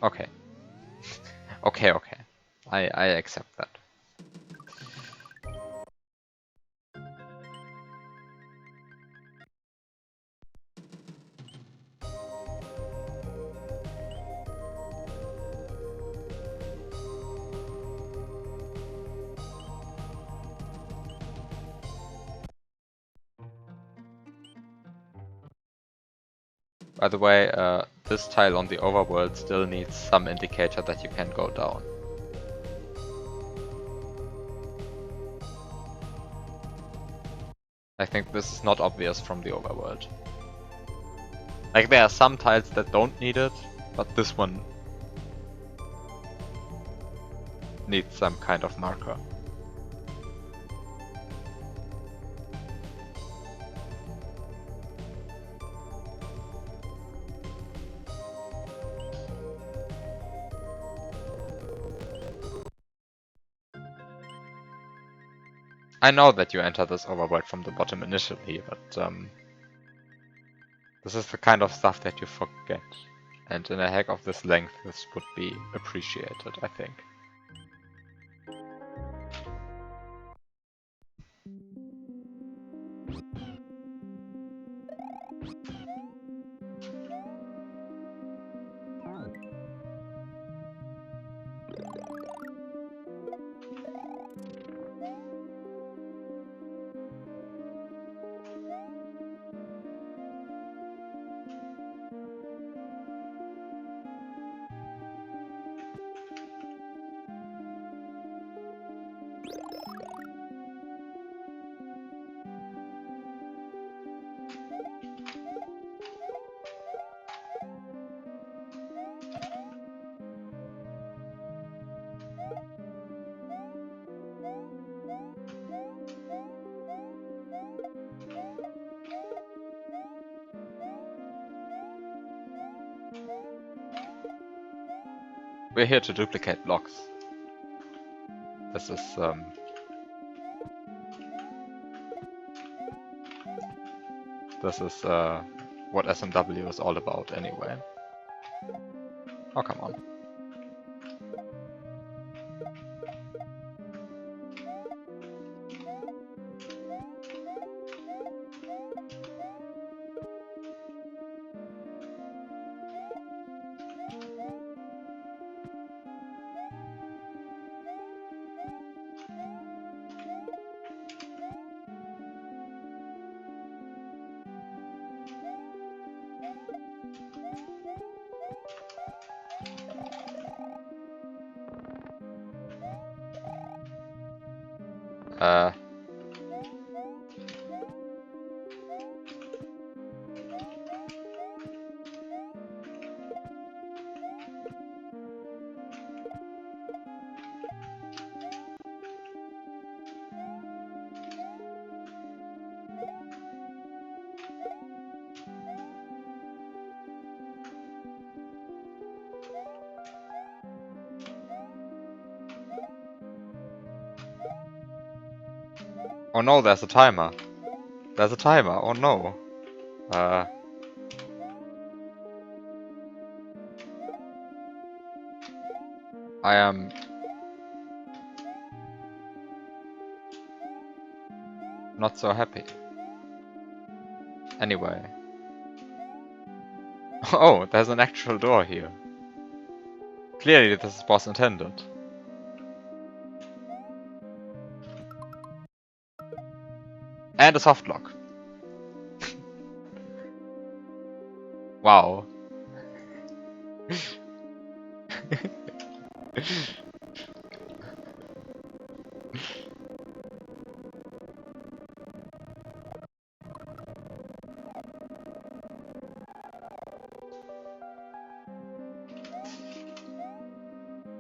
Okay. Okay. I accept that. By the way, this tile on the overworld still needs some indicator that you can go down. I think this is not obvious from the overworld. Like, there are some tiles that don't need it, but this one needs some kind of marker. I know that you enter this overworld from the bottom initially, but this is the kind of stuff that you forget. And in a hack of this length, this would be appreciated, I think. We're here to duplicate blocks. This is what SMW is all about anyway. Oh, come on. Oh no, there's a timer. There's a timer, oh no. I am not so happy. Anyway. Oh, there's an actual door here. Clearly this was intended. And a soft lock. Wow.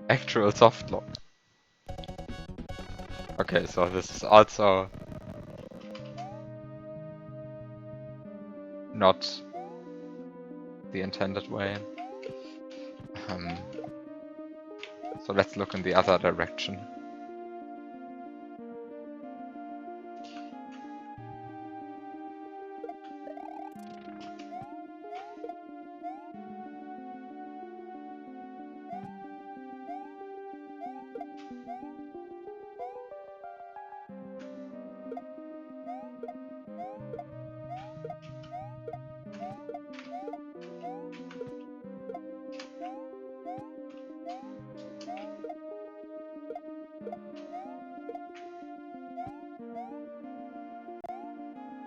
Actual soft lock. Okay, so this is also not the intended way. So let's look in the other direction.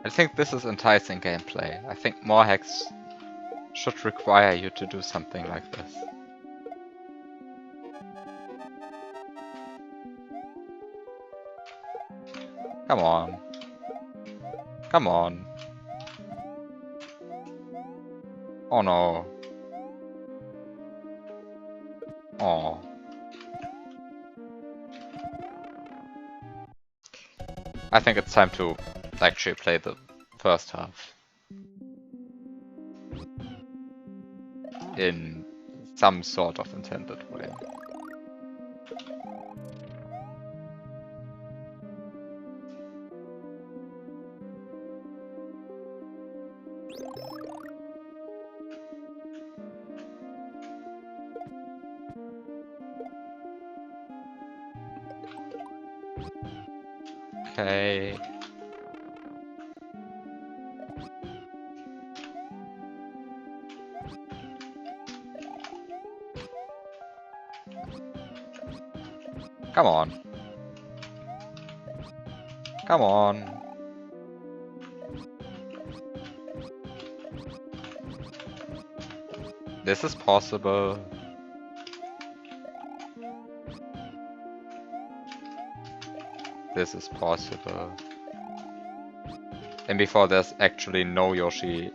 I think this is enticing gameplay. I think more hacks should require you to do something like this. Come on. Come on. Oh no. Oh. I think it's time to actually play the first half in some sort of intended way. Okay. Come on. Come on. This is possible. This is possible. And before there's actually no Yoshi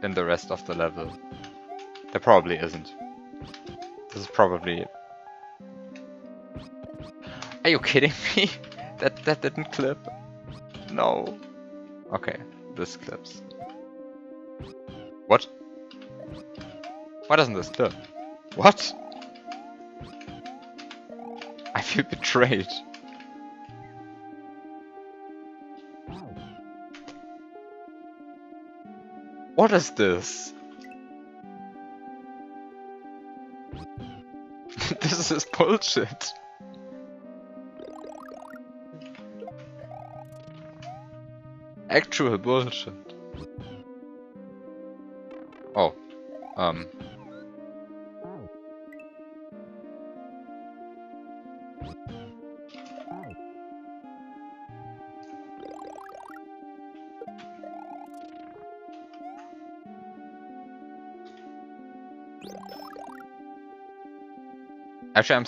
in the rest of the level. There probably isn't. This is probably... Are you kidding me? That didn't clip. No. Okay, this clips. What? Why doesn't this clip? What? I feel betrayed. What is this? This is bullshit. Actual bullshit. Oh, actually,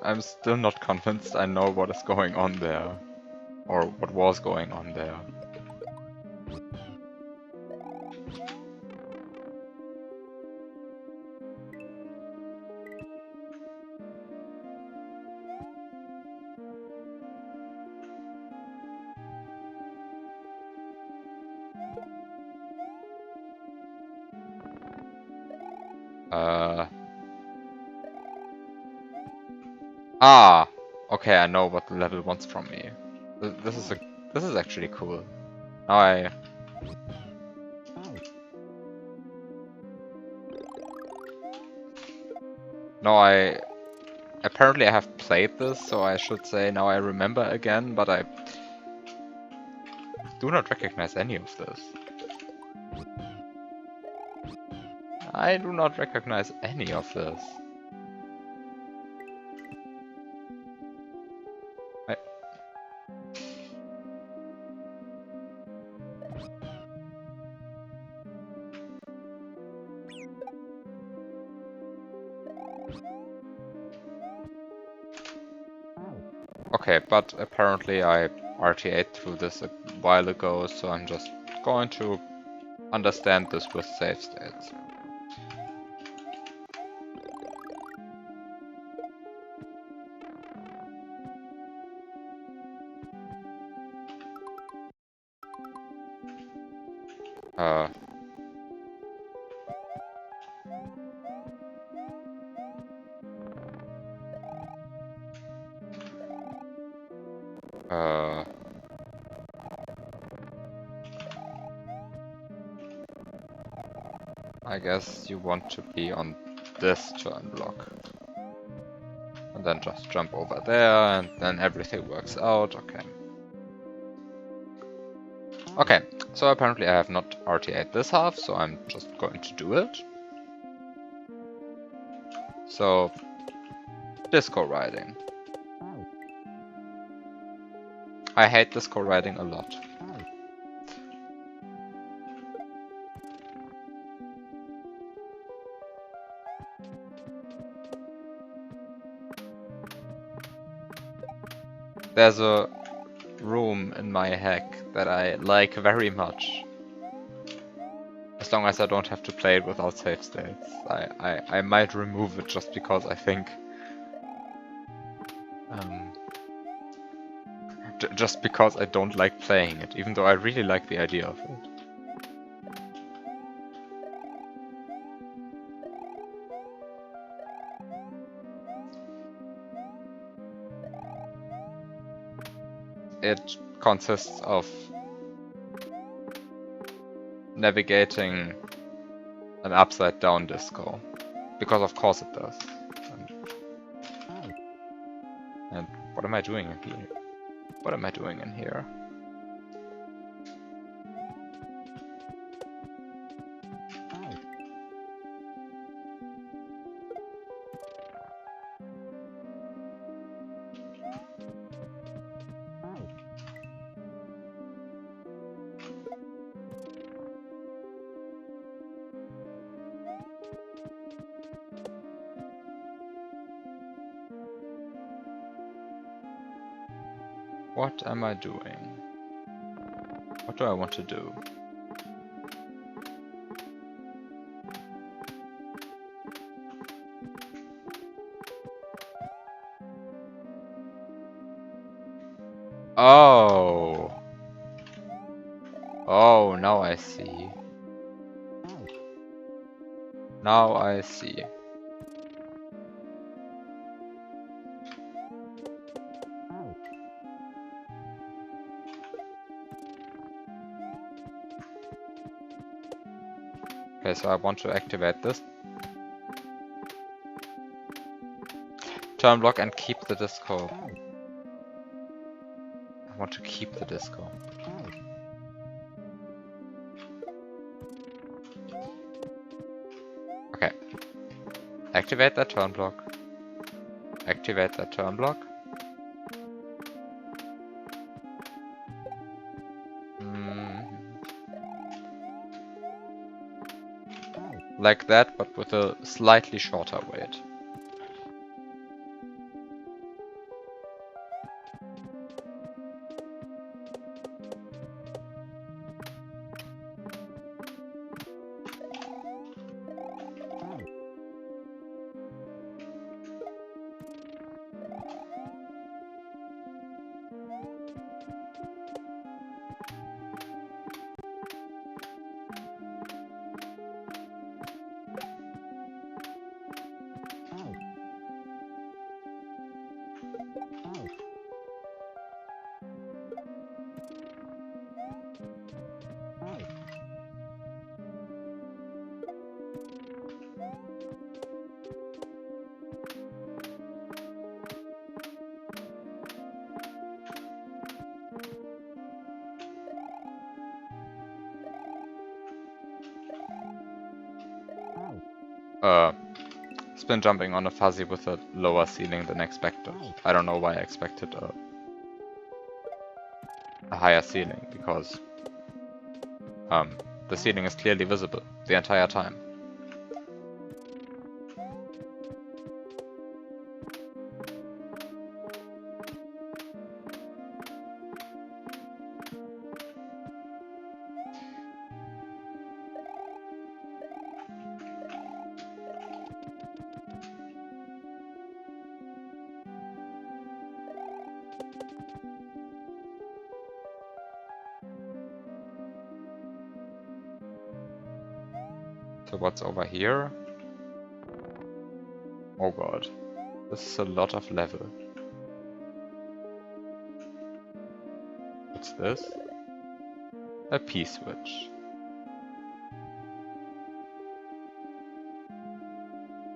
I'm still not convinced I know what is going on there, or what was going on there. Ah, okay, I know what the level wants from me. This is actually cool. Now I apparently I have played this, so I should say now I remember again, but I do not recognize any of this. I do not recognize any of this. Okay, but apparently I RTA'd through this a while ago, so I'm just going to understand this with save states. I guess you want to be on this to unlock. And then just jump over there, and then everything works out, okay. Okay, so apparently I have not RTA'd this half, so I'm just going to do it. So, disco riding. I hate disco riding a lot. There's a room in my hack that I like very much. As long as I don't have to play it without save states. I might remove it just because I think... just because I don't like playing it, even though I really like the idea of it. It consists of navigating an upside down disco. Because of course it does. And what am I doing in here? What am I doing in here? What am I doing? What do I want to do? Oh! Oh, now I see. Now I see. Okay, so I want to activate this. Turn block and keep the disco. I want to keep the disco. Okay. Activate that turn block. Activate that turn block. Like that, but with a slightly shorter wait. Spin jumping on a fuzzy with a lower ceiling than expected. I don't know why I expected a higher ceiling, because the ceiling is clearly visible the entire time. So what's over here? Oh god. This is a lot of level. What's this? A P-switch.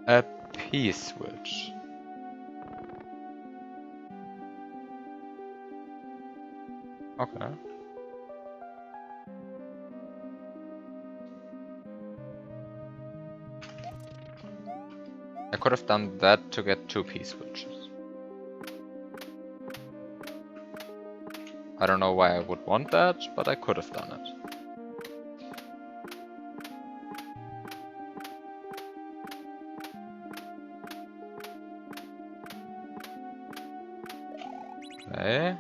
A P-switch. Okay. I could have done that to get 2 P-switches. I don't know why I would want that, but I could have done it. Okay.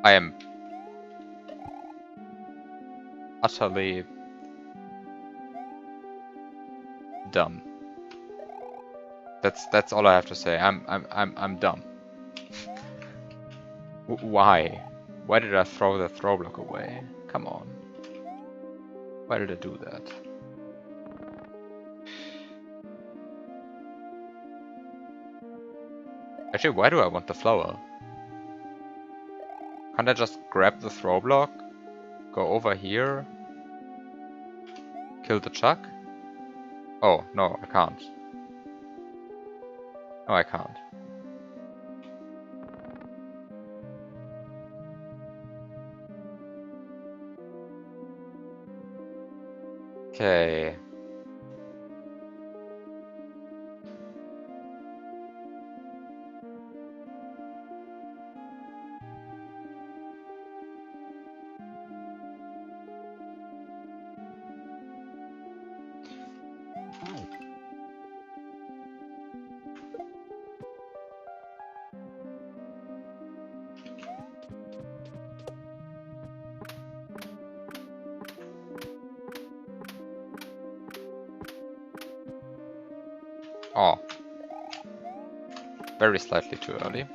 I am utterly dumb. That's all I have to say. I'm dumb. Why? Why did I throw the throw block away? Come on. Why did I do that? Actually, why do I want the flower? Can't I just grab the throw block, go over here, kill the chuck? Oh, no, I can't. No, I can't. Okay. Oh. very slightly too early.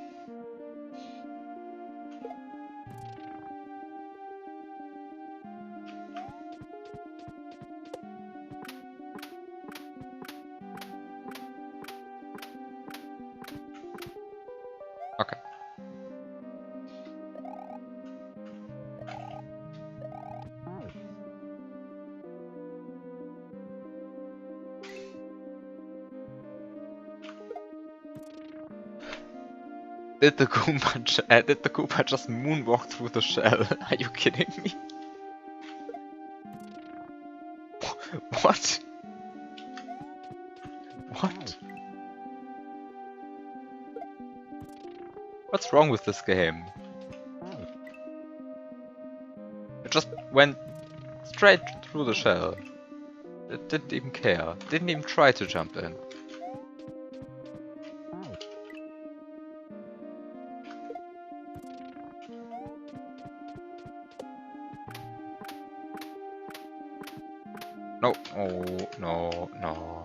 Okay. Did the Koopa just moonwalk through the shell? Are you kidding me? What? What? What's wrong with this game? It just went straight through the shell. It didn't even care. Didn't even try to jump in. No. Oh, no, no.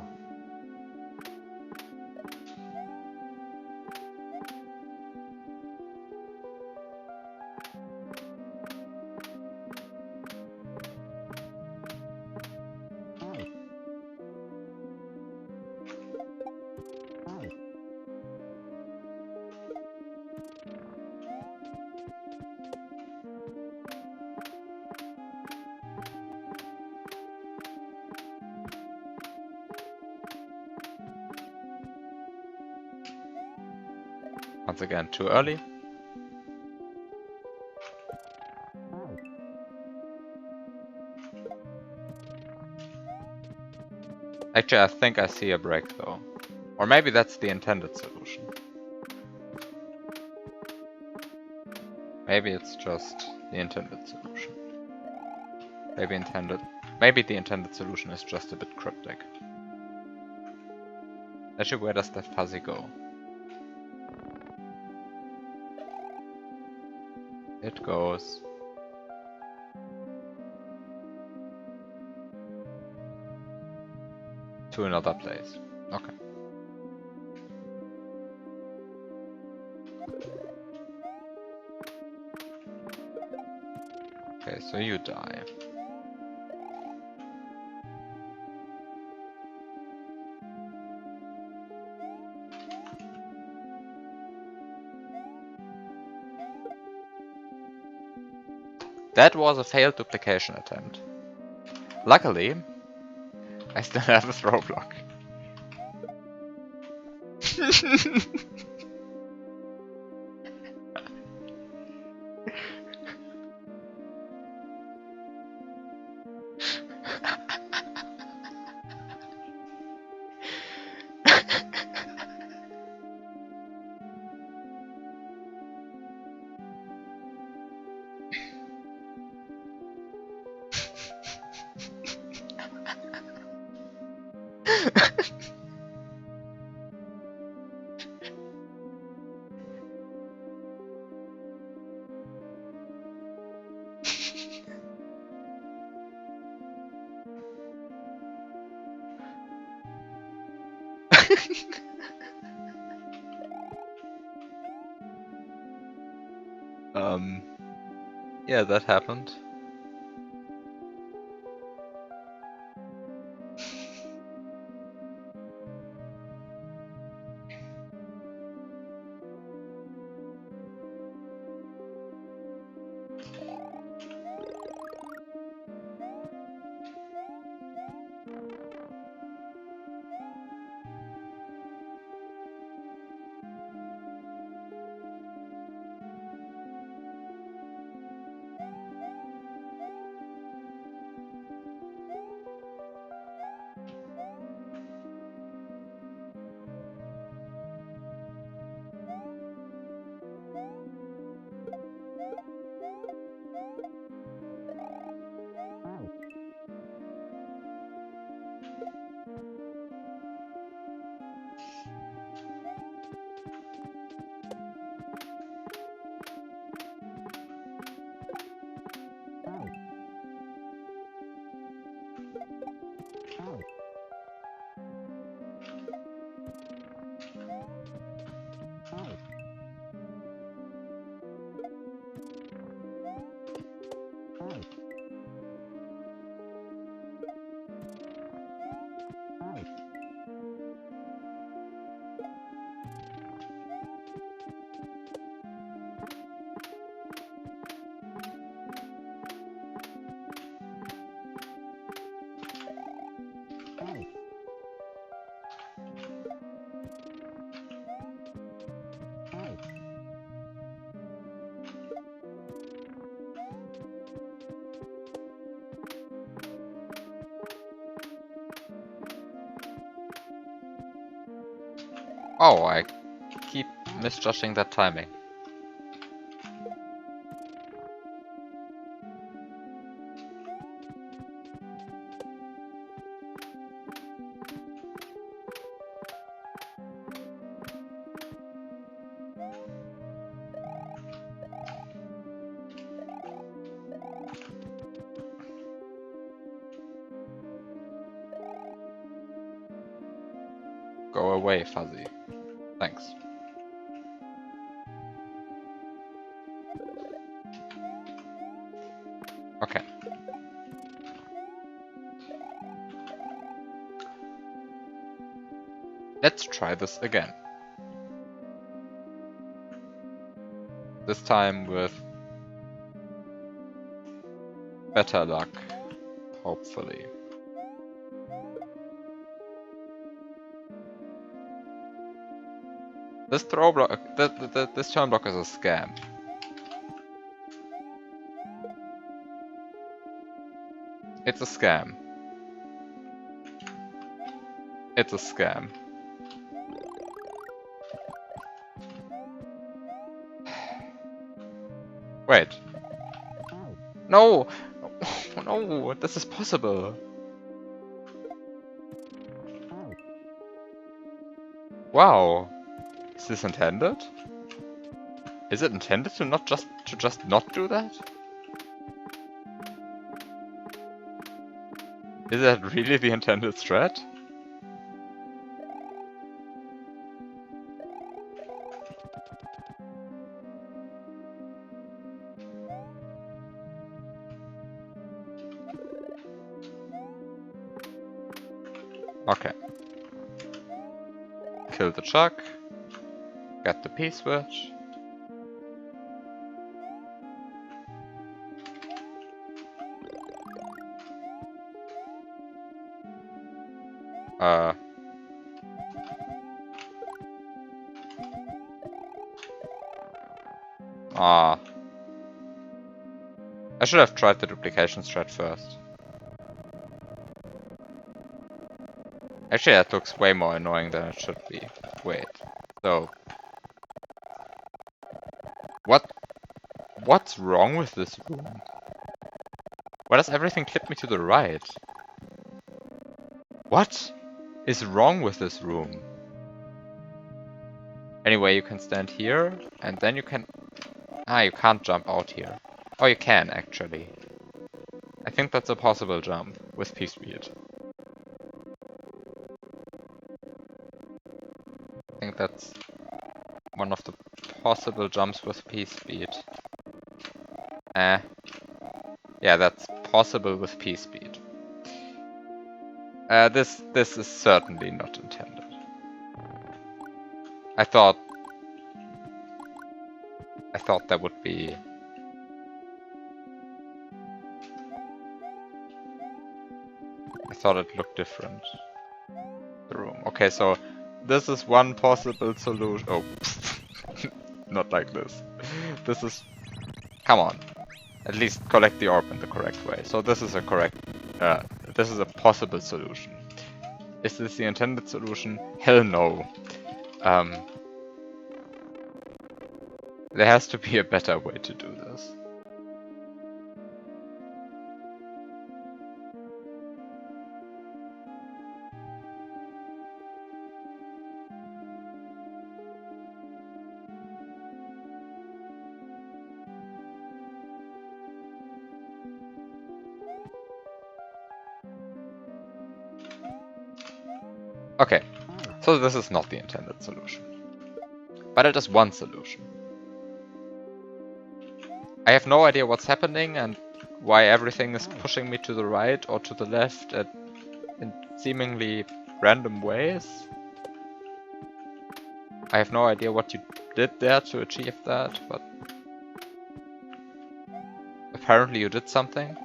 Once again, too early. Actually, I think I see a break though. Or maybe that's the intended solution. Maybe it's just the intended solution. Maybe the intended solution is just a bit cryptic. Actually, where does that fuzzy go? It goes... to another place. Okay. Okay, so you die. That was a failed duplication attempt. Luckily, I still have a throw block. Yeah, that happened. Oh, I keep misjudging that timing. Go away, Fuzzy. Thanks. Okay. Let's try this again. This time with better luck, hopefully. This throw block, this turn block is a scam. It's a scam. It's a scam. Wait. No! No, this is possible. Wow. Is this intended? Is it intended to just not do that? Is that really the intended strat? Okay. Kill the Chuck. Get the P-switch. I should have tried the duplication strat first. Actually, that looks way more annoying than it should be. Wait. So... What's wrong with this room? Why does everything clip me to the right? What is wrong with this room? Anyway, you can stand here, and then you can... Ah, you can't jump out here. Oh, you can, actually. I think that's a possible jump with P-speed. I think that's one of the possible jumps with P-speed. Yeah, that's possible with P-speed. This is certainly not intended. I thought that would be... I thought it looked different. The room. Okay, so this is one possible solution. Oh, not like this. This is... Come on. At least collect the orb in the correct way. So this is a correct... this is a possible solution. Is this the intended solution? Hell no. There has to be a better way to do this. Okay, so this is not the intended solution. But it is one solution. I have no idea what's happening and why everything is pushing me to the right or to the left in seemingly random ways. I have no idea what you did there to achieve that, but apparently you did something.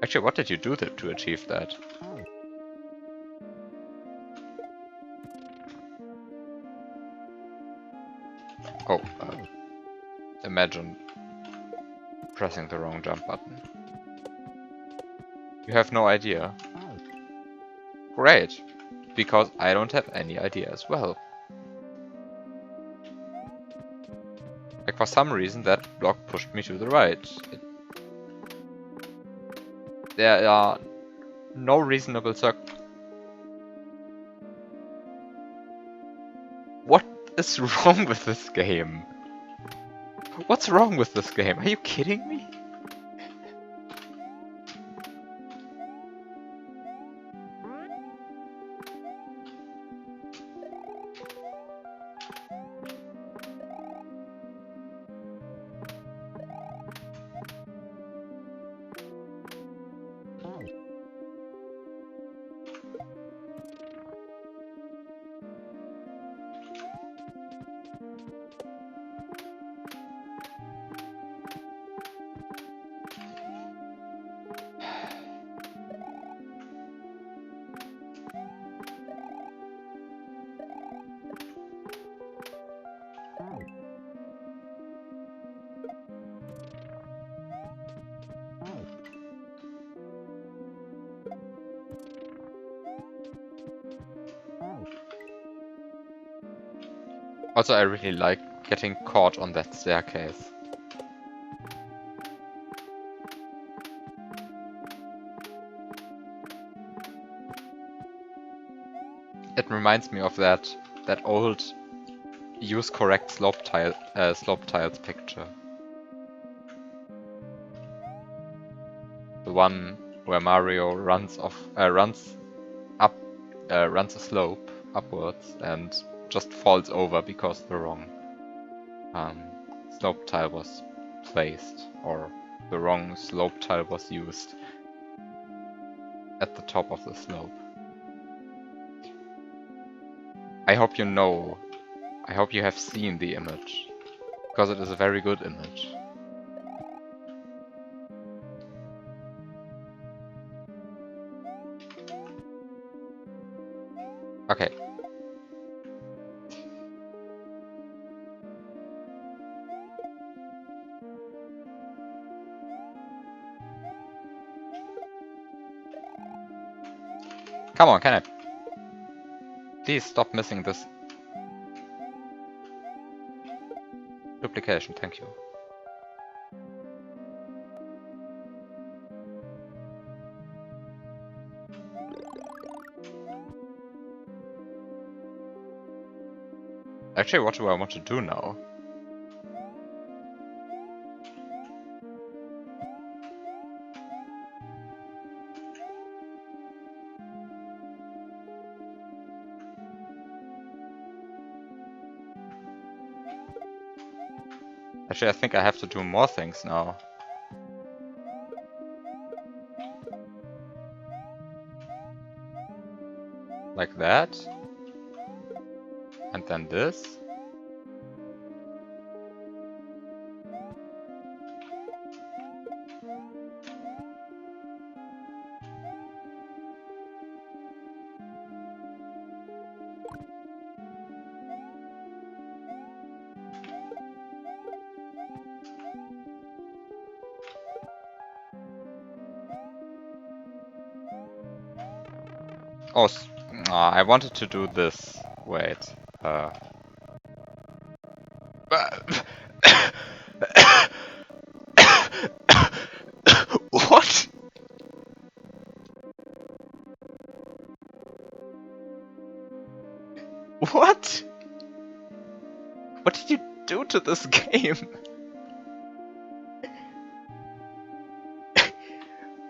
Actually, what did you do to achieve that? Oh, imagine pressing the wrong jump button. You have no idea. Great, because I don't have any idea as well. Like, for some reason that block pushed me to the right. There are no reasonable What is wrong with this game? What's wrong with this game? Are you kidding me? Also, I really like getting caught on that staircase. It reminds me of that old use correct slope tiles picture. The one where Mario runs a slope upwards and just falls over because the wrong slope tile was placed, or the wrong slope tile was used at the top of the slope. I hope you know. I hope you have seen the image, because it is a very good image. Okay. Come on, can I? Please stop missing this duplication, thank you. Actually, what do I want to do now? Actually, I think I have to do more things now. Like that. And then this. Oh, I wanted to do this. Wait. What? What? What did you do to this game?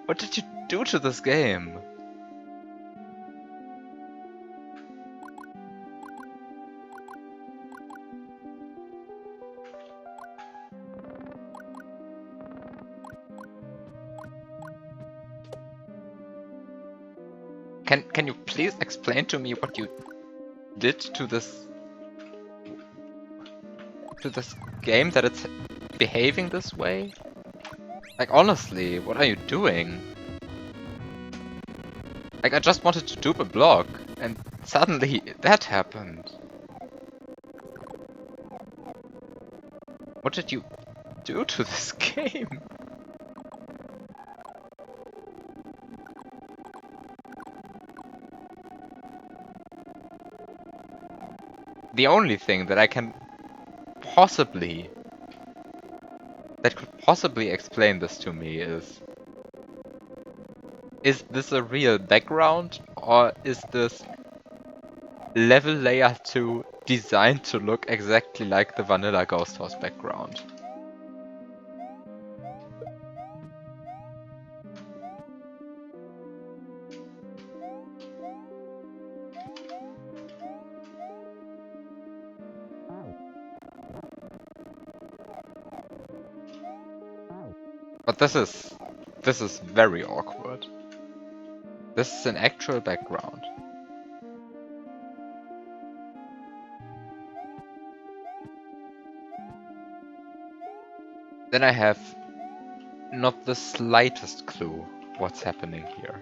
What did you do to this game? Can you please explain to me what you did to this game that it's behaving this way? Like, honestly, what are you doing? Like, I just wanted to dupe a block, and suddenly that happened. What did you do to this game? The only thing that I can possibly... that could possibly explain this to me is this a real background, or is this level layer 2 designed to look exactly like the vanilla Ghost House background? But this is very awkward. This is an actual background. Then I have not the slightest clue what's happening here.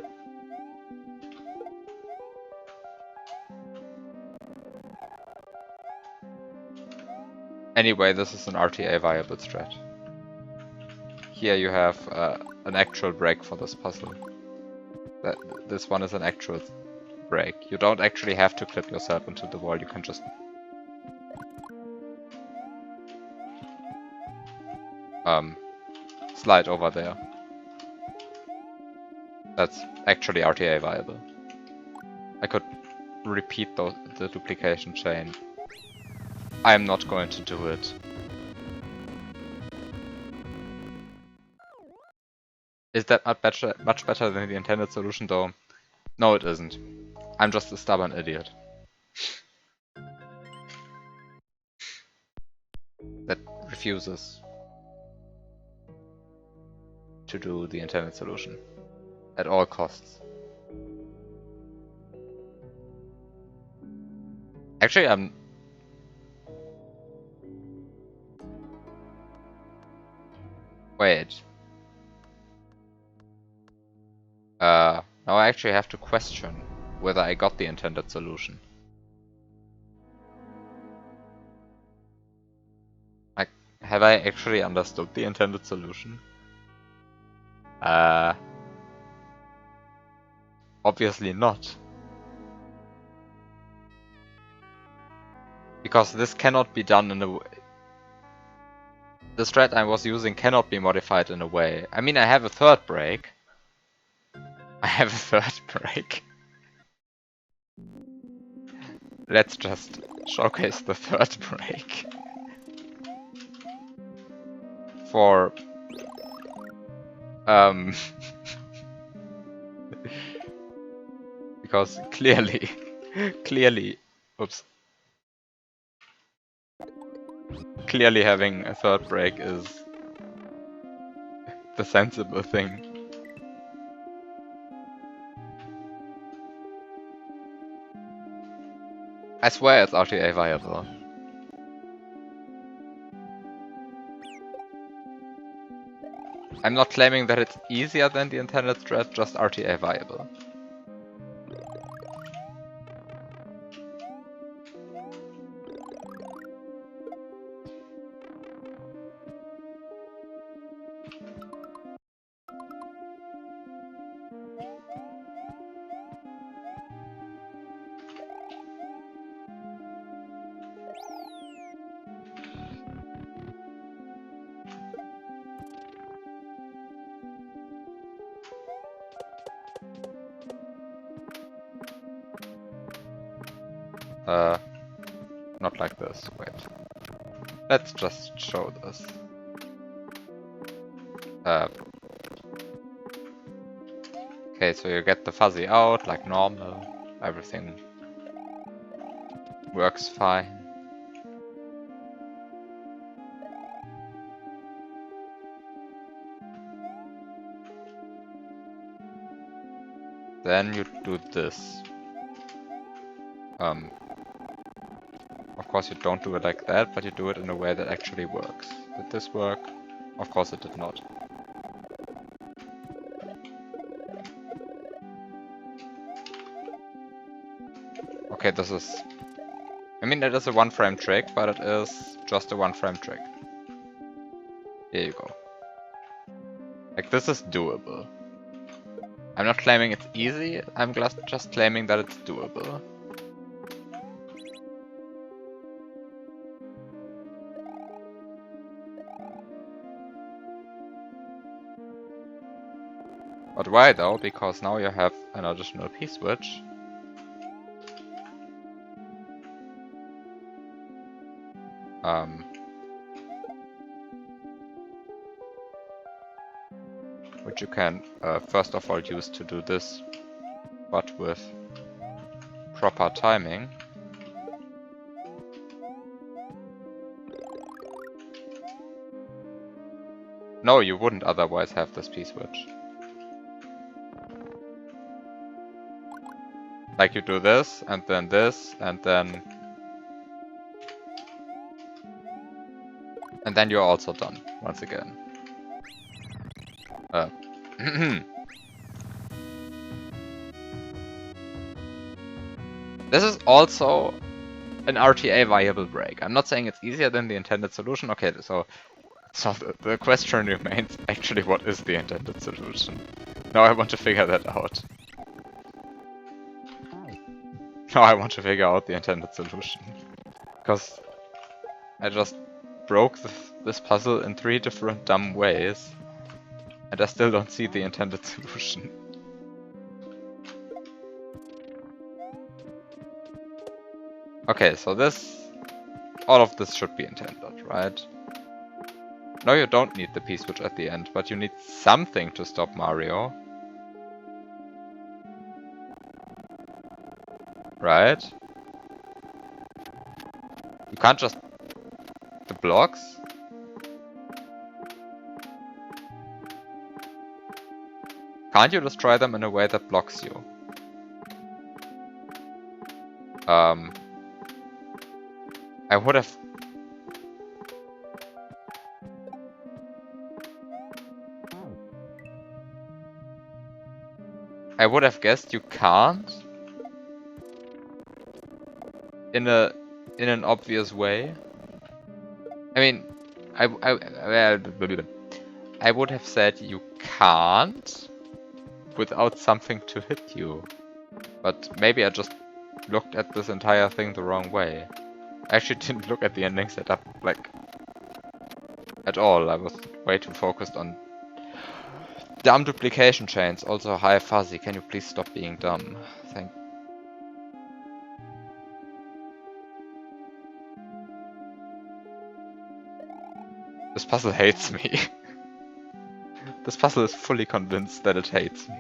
Anyway, this is an RTA viable strat. Here you have an actual break for this puzzle. This one is an actual break. You don't actually have to clip yourself into the wall, you can just... slide over there. That's actually RTA viable. I could repeat the duplication chain. I am not going to do it. Is that much better than the intended solution though? No, it isn't. I'm just a stubborn idiot. That refuses to do the intended solution. At all costs. Actually, I'm... Wait. Now I actually have to question whether I got the intended solution. Like, have I actually understood the intended solution? Obviously not. Because this cannot be done in a way... The strat I was using cannot be modified in a way. I mean, I have a third break. Let's just showcase the third break. For... because clearly... oops. Clearly having a third break is the sensible thing. I swear it's RTA viable. I'm not claiming that it's easier than the intended strat, just RTA viable. Not like this, wait. Let's just show this. Okay, so you get the fuzzy out like normal, everything works fine. Then you do this. Of course you don't do it like that, but you do it in a way that actually works. Did this work? Of course it did not. Okay, this is... I mean, it is a one-frame trick, but it is just a one-frame trick. Here you go. Like, this is doable. I'm not claiming it's easy, I'm just claiming that it's doable. But why though? Because now you have an additional P-switch. Which you can first of all use to do this, but with proper timing. No, you wouldn't otherwise have this P-switch. Like you do this, and then this, and then... And then you're also done, once again. This is also an RTA viable break. I'm not saying it's easier than the intended solution. Okay, so the question remains, actually, what is the intended solution? Now I want to figure that out. Now I want to figure out the intended solution. Because I just broke this puzzle in 3 different dumb ways. And I still don't see the intended solution. Okay, so all of this should be intended, right? No, you don't need the P-switch at the end, but you need something to stop Mario. Right? You can't just... The blocks? Can't you destroy them in a way that blocks you? I would have... I would have guessed you can't. In an obvious way. I mean, I would have said you can't without something to hit you. But maybe I just looked at this entire thing the wrong way. I actually didn't look at the ending setup, like, at all. I was way too focused on dumb duplication chains. Also, hi Fuzzy, can you please stop being dumb? Thank you. This puzzle hates me. This puzzle is fully convinced that it hates me.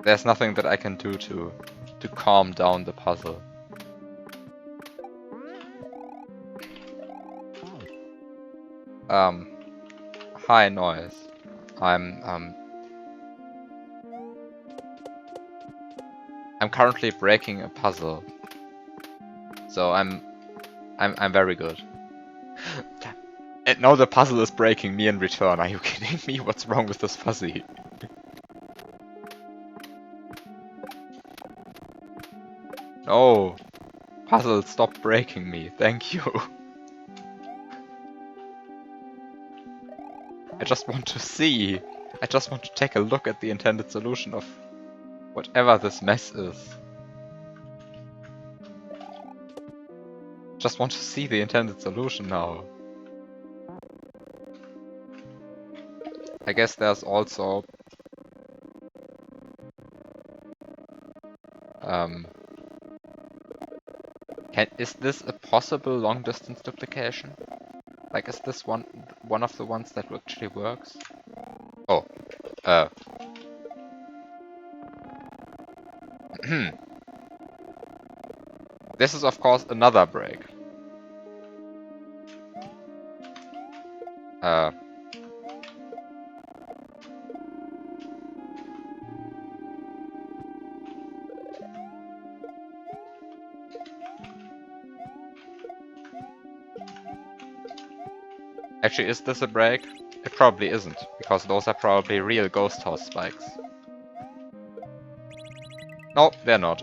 There's nothing that I can do to calm down the puzzle. High noise. I'm currently breaking a puzzle. So I'm very good. And now the puzzle is breaking me in return. Are you kidding me? What's wrong with this fuzzy? Oh, puzzle, stop breaking me. Thank you. I just want to see. I just want to take a look at the intended solution of whatever this mess is. Just want to see the intended solution now. I guess there's also... is this a possible long-distance duplication? Like, is this one of the ones that actually works? Oh, This is, of course, another break. Actually, is this a break? It probably isn't, because those are probably real ghost house spikes. No, they're not.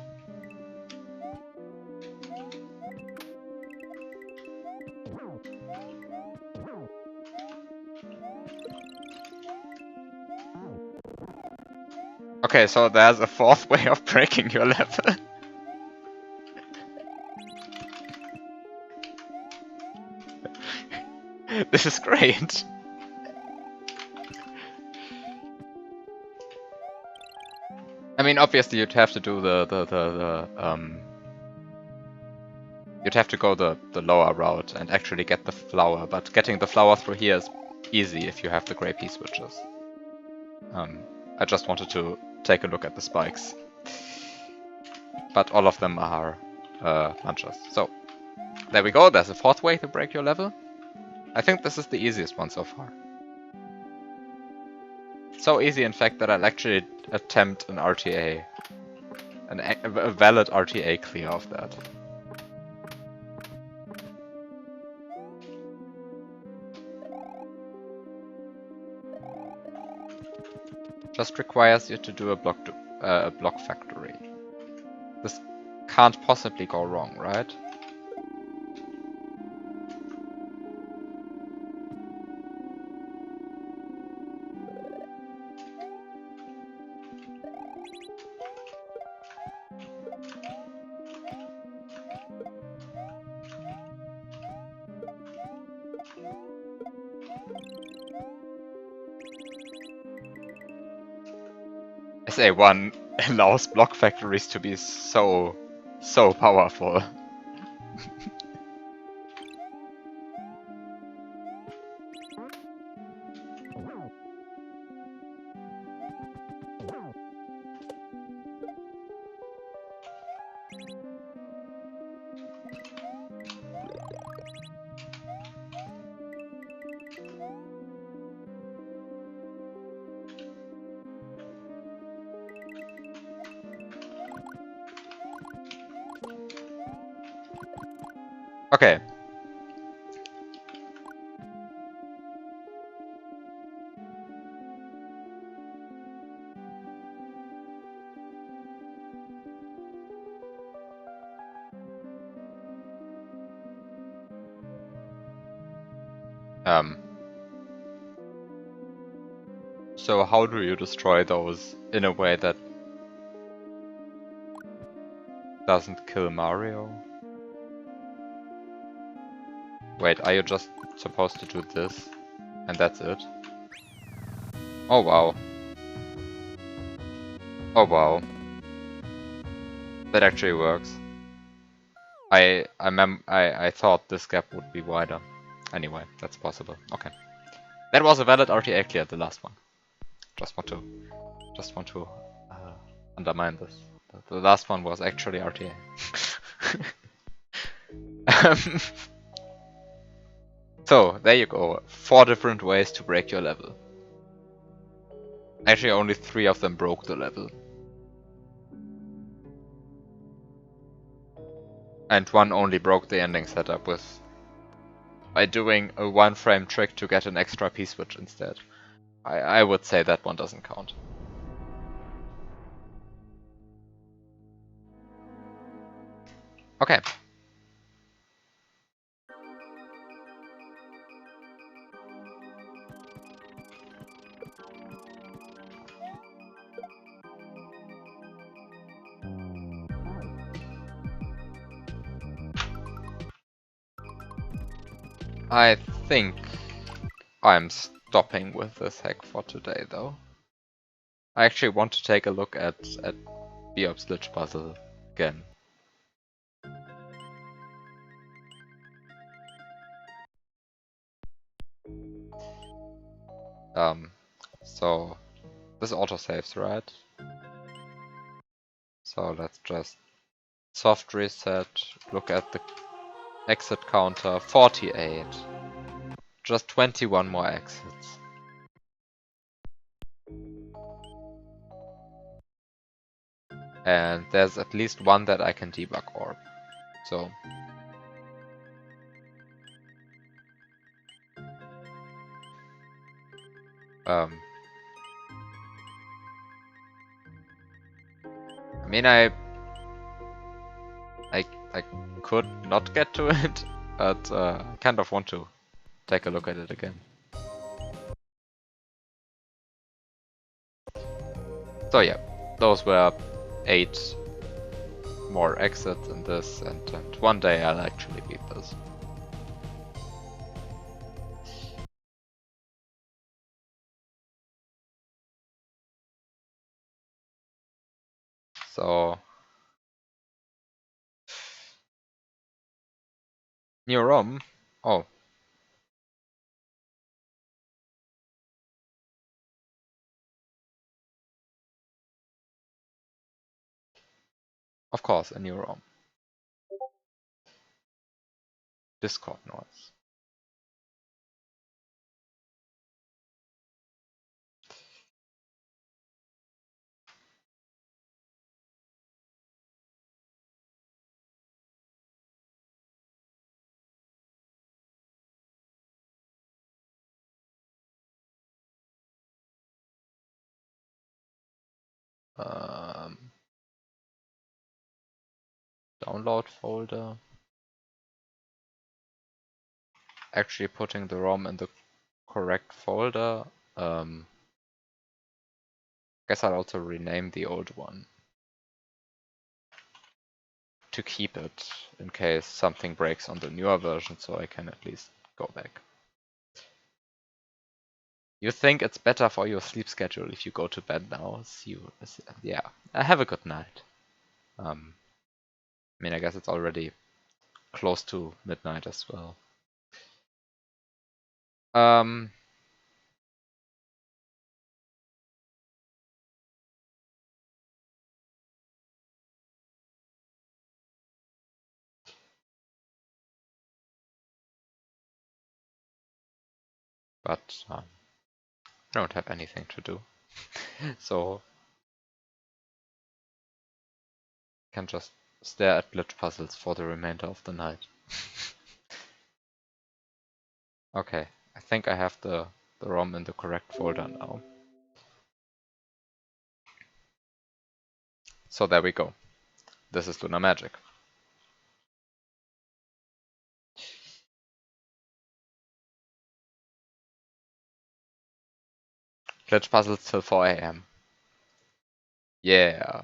Okay, so there's a fourth way of breaking your level. This is great. I mean, obviously you'd have to do you'd have to go the lower route and actually get the flower, but getting the flower through here is easy if you have the grey pea switches. I just wanted to take a look at the spikes. But all of them are punches. So, there we go, there's a fourth way to break your level. I think this is the easiest one so far. So easy, in fact, that I'll actually attempt an RTA. A valid RTA clear of that. Just requires you to do a block factory. This can't possibly go wrong, right? SA1 allows block factories to be so powerful. Okay. So how do you destroy those in a way that doesn't kill Mario? Wait, are you just supposed to do this? And that's it? Oh wow. Oh wow. That actually works. I thought this gap would be wider. Anyway, that's possible. Okay. That was a valid RTA clear, the last one. Just want to undermine this. The last one was actually RTA. So, there you go. 4 different ways to break your level. Actually, only 3 of them broke the level. And 1 only broke the ending setup by doing a 1-frame trick to get an extra P-switch instead. I would say that one doesn't count. Okay. I think I'm stopping with this hack for today, though. I actually want to take a look at Biob's glitch puzzle again. So this autosaves, right? So let's just soft reset, look at the exit counter, 48. Just 21 more exits. And there's at least 1 that I can debug orb. So I mean, I could not get to it, but I kind of want to take a look at it again. So yeah, those were 8 more exits in this, and one day I'll actually beat this. So new ROM. Oh, of course, a new ROM. Discord noise. Download folder. Actually putting the ROM in the correct folder. Guess I'll also rename the old one to keep it in case something breaks on the newer version, so I can at least go back. You think it's better for your sleep schedule if you go to bed now? Yeah. Have a good night. I mean, I guess it's already close to midnight as well. But I don't have anything to do, so I can just stare at glitch puzzles for the remainder of the night. Okay, I think I have the ROM in the correct folder now. So there we go. This is Lunar Magic. Glitch puzzles till 4 AM. Yeah.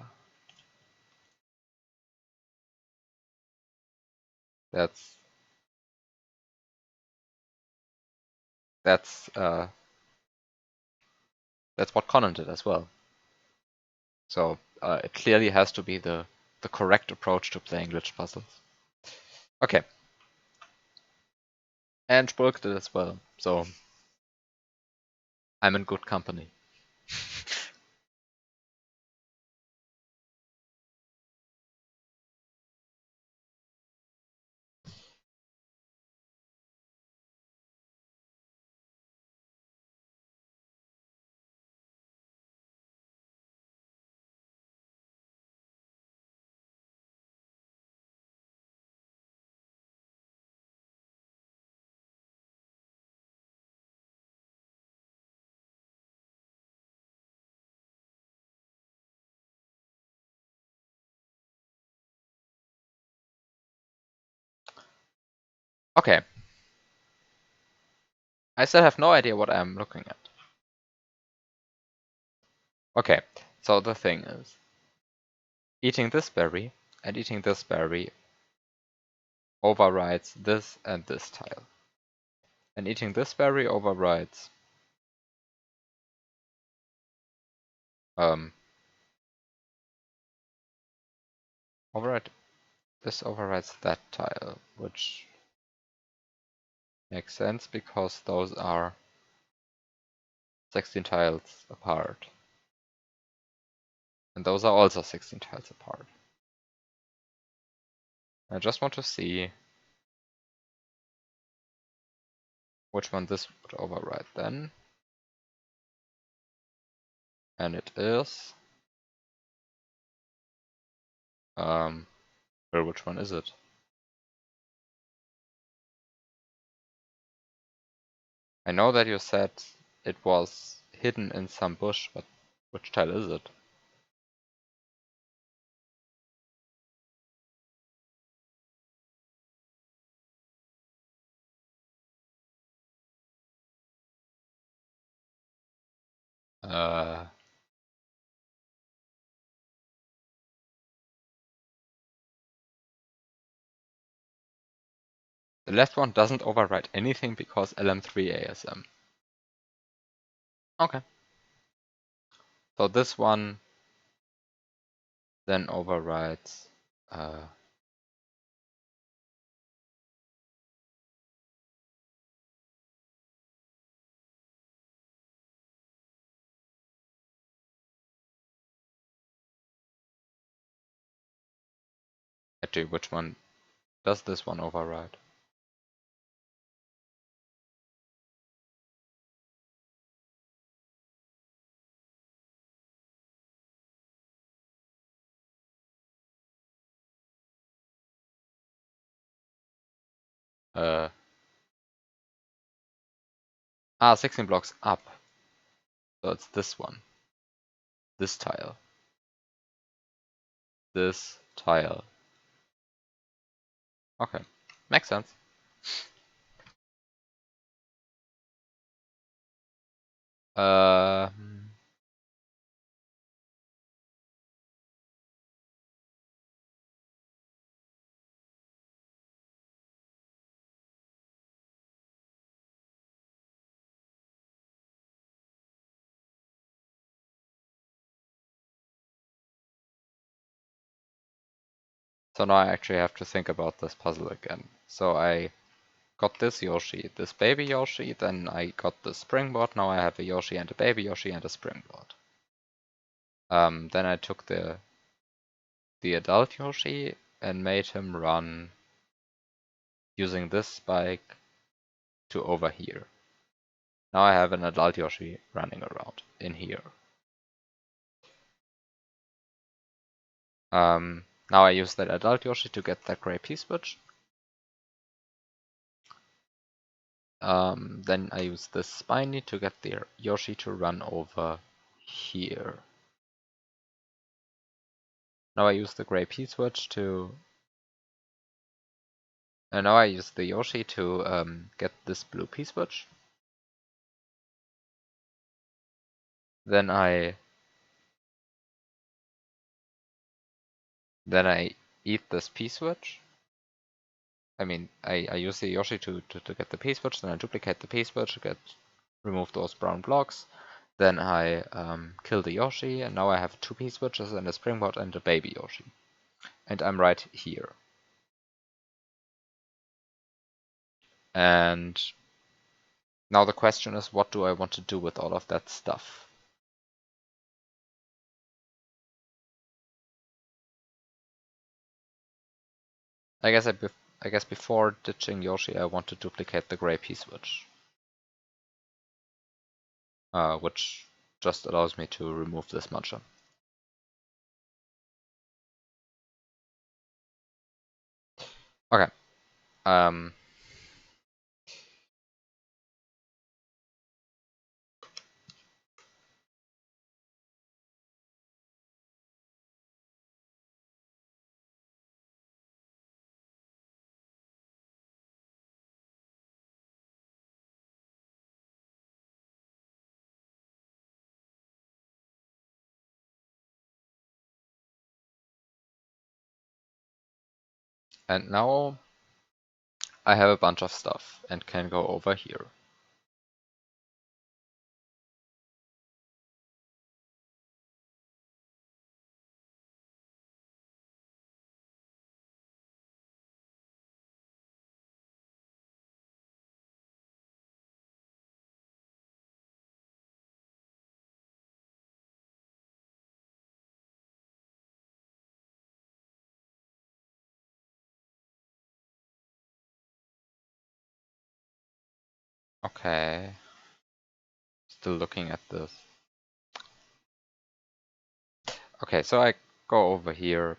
That's what Conan did as well. So it clearly has to be the correct approach to playing glitch puzzles. Okay. And Bulk did as well, so I'm in good company. Okay. I still have no idea what I'm looking at. Okay, so the thing is, eating this berry and eating this berry overrides this and this tile. And eating this berry overrides this overrides that tile, which makes sense because those are 16 tiles apart. And those are also 16 tiles apart. I just want to see which one this would override then. And it is... well, which one is it? I know that you said it was hidden in some bush, but which tile is it? The left one doesn't override anything because LM3 ASM. Okay. So this one then overrides actually, which one does this one override? Uh, 16 blocks up. So it's this one. This tile. This tile. Okay. Makes sense. Uh, so now I actually have to think about this puzzle again. So I got this Yoshi, this baby Yoshi, then I got the springboard, now I have a Yoshi and a baby Yoshi and a springboard. Then I took the adult Yoshi and made him run using this spike to over here. Now I have an adult Yoshi running around in here. Now I use that adult Yoshi to get that gray P-switch. Then I use this Spiny to get the Yoshi to run over here. Now I use the gray P-switch to... And now I use the Yoshi to get this blue P-switch. Then I eat this P-switch. I mean, I use the Yoshi to get the P-switch, then I duplicate the P-switch, remove those brown blocks. Then I kill the Yoshi, and now I have two P-switches and a springboard and a baby Yoshi. And I'm right here. And now the question is, what do I want to do with all of that stuff? I guess before ditching Yoshi, I want to duplicate the gray P-switch. Which just allows me to remove this muncher. Okay. And now I have a bunch of stuff and can go over here. Okay. Still looking at this. Okay, so I go over here,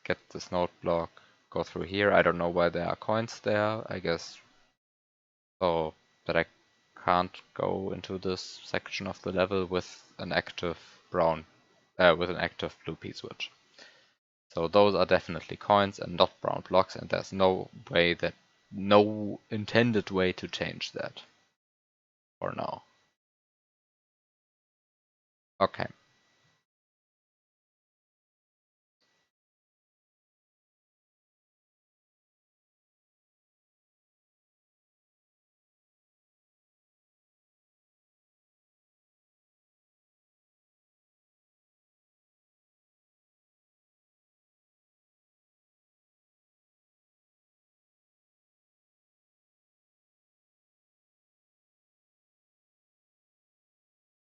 get this node block, go through here. I don't know why there are coins there. I guess so that I can't go into this section of the level with an active blue P-switch. So those are definitely coins and not brown blocks, and there's no intended way to change that for now. Okay.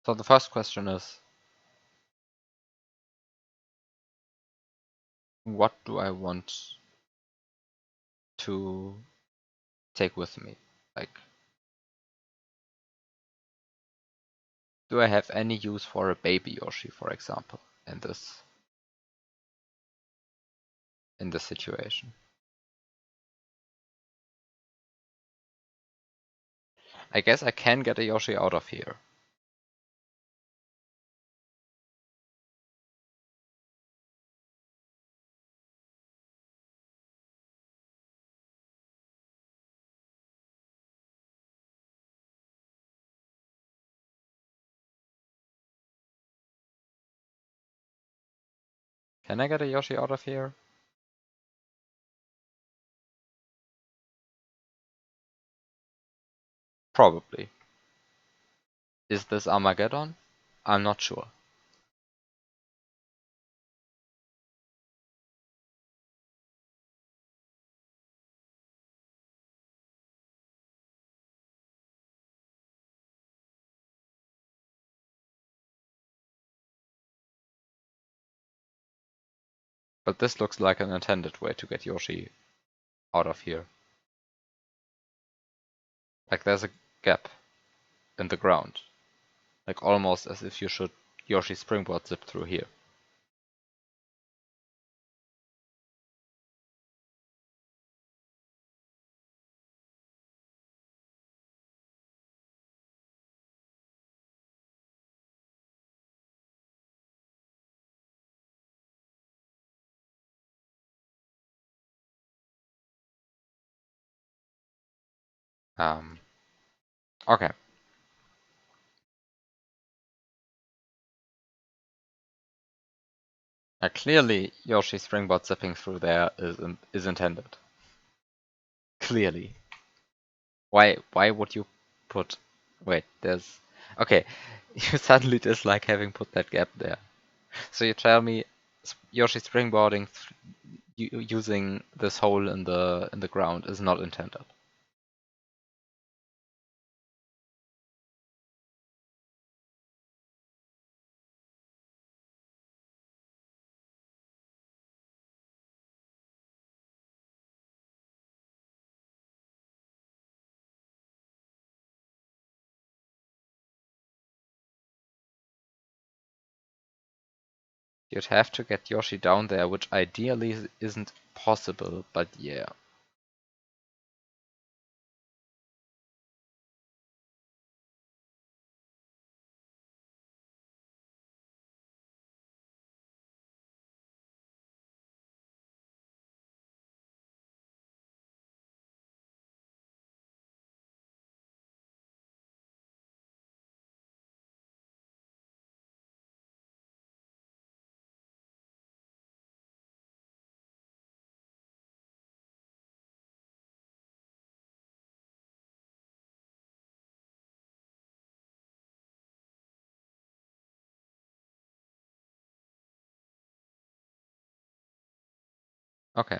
So the first question is, what do I want to take with me? Like, do I have any use for a baby Yoshi, for example, in this situation? I guess I can get a Yoshi out of here. Can I get a Yoshi out of here? Probably. Is this Armageddon? I'm not sure. But this looks like an intended way to get Yoshi out of here. Like there's a gap in the ground. Like almost as if you should Yoshi springboard zip through here. Okay. Clearly Yoshi springboard zipping through there is intended. Clearly. Why would you put... Wait, there's... Okay, you suddenly dislike having put that gap there. So you tell me Yoshi springboarding using this hole in the ground is not intended. You'd have to get Yoshi down there, which ideally isn't possible, but yeah. Okay.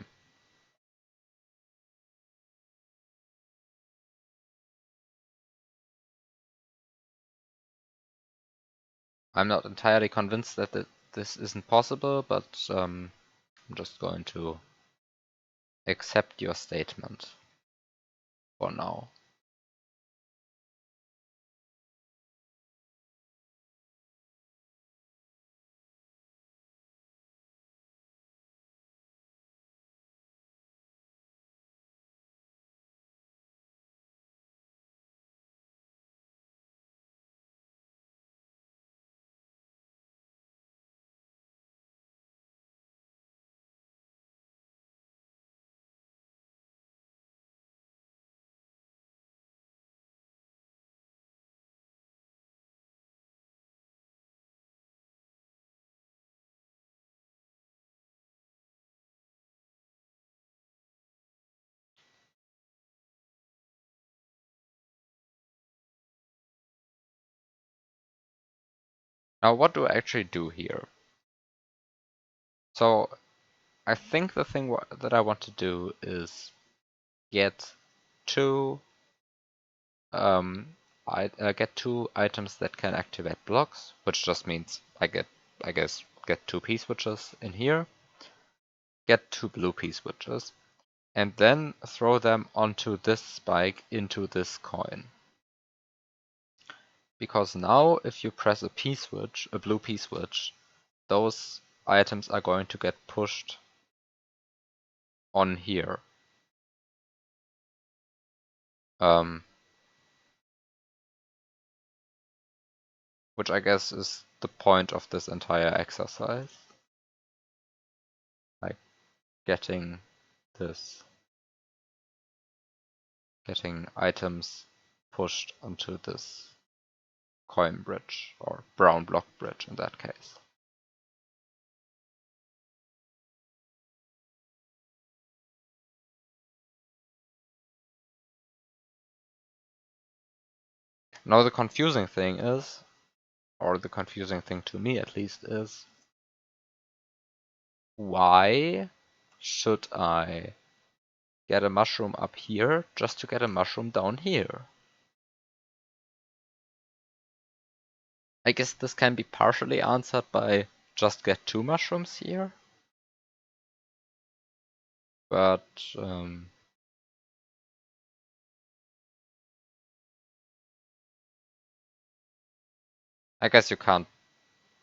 I'm not entirely convinced that this isn't possible, but I'm just going to accept your statement for now. Now, what do I actually do here? So, I think the thing that I want to do is get two get 2 items that can activate blocks, which just means I guess, get 2 P-switches in here, get 2 blue P-switches, and then throw them onto this spike into this coin. Because now, if you press a P-switch, a blue P-switch, those items are going to get pushed on here. Which I guess is the point of this entire exercise. Like getting items pushed onto this coin bridge, or brown block bridge in that case. Now the confusing thing is, or the confusing thing to me at least is, why should I get a mushroom up here just to get a mushroom down here? I guess this can be partially answered by just get 2 mushrooms here. But I guess you can't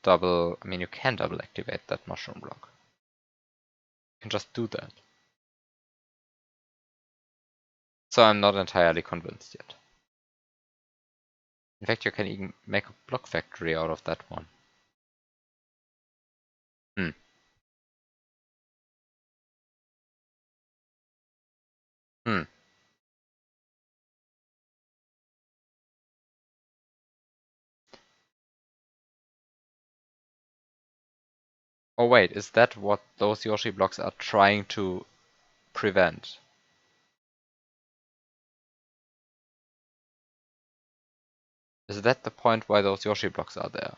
I mean, you can double activate that mushroom block. You can just do that. So I'm not entirely convinced yet. In fact, you can even make a block factory out of that one. Hmm. Oh wait, is that what those Yoshi blocks are trying to prevent? Is that the point why those Yoshi blocks are there?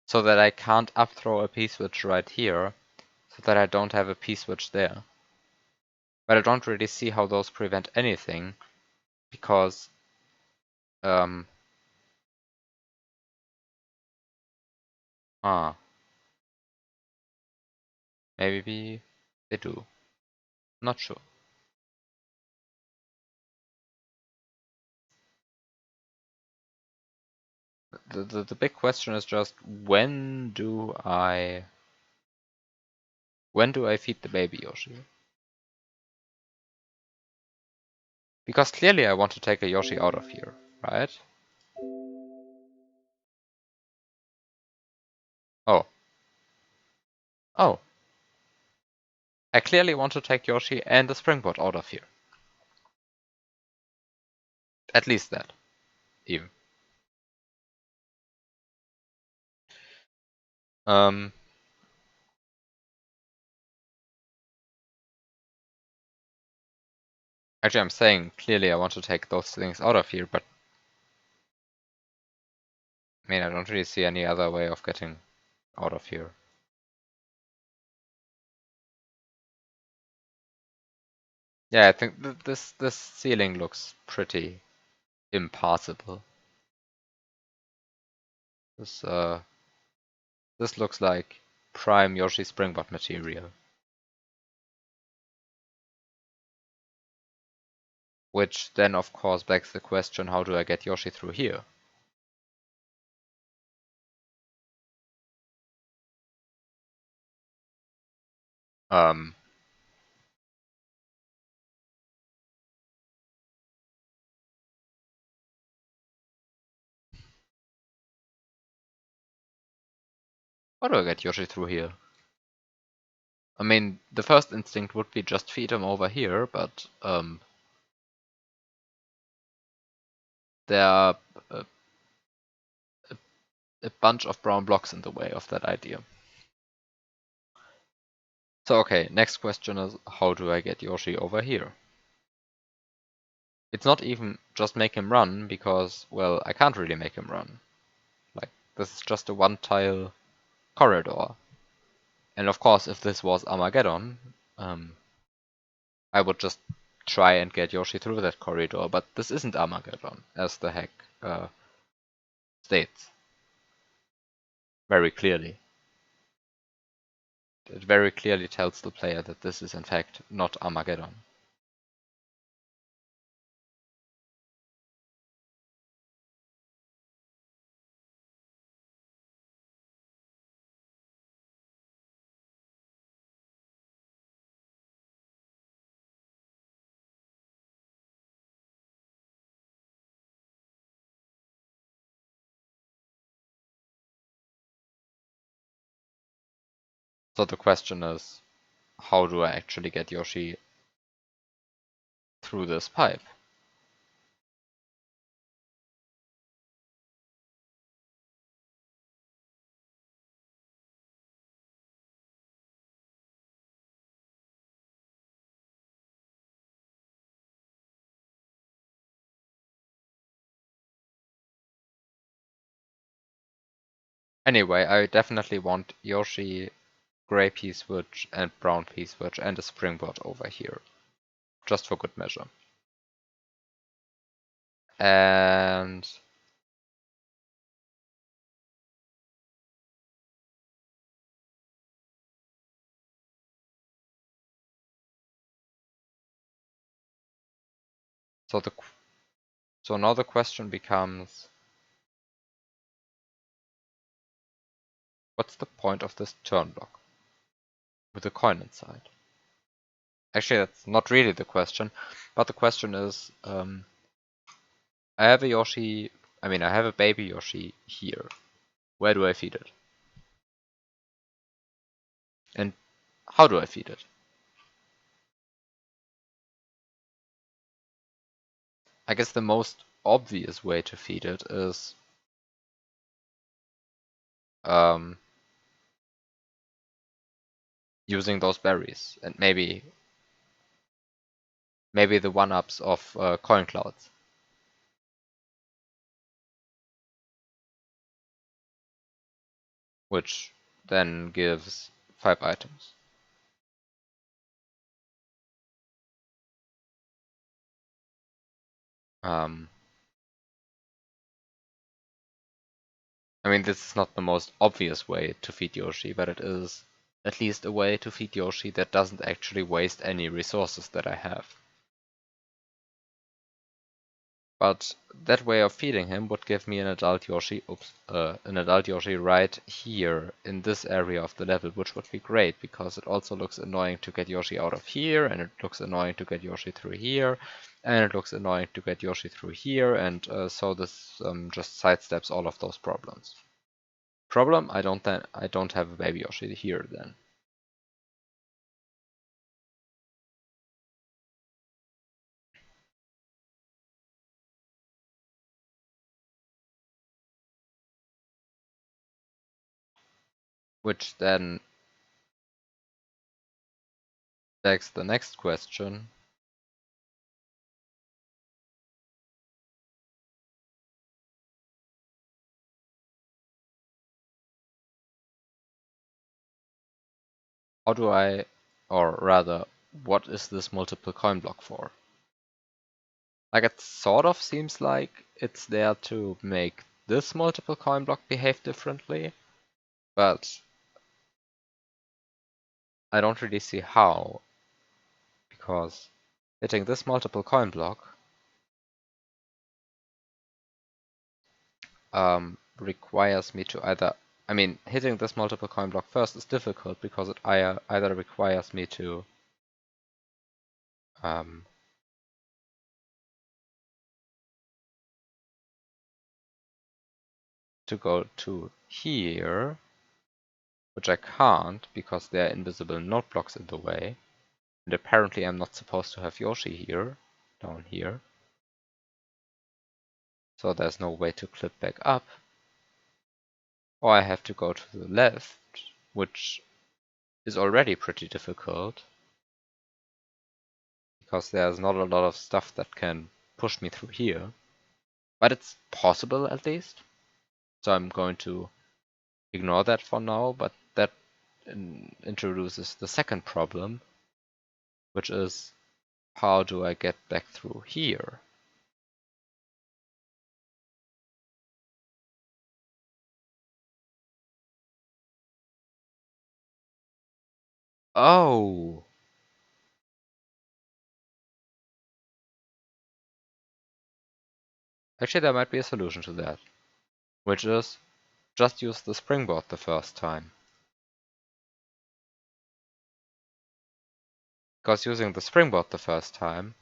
So that I can't upthrow a P-switch right here, so that I don't have a P-switch there. But I don't really see how those prevent anything, because maybe they do. Not sure. The big question is just when do I feed the baby Yoshi? Because clearly I want to take a Yoshi out of here, right? Oh. Oh. I clearly want to take Yoshi and the springboard out of here. At least that. Even. Actually, I'm saying clearly I want to take those things out of here, but I mean, I don't really see any other way of getting out of here. Yeah, I think this ceiling looks pretty impassable. This looks like prime Yoshi springboard material. Which then of course begs the question, how do I get Yoshi through here? How do I get Yoshi through here? I mean, the first instinct would be just feed him over here, but there are a bunch of brown blocks in the way of that idea. So okay, next question is, how do I get Yoshi over here? It's not even just make him run, because, well, I can't really make him run. Like, this is just a one-tile corridor. And of course, if this was Armageddon, I would just try and get Yoshi through that corridor, but this isn't Armageddon, as the hack states very clearly. It very clearly tells the player that this is in fact not Armageddon. So the question is, how do I actually get Yoshi through this pipe? Anyway, I definitely want Yoshi, gray P-switch, and brown P-switch, and a springboard over here. Just for good measure. And so now the question becomes, what's the point of this turn block with a coin inside? Actually, that's not really the question, but the question is, I have a Yoshi, I have a baby Yoshi here. Where do I feed it? And how do I feed it? I guess the most obvious way to feed it is using those berries and maybe the one-ups of coin clouds. Which then gives 5 items. This is not the most obvious way to feed Yoshi, but it is at least a way to feed Yoshi that doesn't actually waste any resources that I have. But that way of feeding him would give me an adult Yoshi, right here in this area of the level, which would be great because it also looks annoying to get Yoshi out of here, and it looks annoying to get Yoshi through here, and it looks annoying to get Yoshi through here, and so this just sidesteps all of those problems. Problem? I don't have a baby Yoshi here then. Which then begs the next question. How do I, or rather, what is this multiple coin block for? Like, it sort of seems like it's there to make this multiple coin block behave differently, but I don't really see how, because hitting this multiple coin block requires me to either, hitting this multiple coin block first is difficult because it either requires me to go to here, which I can't because there are invisible note blocks in the way, and apparently I'm not supposed to have Yoshi here, down here, so there's no way to clip back up, or I have to go to the left, which is already pretty difficult because there's not a lot of stuff that can push me through here, but it's possible at least, so I'm going to ignore that for now, but that introduces the second problem, which is, how do I get back through here? Oh! Actually, there might be a solution to that, which is just use the springboard the first time. Because using the springboard the first time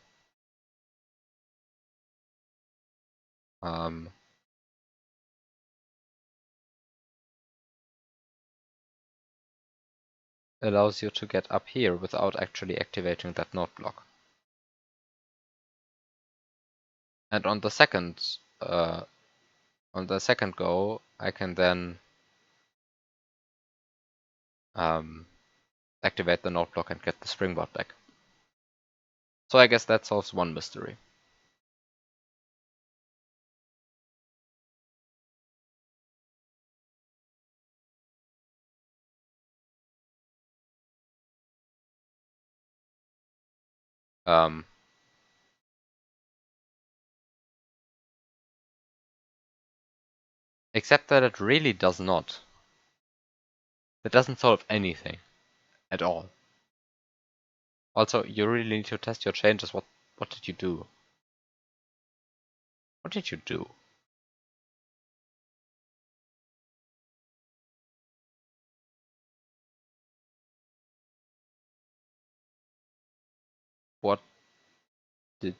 allows you to get up here without actually activating that node block. And on the second go, I can then activate the node block and get the springboard back. So I guess that solves one mystery. Except that it really does not. It doesn't solve anything at all. Also, you really need to test your changes. What did you do? What did you do? What did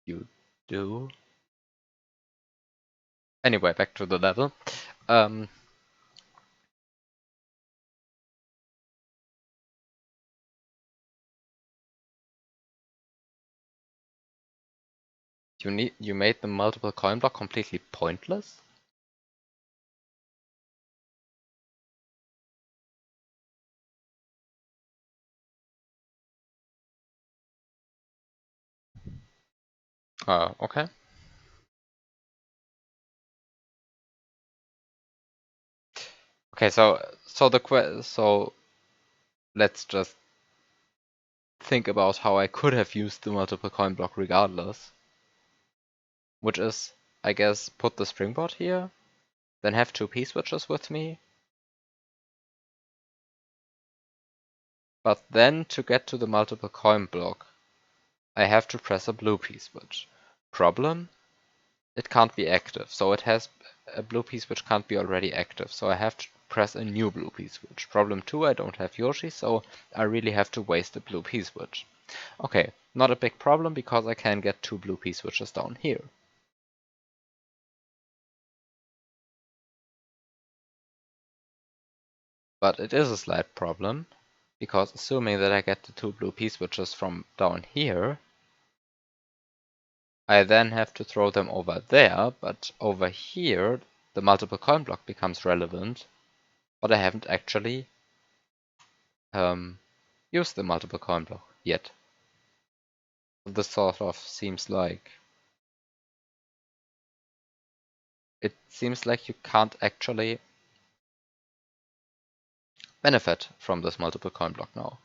you do? Anyway, back to the level. You made the multiple coin block completely pointless? Okay. Okay, so let's just think about how I could have used the multiple coin block regardless. Which is, I guess, put the springboard here, then have two P-switches with me. But then to get to the multiple coin block, I have to press a blue P-switch. Problem? It can't be active, so it has a blue P-switch can't be already active, so I have to press a new blue P-switch. Problem 2, I don't have Yoshi, so I really have to waste a blue P-switch. Okay, not a big problem because I can get two blue P-switches down here. But it is a slight problem, because assuming that I get the two blue P-switches from down here, I then have to throw them over there, but over here the multiple coin block becomes relevant, but I haven't actually used the multiple coin block yet. This sort of seems like you can't actually benefit from this multiple coin block now.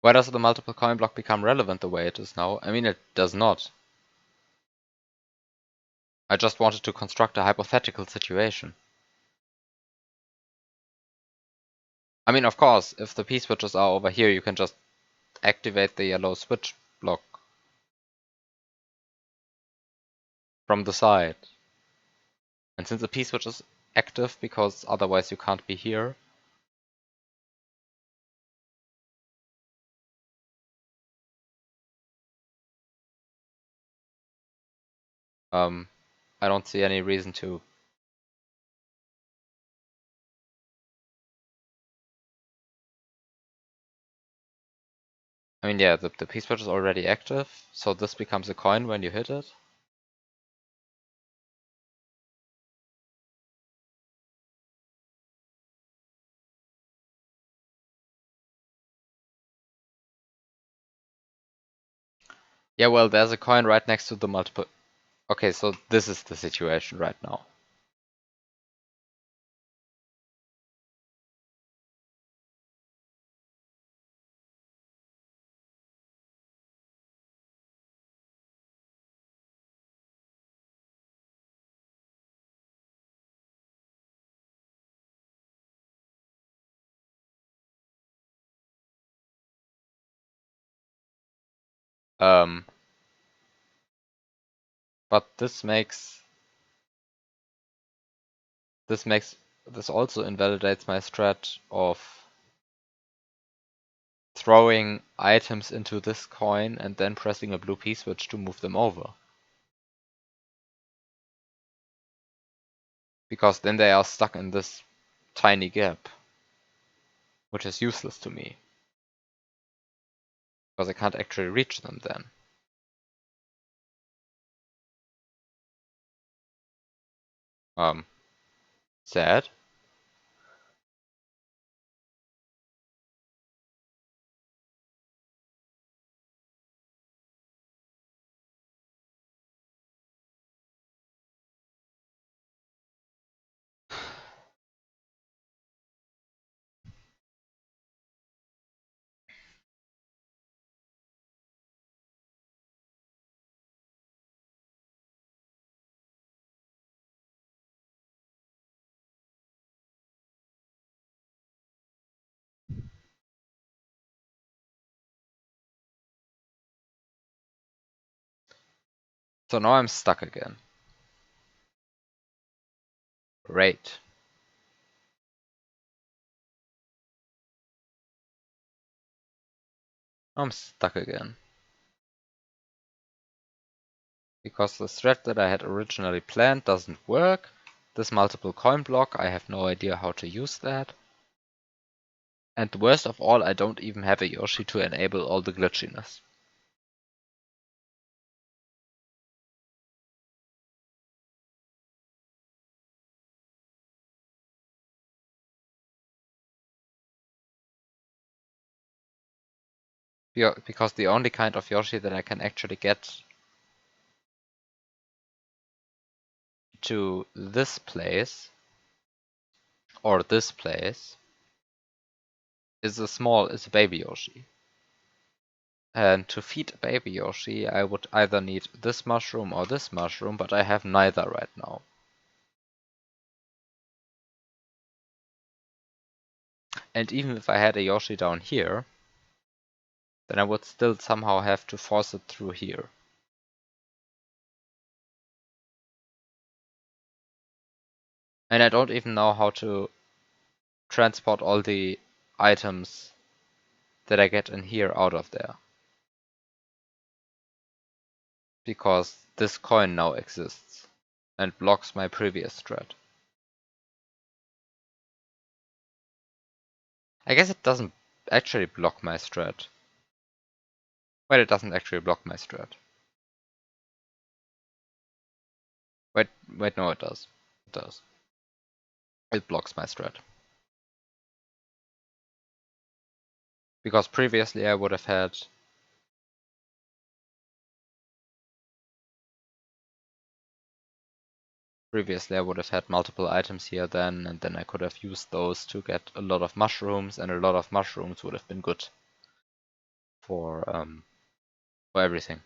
Why does the multiple coin block become relevant the way it is now? I mean, it does not. I just wanted to construct a hypothetical situation. I mean, of course, if the P-switches are over here, you can just activate the yellow switch block from the side. And since the P-switch is active, because otherwise you can't be here, I don't see any reason to. I mean, yeah, the P-switch is already active, so this becomes a coin when you hit it. Yeah, well, there's a coin right next to the multiple. Okay, so this is the situation right now. Um, but this makes this also invalidates my strat of throwing items into this coin and then pressing a blue P switch to move them over. Because then they are stuck in this tiny gap, which is useless to me. Because I can't actually reach them then. Sad. So now I'm stuck again. Great. I'm stuck again. Because the strat that I had originally planned doesn't work. This multiple coin block, I have no idea how to use that. And the worst of all, I don't even have a Yoshi to enable all the glitchiness. Because the only kind of Yoshi that I can actually get to this place, or this place, is a baby Yoshi. And to feed a baby Yoshi, I would either need this mushroom or this mushroom, but I have neither right now. And even if I had a Yoshi down here, then I would still somehow have to force it through here. And I don't even know how to transport all the items that I get in here out of there. Because this coin now exists and blocks my previous strat. I guess it doesn't actually block my strat. Wait, it doesn't actually block my strat. Wait, no, it does. It does. It blocks my strat. Because previously I would have had multiple items here then, and then I could have used those to get a lot of mushrooms, and a lot of mushrooms would have been good for everything.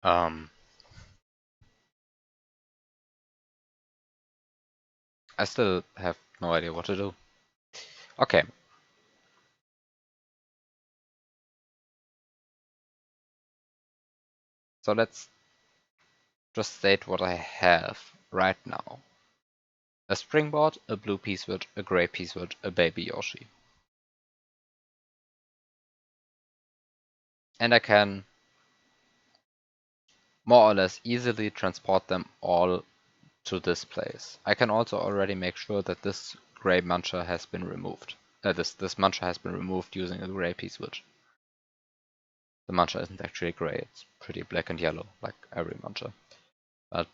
I still have no idea what to do. Okay. So let's just state what I have right now. A springboard, a blue P-switch, a gray P-switch, a baby Yoshi. And I can more or less easily transport them all to this place. I can also already make sure that this gray muncher has been removed. This muncher has been removed using a gray P-switch. The muncher isn't actually gray, it's pretty black and yellow, like every muncher. But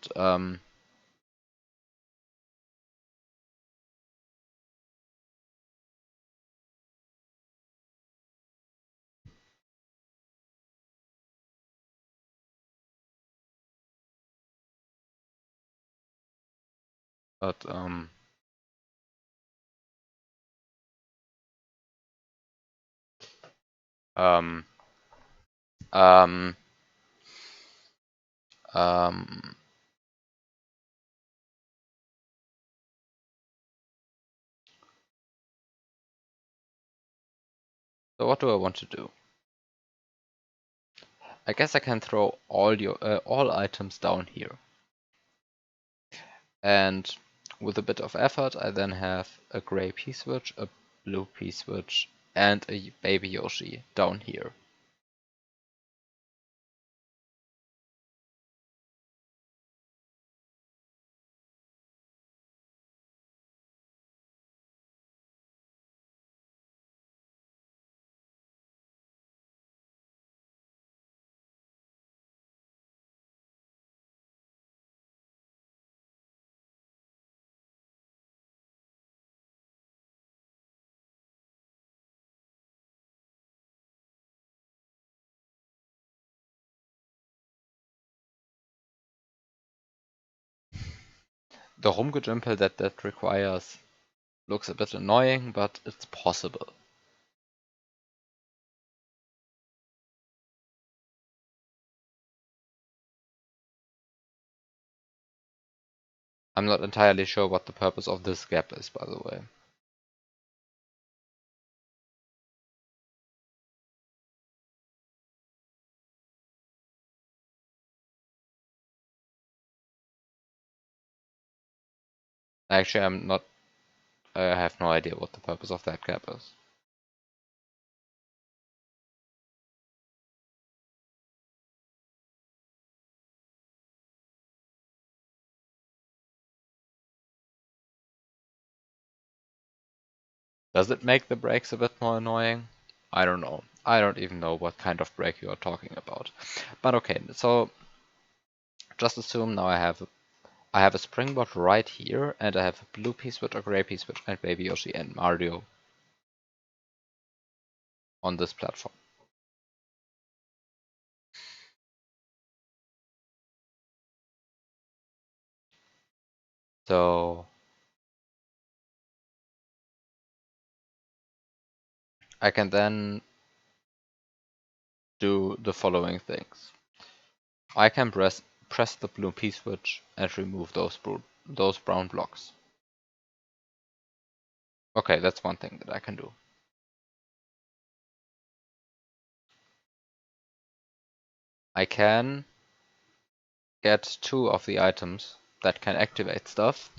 but um um um so what do I want to do? I guess I can throw all items down here. And with a bit of effort, I then have a gray P-switch, a blue P-switch, and a baby Yoshi down here. The rumgejumple that requires looks a bit annoying, but it's possible. I'm not entirely sure what the purpose of this gap is, by the way. Actually, I have no idea what the purpose of that gap is. Does it make the brakes a bit more annoying? I don't know. I don't even know what kind of brake you are talking about. But okay, so just assume now I have a springboard right here, and I have a blue P-switch, a gray P-switch, and Baby Yoshi and Mario on this platform. So I can then do the following things. I can press the blue P-switch and remove those brown blocks. Okay, that's one thing that I can do. I can get 2 of the items that can activate stuff,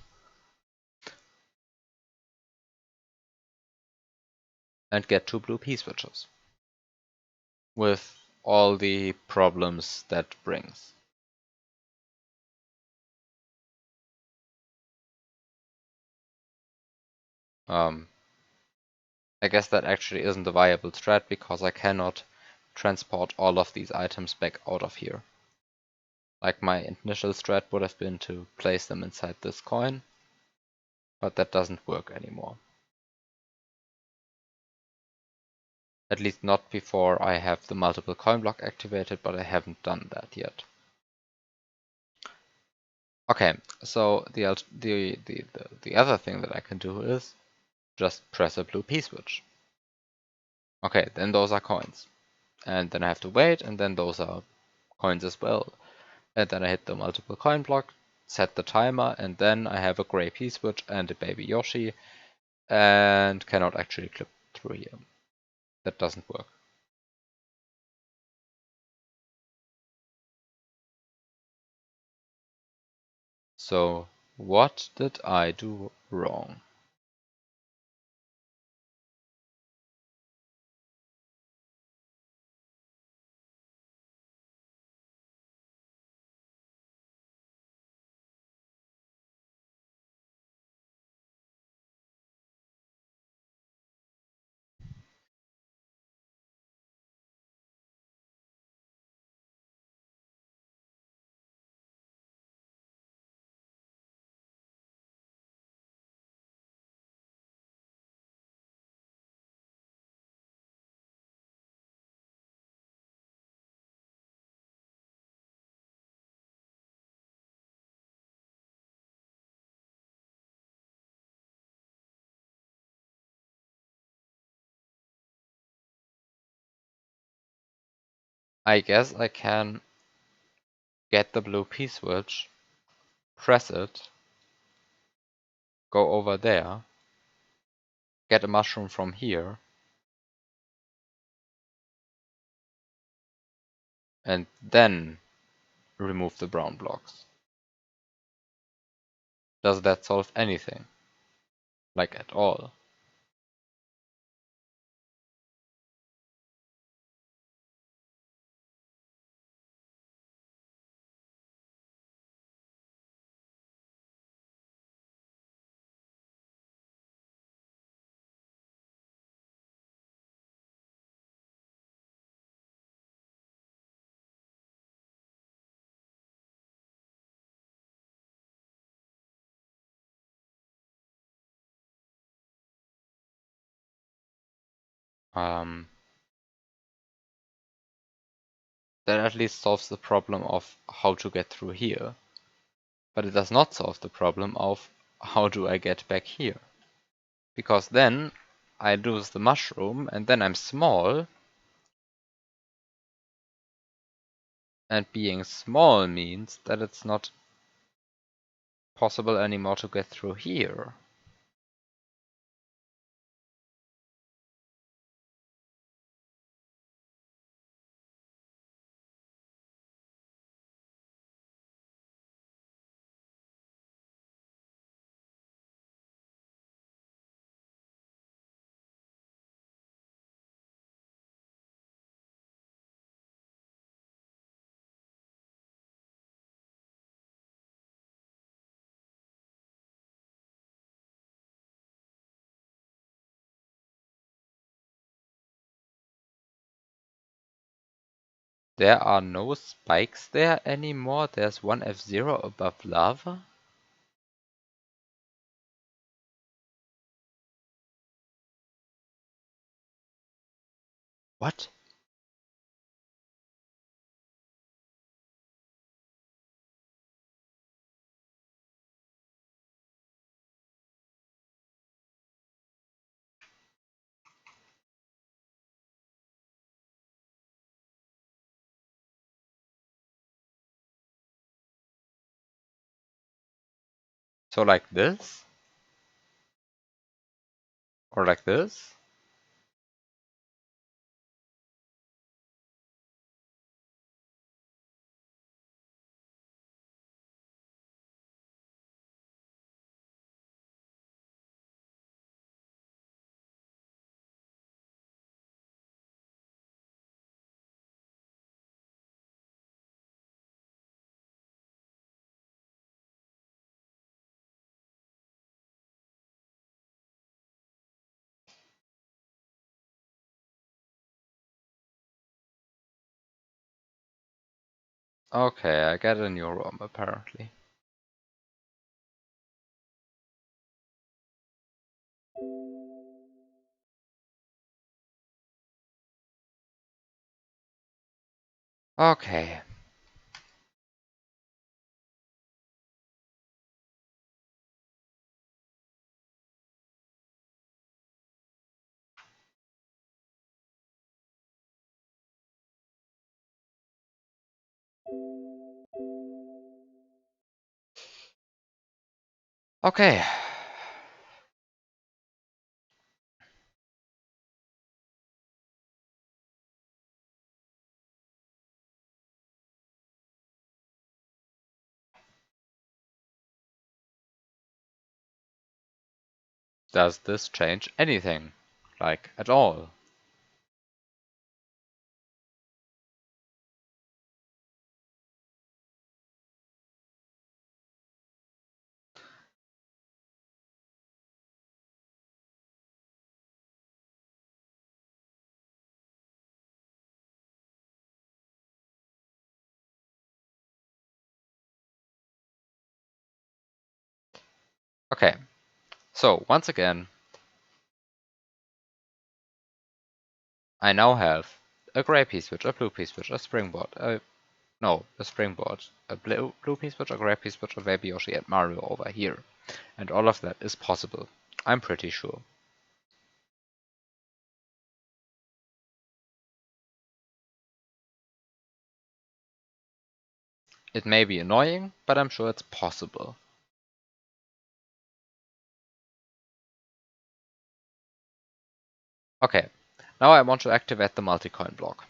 and get 2 blue P-switches. With all the problems that brings. I guess that actually isn't a viable strat because I cannot transport all of these items back out of here. Like my initial strat would have been to place them inside this coin, but that doesn't work anymore. At least not before I have the multiple coin block activated, but I haven't done that yet. Okay, so the other thing that I can do is just press a blue P-switch. Okay, then those are coins. And then I have to wait, and then those are coins as well. And then I hit the multiple coin block, set the timer, and then I have a gray P-switch and a baby Yoshi, and cannot actually clip through here. That doesn't work. So, what did I do wrong? I guess I can get the blue P-switch, press it, go over there, get a mushroom from here, and then remove the brown blocks. Does that solve anything? Like at all? That at least solves the problem of how to get through here. But it does not solve the problem of how do I get back here. Because then I lose the mushroom and then I'm small. And being small means that it's not possible anymore to get through here. There are no spikes there anymore. There's one F0 above lava. What? So like this? Or like this? Okay, I get a new ROM apparently. Okay. Okay. Does this change anything? Like, at all? Okay, so once again, I now have a gray P-switch, a blue P-switch, a springboard, a springboard, a blue P-switch, a gray P-switch, a Baby Yoshi, and Mario over here. And all of that is possible. I'm pretty sure. It may be annoying, but I'm sure it's possible. Okay, now I want to activate the multi-coin block.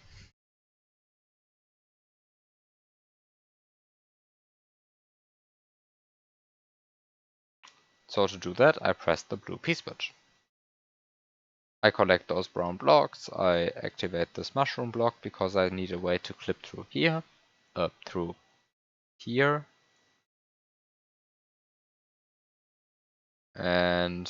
So to do that, I press the blue P-switch. I collect those brown blocks, I activate this mushroom block because I need a way to clip through here, through here, and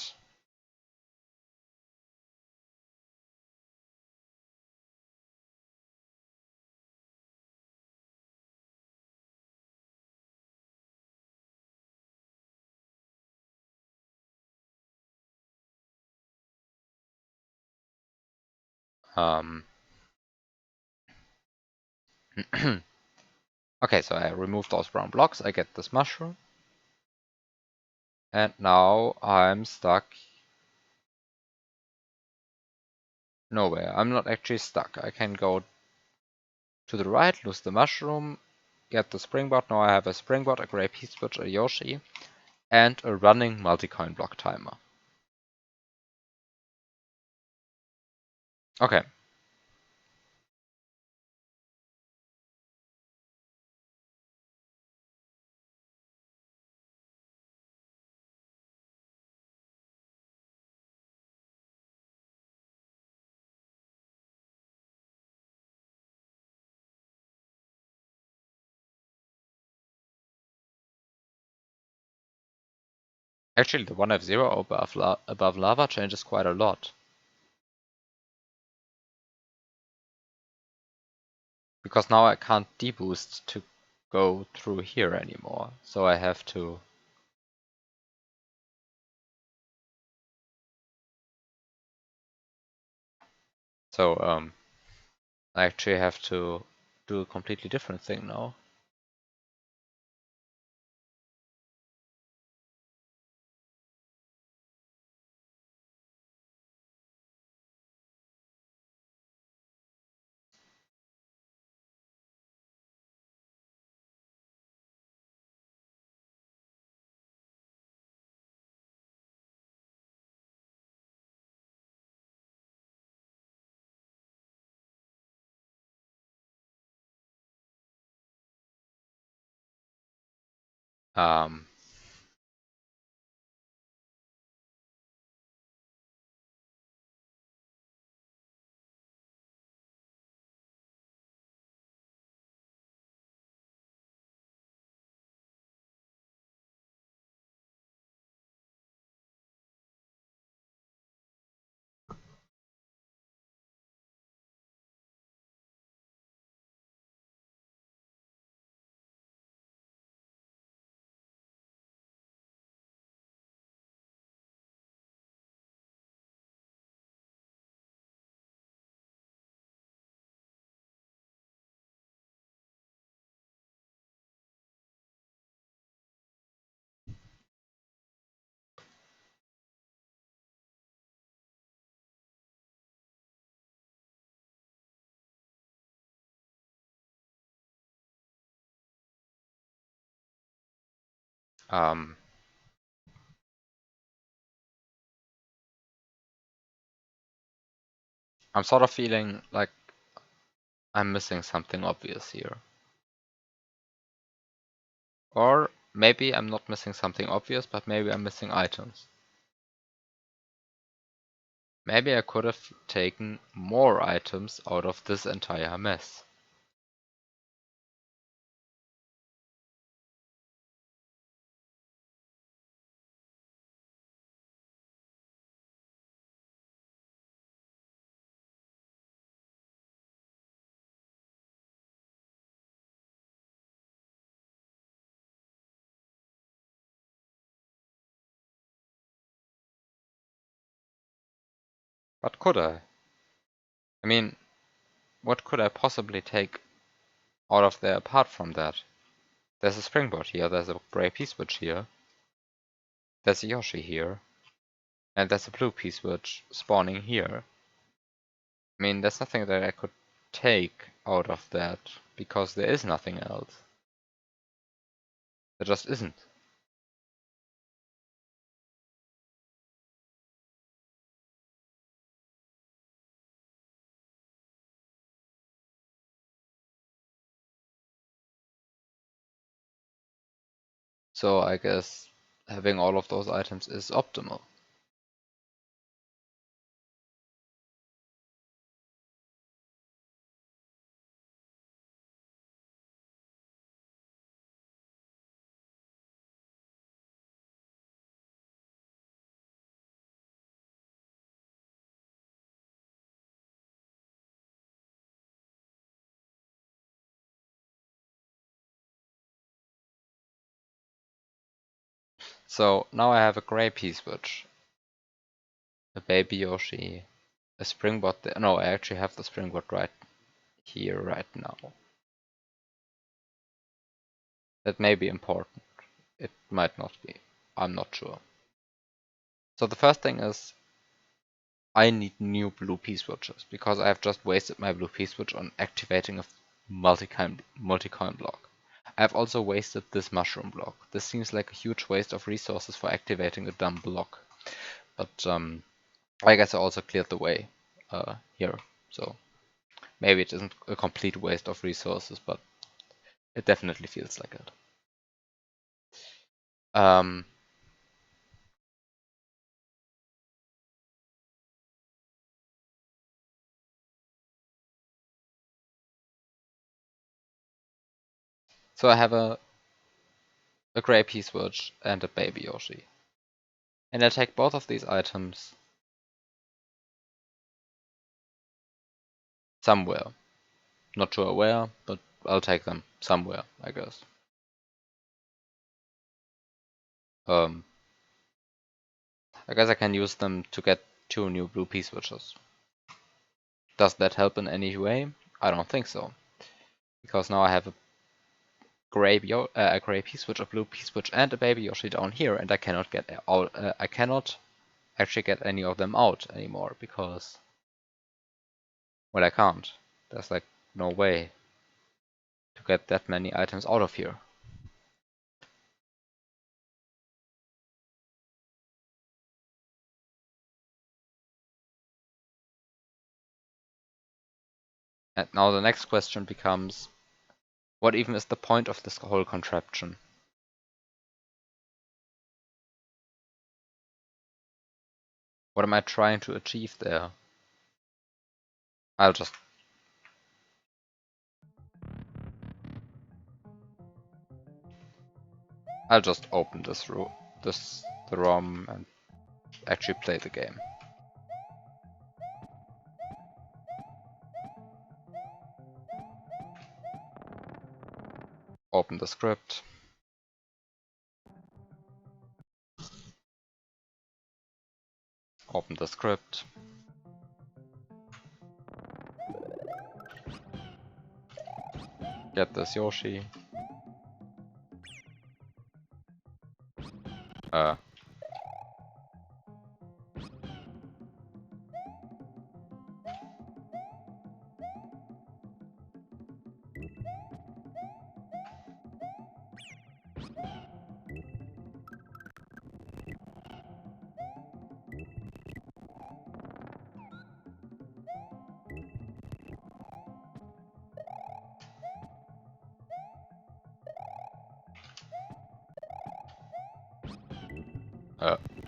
okay, so I remove those brown blocks, I get this mushroom, and now I'm stuck nowhere. I'm not actually stuck. I can go to the right, lose the mushroom, get the springboard. Now I have a springboard, a gray P-switch, a Yoshi, and a running multi-coin block timer. Okay. Actually, the 1F0 above lava changes quite a lot. Because now I can't deboost to go through here anymore. So I have to... So, I actually have to do a completely different thing now. Um, um, I'm sort of feeling like I'm missing something obvious here. Or maybe I'm not missing something obvious, but maybe I'm missing items. Maybe I could have taken more items out of this entire mess. But could I? I mean, what could I possibly take out of there apart from that? There's a springboard here, there's a gray P-switch here, there's a Yoshi here, and there's a blue P-switch spawning here. I mean, there's nothing that I could take out of that, because there is nothing else. There just isn't. So I guess having all of those items is optimal. So now I have a gray P-switch, a baby Yoshi, a springboard there. No, I actually have the springboard right here, right now. That may be important. It might not be. I'm not sure. So the first thing is I need new blue P-switches because I have just wasted my blue P-switch on activating a multi-coin block. I've also wasted this mushroom block. This seems like a huge waste of resources for activating a dumb block. But I guess I also cleared the way here. So maybe it isn't a complete waste of resources, but it definitely feels like it. So I have a gray P-switch and a baby Yoshi. And I take both of these items somewhere. Not sure where, but I'll take them somewhere, I guess. I guess I can use them to get 2 new blue P-switches. Does that help in any way? I don't think so. Because now I have a gray P-switch, a blue P-switch, and a baby Yoshi down here, and I cannot get out. I cannot actually get any of them out anymore because, well, I can't. There's like no way to get that many items out of here. And now the next question becomes, what even is the point of this whole contraption? What am I trying to achieve there? I'll just open the ROM and actually play the game. Open the script. Open the script. Get this Yoshi.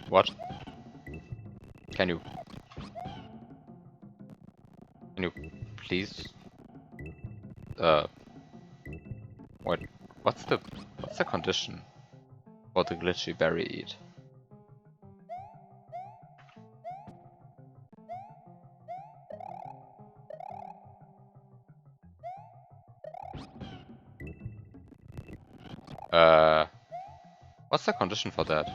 What? Can you please? What? What's the condition for the glitchy berry eat? What's the condition for that?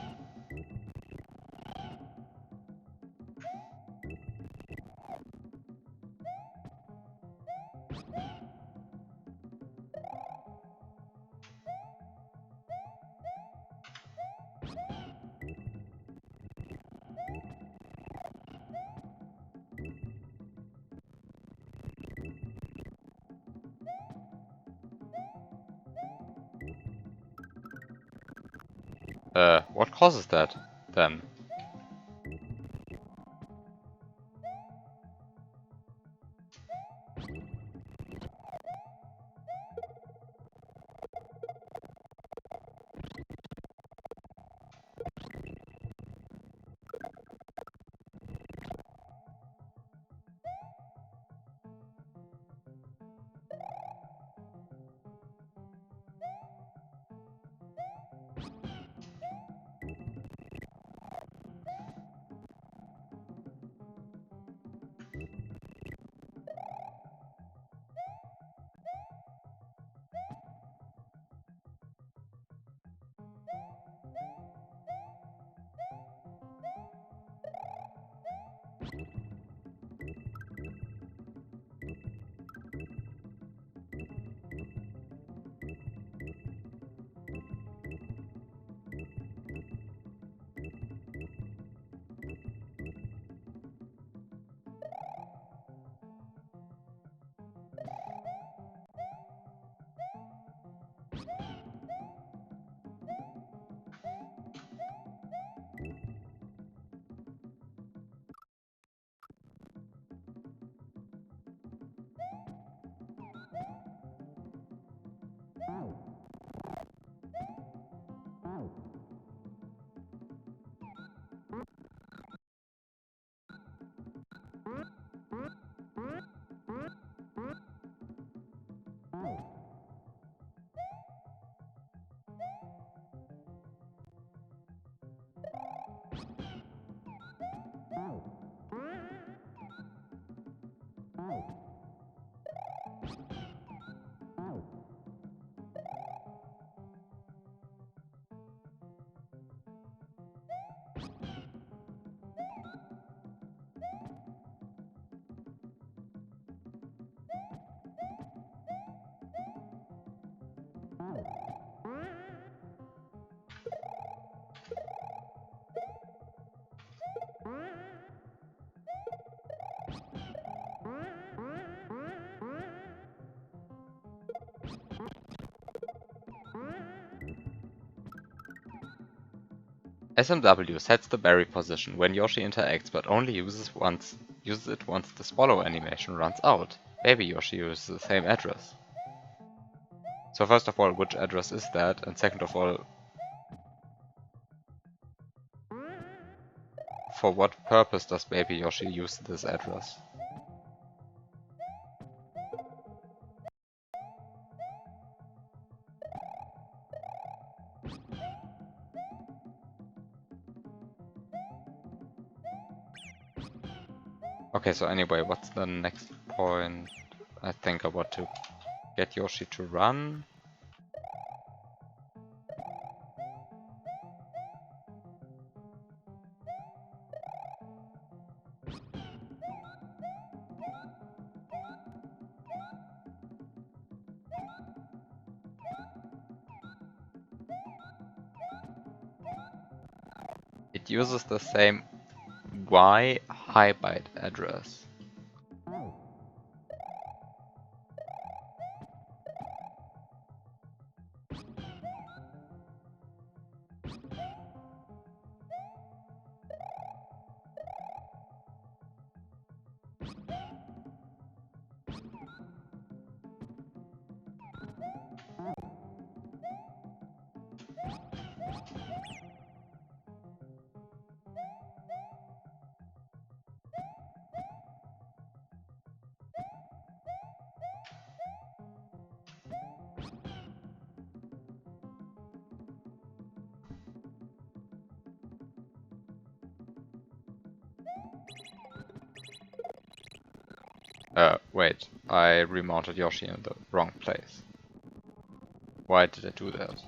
What causes that, then? SMW sets the berry position when Yoshi interacts, but only uses it once the swallow animation runs out. Baby Yoshi uses the same address. So first of all, which address is that? And second of all, for what purpose does Baby Yoshi use this address? Okay, so anyway, what's the next point? I think I want to get Yoshi to run. It uses the same Y high byte address. Wait. I remounted Yoshi in the wrong place. Why did I do that?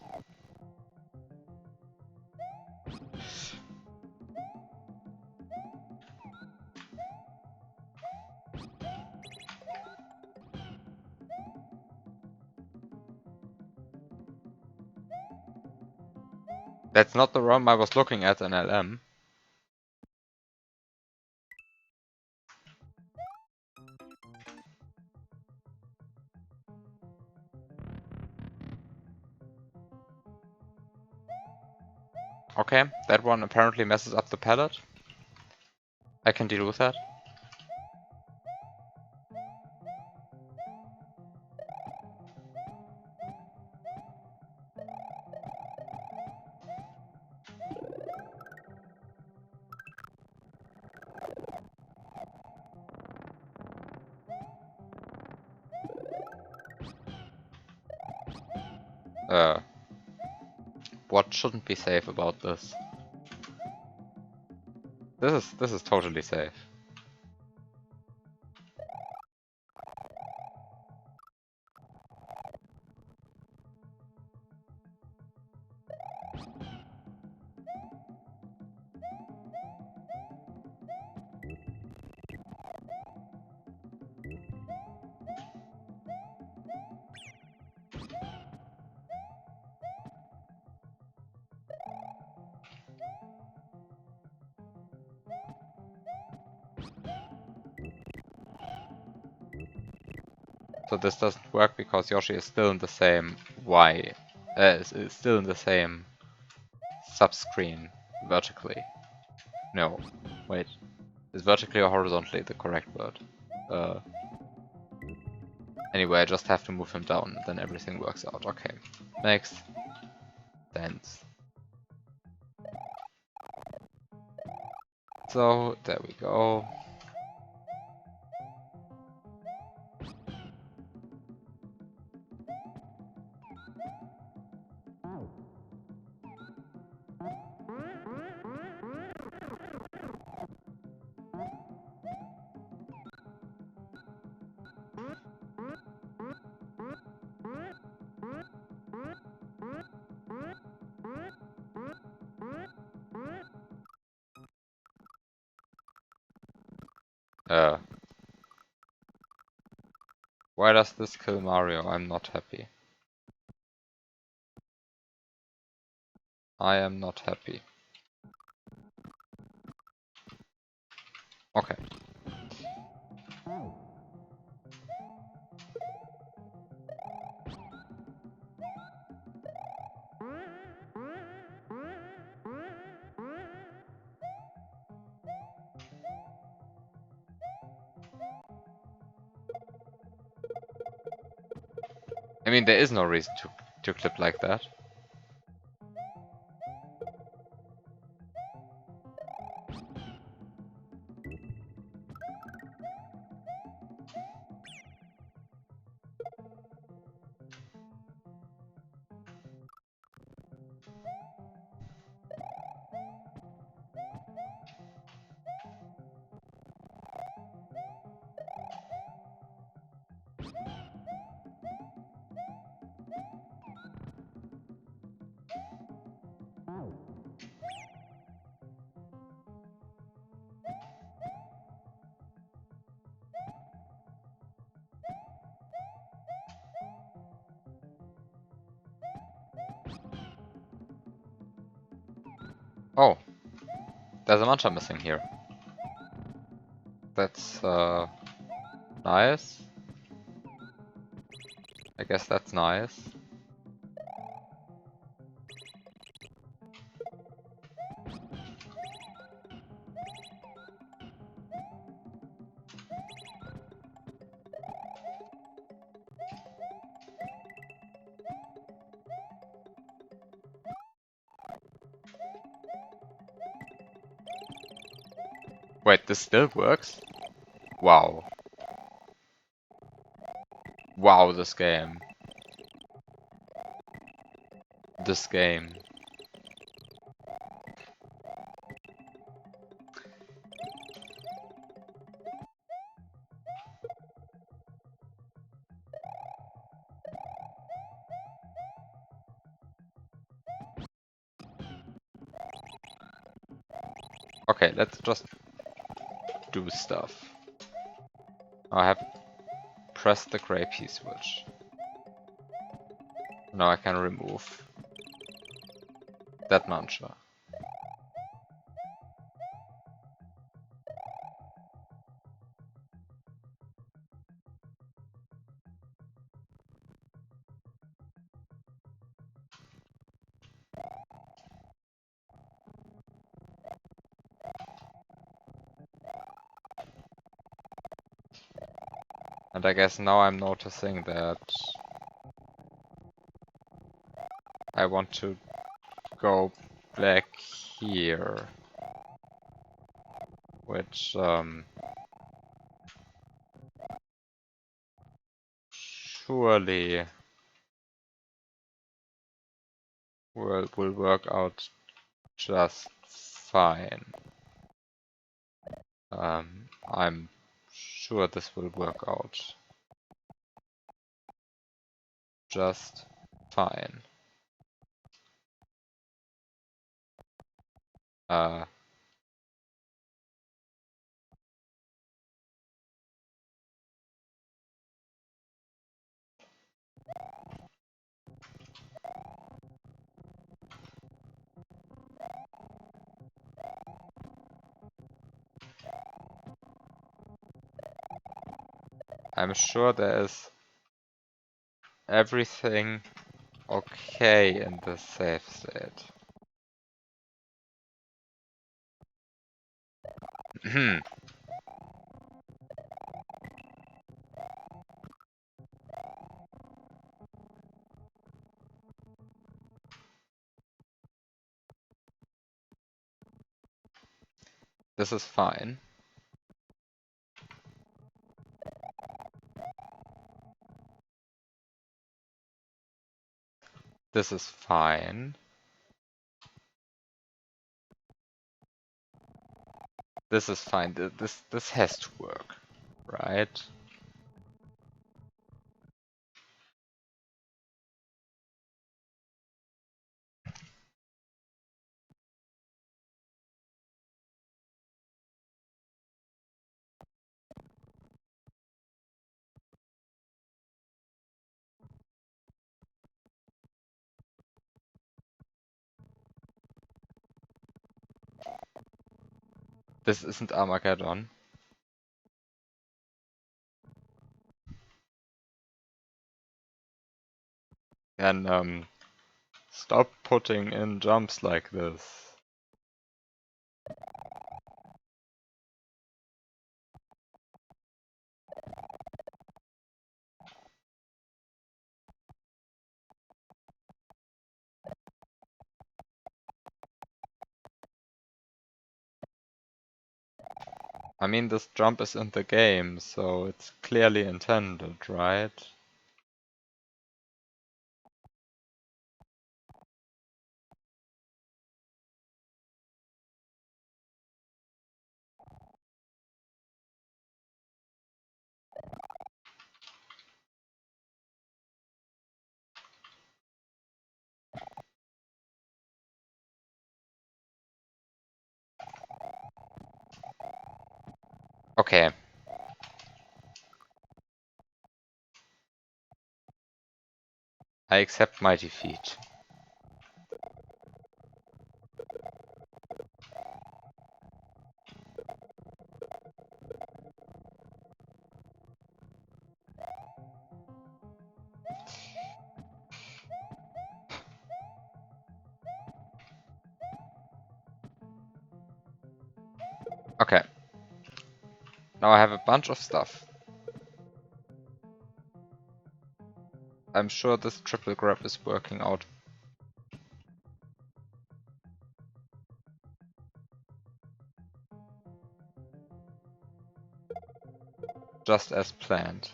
That's not the ROM I was looking at in LM. Okay, that one apparently messes up the palette. I can deal with that. What shouldn't be safe about this? This is totally safe. So this doesn't work because Yoshi is still in the same is still in the same subscreen vertically. No, wait. Is vertically or horizontally the correct word? Anyway, I just have to move him down, then everything works out. Okay, makes sense. So, there we go. Why does this kill Mario? I'm not happy. I am not happy. Okay. I mean, there is no reason to clip like that. Oh, there's a mantra missing here. That's nice. I guess that's nice. Wait, this still works? Wow. Wow, this game. This game. Okay, let's just do stuff. I have pressed the gray P switch. Now I can remove that muncher. And I guess now I'm noticing that I want to go back here, which surely will work out just fine. I'm sure this will work out just fine. I'm sure there is everything okay in the safe state. This is fine. This is fine. This is fine. This has to work, right? This isn't Armageddon. And stop putting in jumps like this. I mean, this jump is in the game, so it's clearly intended, right? Okay. I accept my defeat. Okay. Now I have a bunch of stuff. I'm sure this triple grab is working out. Just as planned.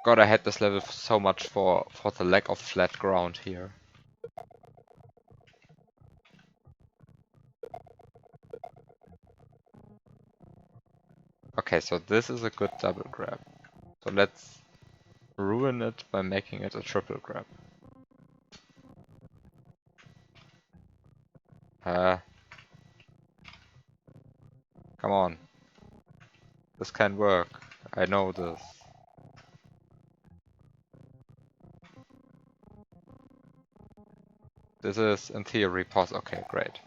God, I hate this level so much for the lack of flat ground here. Okay, so this is a good double grab. So let's ruin it by making it a triple grab. Come on. This can work. I know this. This is, in theory, possible. Okay, great.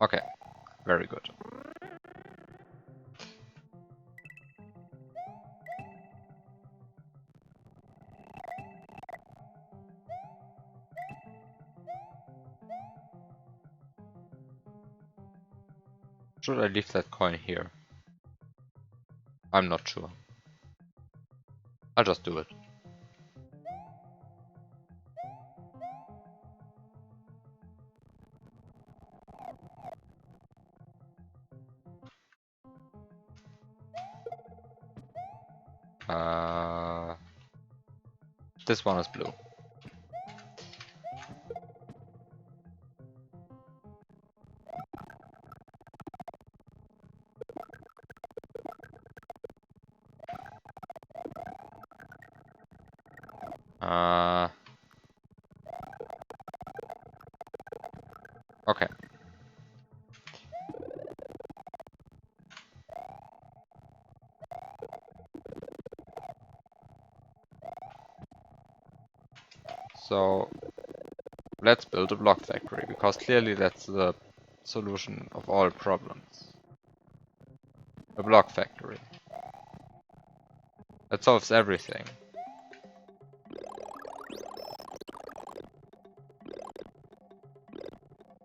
Okay, very good. Should I leave that coin here? I'm not sure. I'll just do it. This one is blue. Okay. So let's build a block factory, because clearly that's the solution of all problems. A block factory. That solves everything.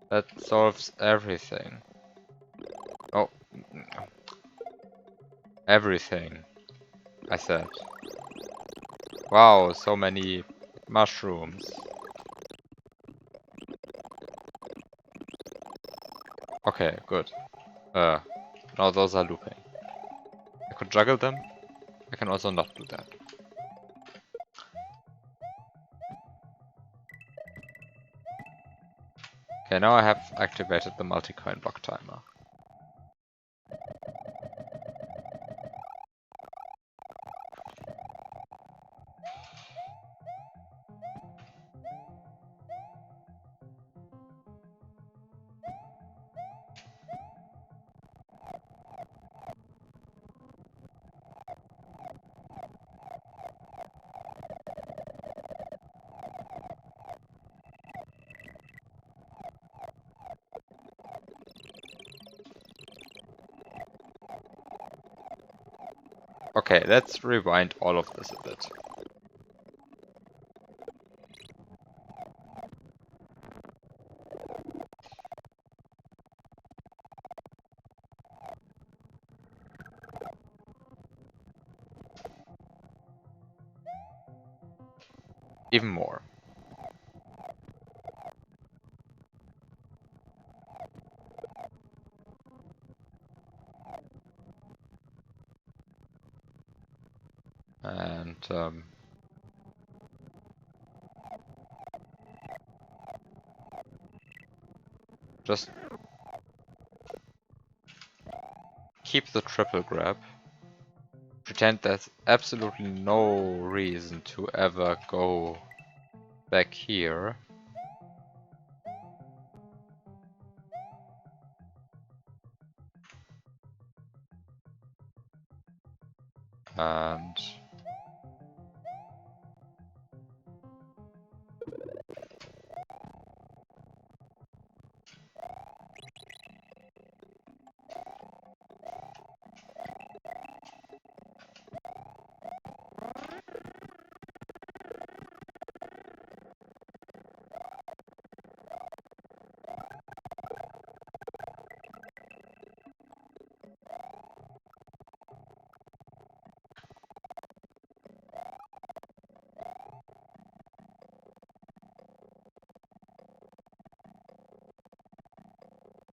That solves everything. Oh. Everything, I said. Wow, so many mushrooms. Okay, good. Now those are looping. I could juggle them. I can also not do that. Okay, now I have activated the multi-coin block timer. Okay, let's rewind all of this a bit. Even more. And just keep the triple grab. Pretend there's absolutely no reason to ever go back here. And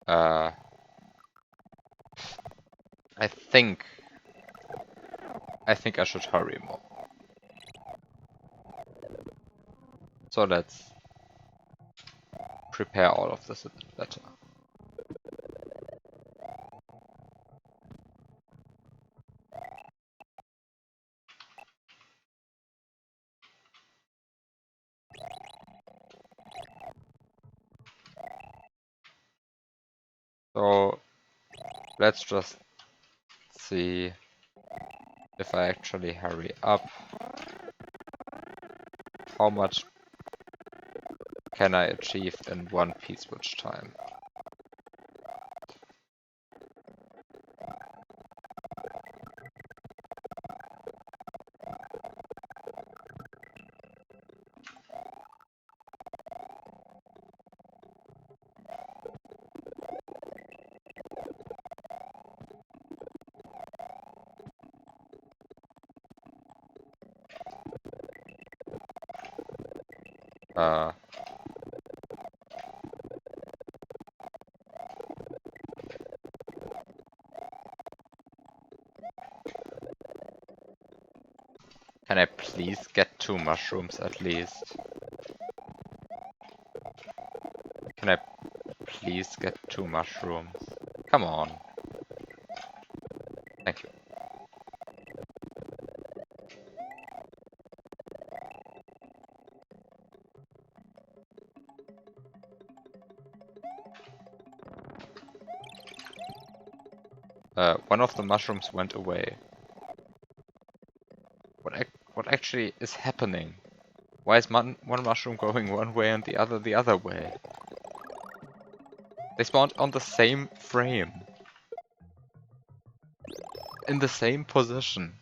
I think I should hurry more. So let's prepare all of this a bit better. So let's just see if I actually hurry up. How much can I achieve in one P-switch time? Uh, can I please get 2 mushrooms at least? Can I please get 2 mushrooms? Come on. Thank you. One of the mushrooms went away. What actually is happening? Why is one mushroom going one way and the other way? They spawned on the same frame. In the same position.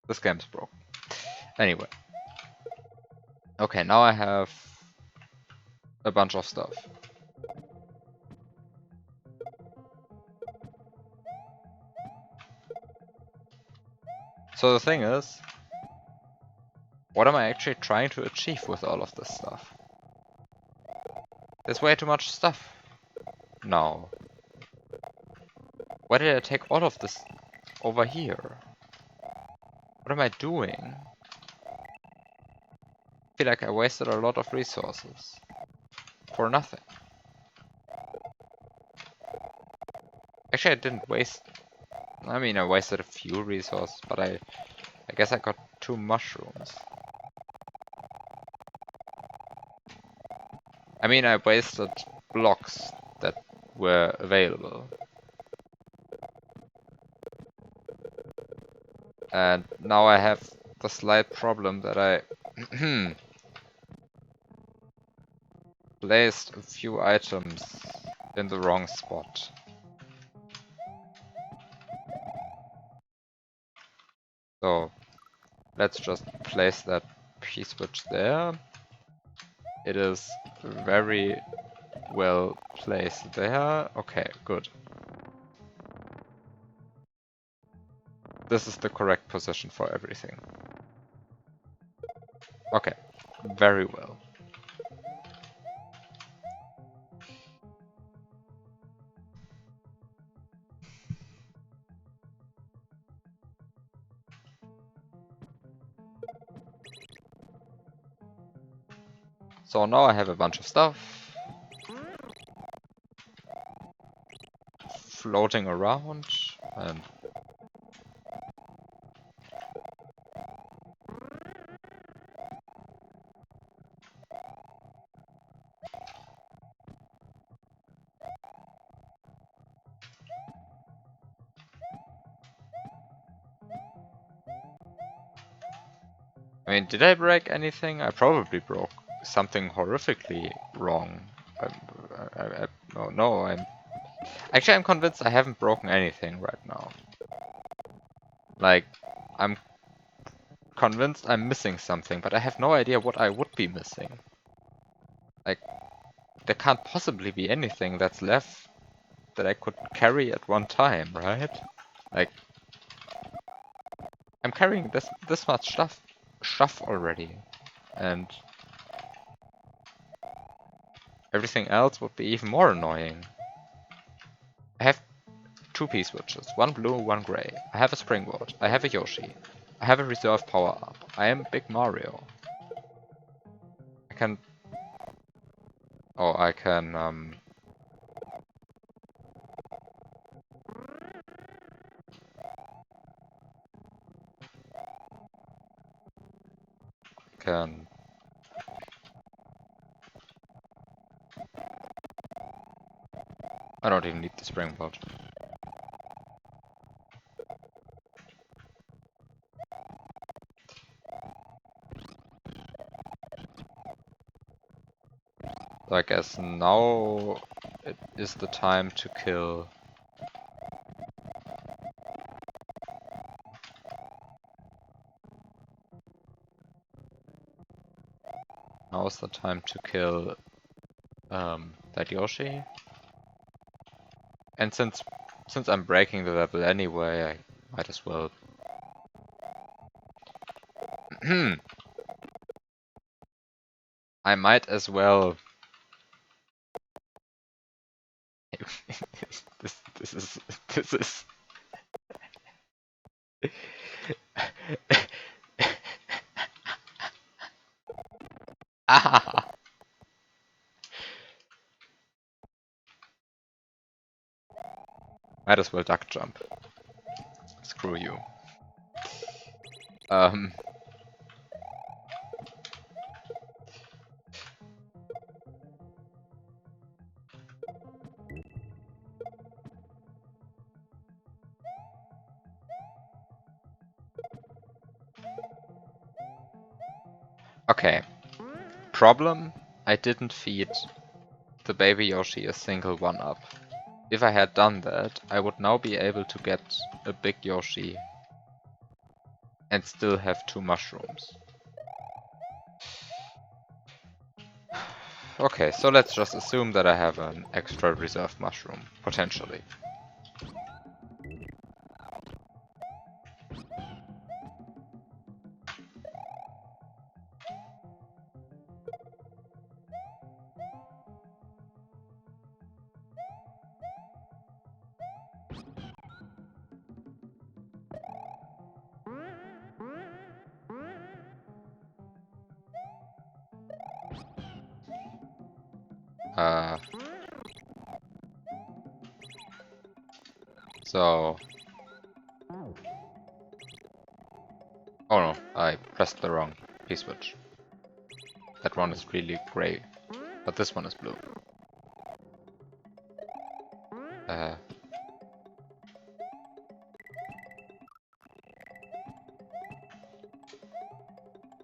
This game's broken. Anyway. Okay, now I have a bunch of stuff. So the thing is, what am I actually trying to achieve with all of this stuff? There's way too much stuff. No. Why did I take all of this over here? What am I doing? I feel like I wasted a lot of resources. For nothing. Actually, I didn't waste... I mean, I wasted a few resources, but I guess I got 2 mushrooms. I mean, I wasted blocks that were available. And now I have the slight problem that I placed a few items in the wrong spot. So let's just place that P-switch there. It is very well placed there. Okay, good. This is the correct position for everything. Okay, very well. So now I have a bunch of stuff floating around, and I mean, did I break anything? I probably broke something horrifically wrong. No, actually, I'm convinced I haven't broken anything right now. Like, I'm convinced I'm missing something, but I have no idea what I would be missing. Like, there can't possibly be anything that's left that I could carry at one time, right? Like, I'm carrying this much stuff already, and Everything else would be even more annoying. I have 2 P-switches, 1 blue, 1 grey. I have a springboard. I have a Yoshi. I have a reserve power-up. I am Big Mario. I can... Oh, I can, can... I don't even need the springboard. So I guess now it is the time to kill... Now is the time to kill that Yoshi. And since I'm breaking the level anyway, I might as well. I might as well. This is. Ah! Might as well duck jump. Screw you. Okay. Problem, I didn't feed the baby Yoshi a single 1-up. If I had done that, I would now be able to get a big Yoshi and still have 2 mushrooms. Okay, so let's just assume that I have an extra reserve mushroom, potentially. So... Oh no, I pressed the wrong P-switch. That one is really grey, but this one is blue.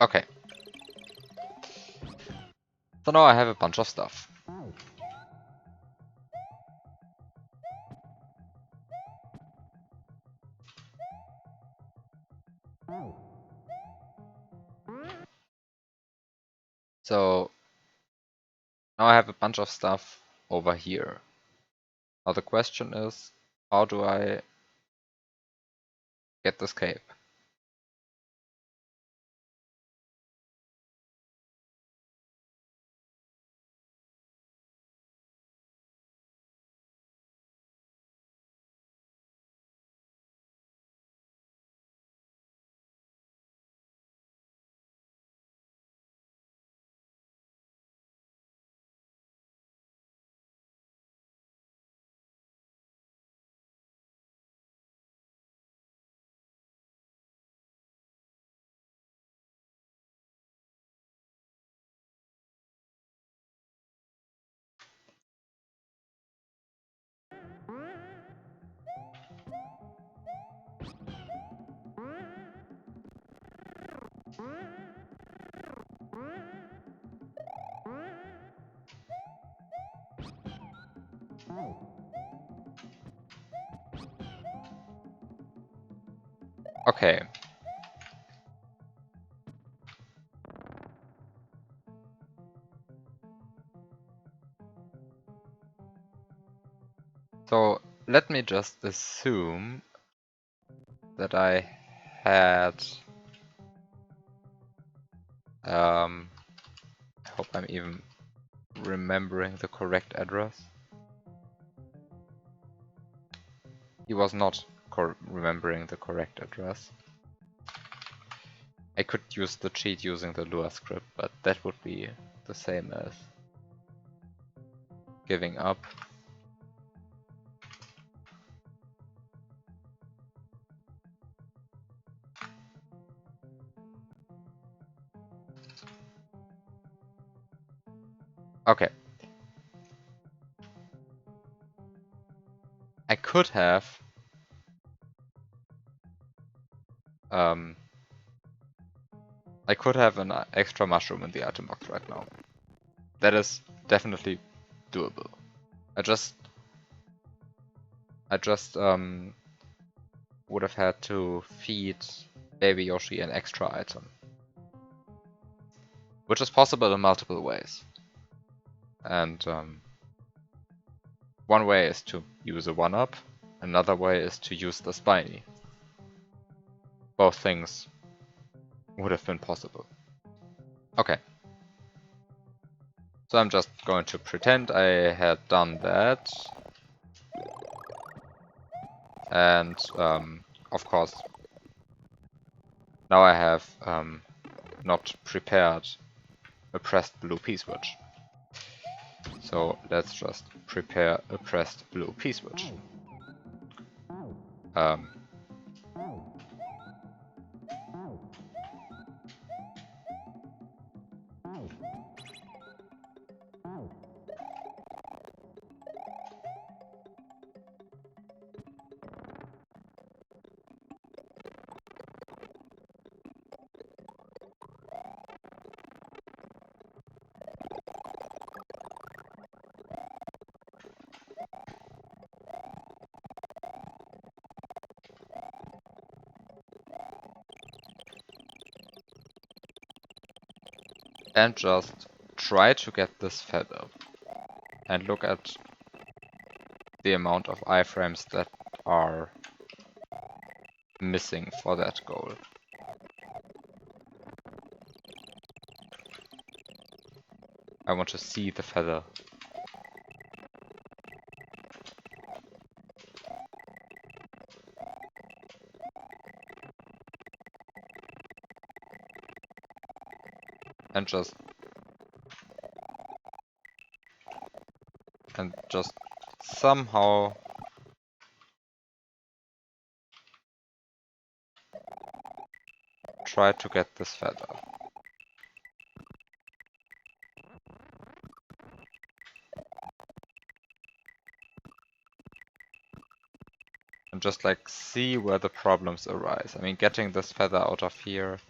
Okay. So now I have a bunch of stuff. So now I have a bunch of stuff over here. Now the question is, how do I get this cape? Okay. So let me just assume that I had... I hope I'm even remembering the correct address? He was not remembering the correct address. I could use the cheat using the Lua script, but that would be the same as giving up. Okay. I could have an extra mushroom in the item box right now. That is definitely doable. I just would have had to feed Baby Yoshi an extra item, which is possible in multiple ways. And one way is to use a 1-up, another way is to use the Spiny. Both things would have been possible. Okay. So I'm just going to pretend I had done that. And of course, now I have not prepared a pressed blue P-switch. So let's just prepare a pressed blue P-switch. And just try to get this feather. And look at the amount of iframes that are missing for that goal. I want to see the feather. And just somehow try to get this feather. And just like see where the problems arise. I mean, getting this feather out of here.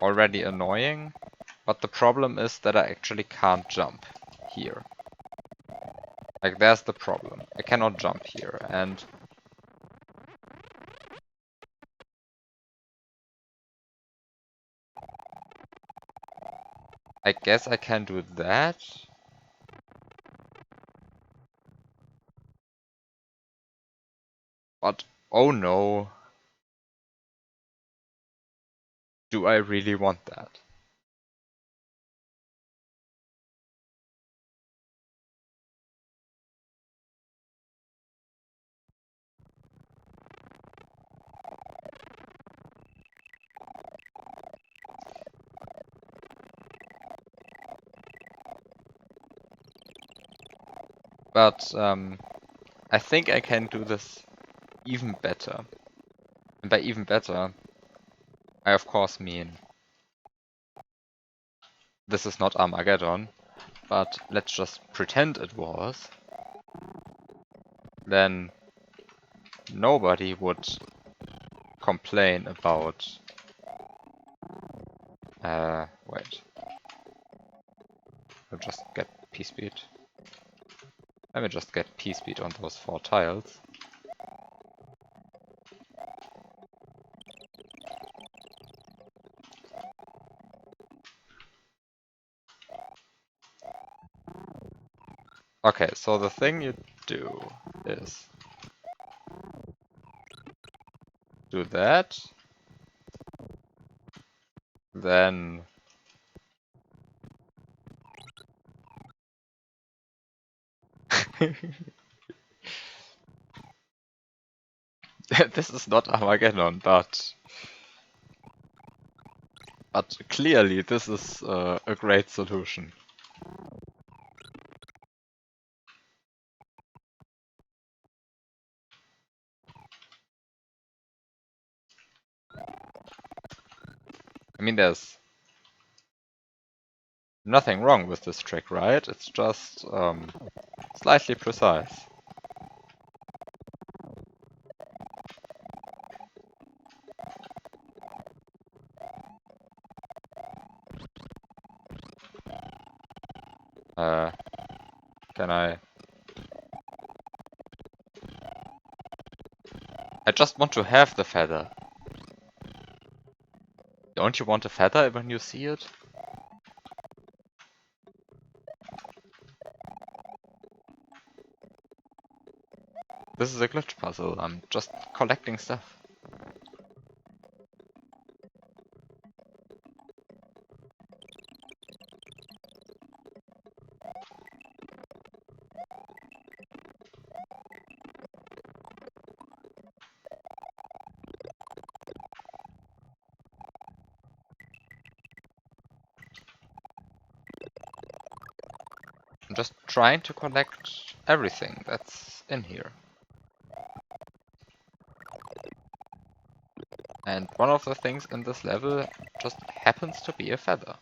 Already annoying, but the problem is that I actually can't jump here. Like, there's the problem. I cannot jump here, and I guess I can do that. But, oh no. Do I really want that? But, I think I can do this even better. And by even better, I of course mean this is not Armageddon, but let's just pretend it was. Then nobody would complain about... wait. I'll just get P-speed. Let me just get P-speed on those 4 tiles. Okay, so the thing you do is do that, then this is not Armageddon, but clearly this is a great solution. I mean, there's nothing wrong with this trick, right? It's just slightly precise. Can I just want to have the feather. Don't you want a feather when you see it? This is a glitch puzzle. I'm just collecting stuff. I'm just trying to collect everything that's in here. And one of the things in this level just happens to be a feather.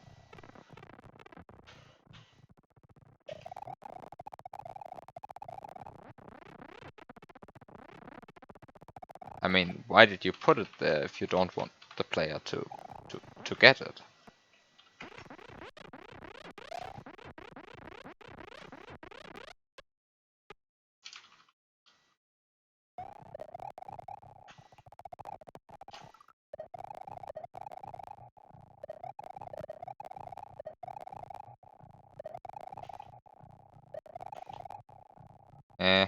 I mean, why did you put it there if you don't want the player to get it? Eh.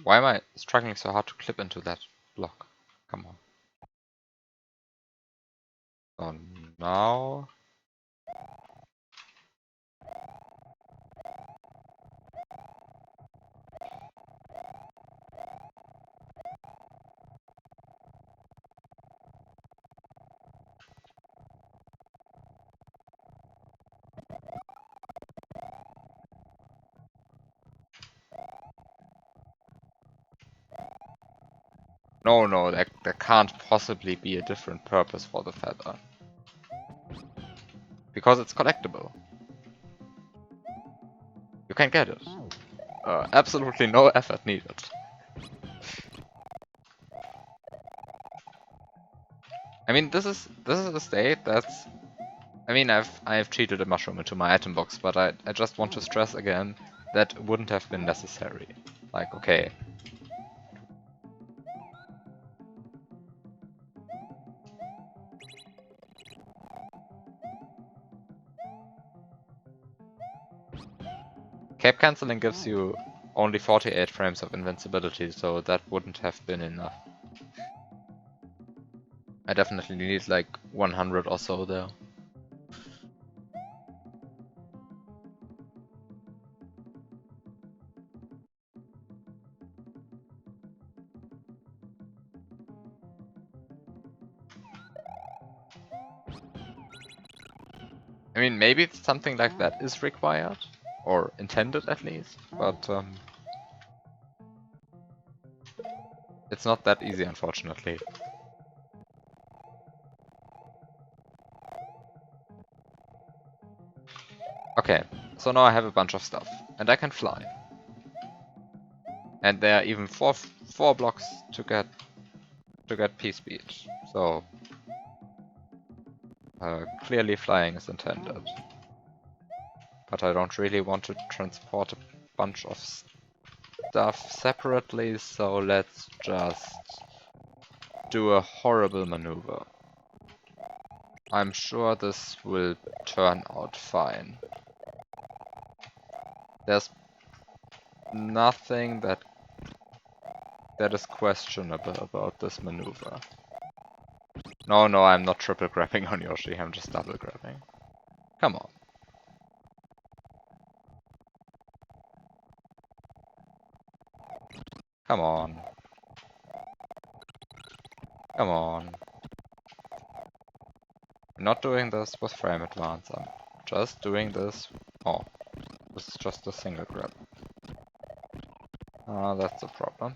Why am I struggling so hard to clip into that block? Come on. So now... No, there can't possibly be a different purpose for the feather. Because it's collectible. You can get it. Absolutely no effort needed. I mean, this is a state that's... I mean, I've cheated a mushroom into my item box, but I just want to stress again that wouldn't have been necessary. Like, okay. Cape cancelling gives you only 48 frames of invincibility, so that wouldn't have been enough. I definitely need like 100 or so there. I mean, maybe something like that is required, or intended at least, but it's not that easy, unfortunately. Okay, so now I have a bunch of stuff, and I can fly. And there are even four blocks to get to get P-speed. So clearly flying is intended. But I don't really want to transport a bunch of stuff separately, so let's just do a horrible maneuver. I'm sure this will turn out fine. There's nothing that is questionable about this maneuver. No, I'm not triple grabbing on Yoshi, I'm just double grabbing. Come on. Come on. Come on. I'm not doing this with frame advance, I'm just doing this. Oh, this is just a single grab. That's a problem.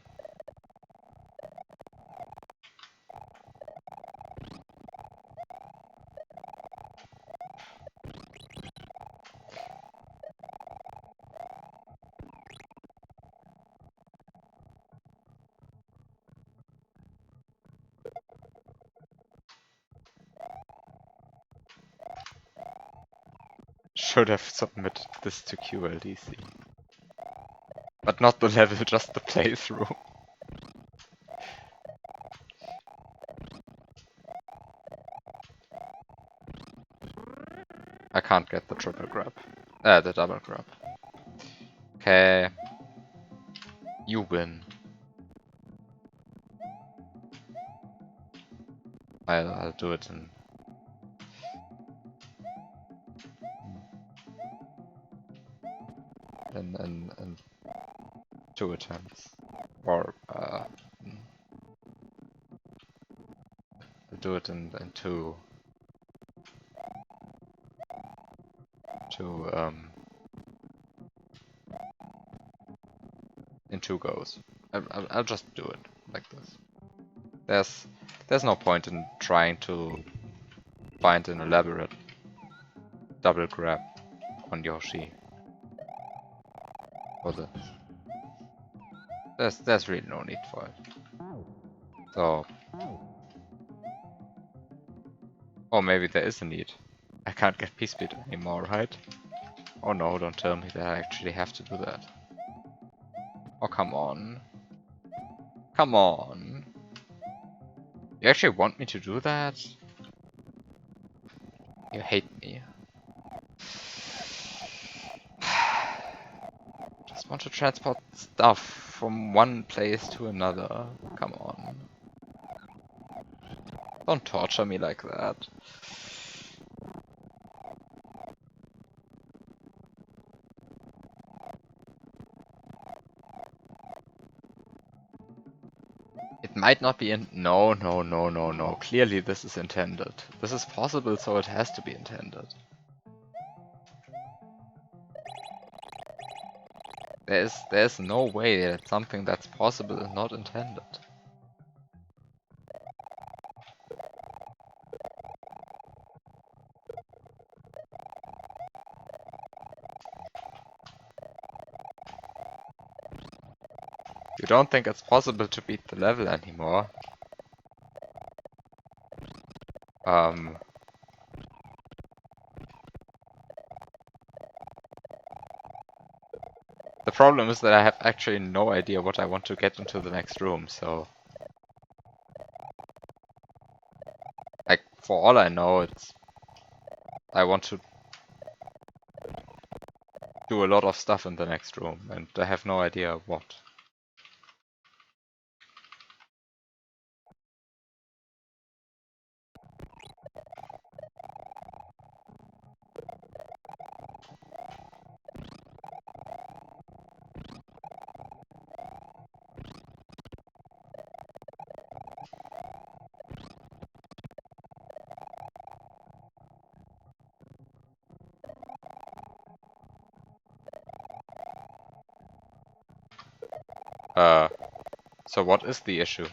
Should have submitted this to QLDC. But not the level, just the playthrough. I can't get the triple grab. The double grab. Okay. You win. I'll do it in 2 attempts. Or I'll do it in two in 2 goes. I'll just do it like this. There's no point in trying to find an elaborate double grab on Yoshi for this. There's really no need for it. So, or maybe there is a need. I can't get P-speed anymore, right? Oh no, don't tell me that I actually have to do that. Oh, come on. Come on. You actually want me to do that? You hate me. Just want to transport stuff from one place to another. Come on. Don't torture me like that. It might not be in. No. Clearly this is intended. This is possible, so it has to be intended. There's no way that something that's possible is not intended. You don't think it's possible to beat the level anymore? The problem is that I have actually no idea what I want to get into the next room, so... Like, for all I know, I want to do a lot of stuff in the next room, and I have no idea what. So what is the issue?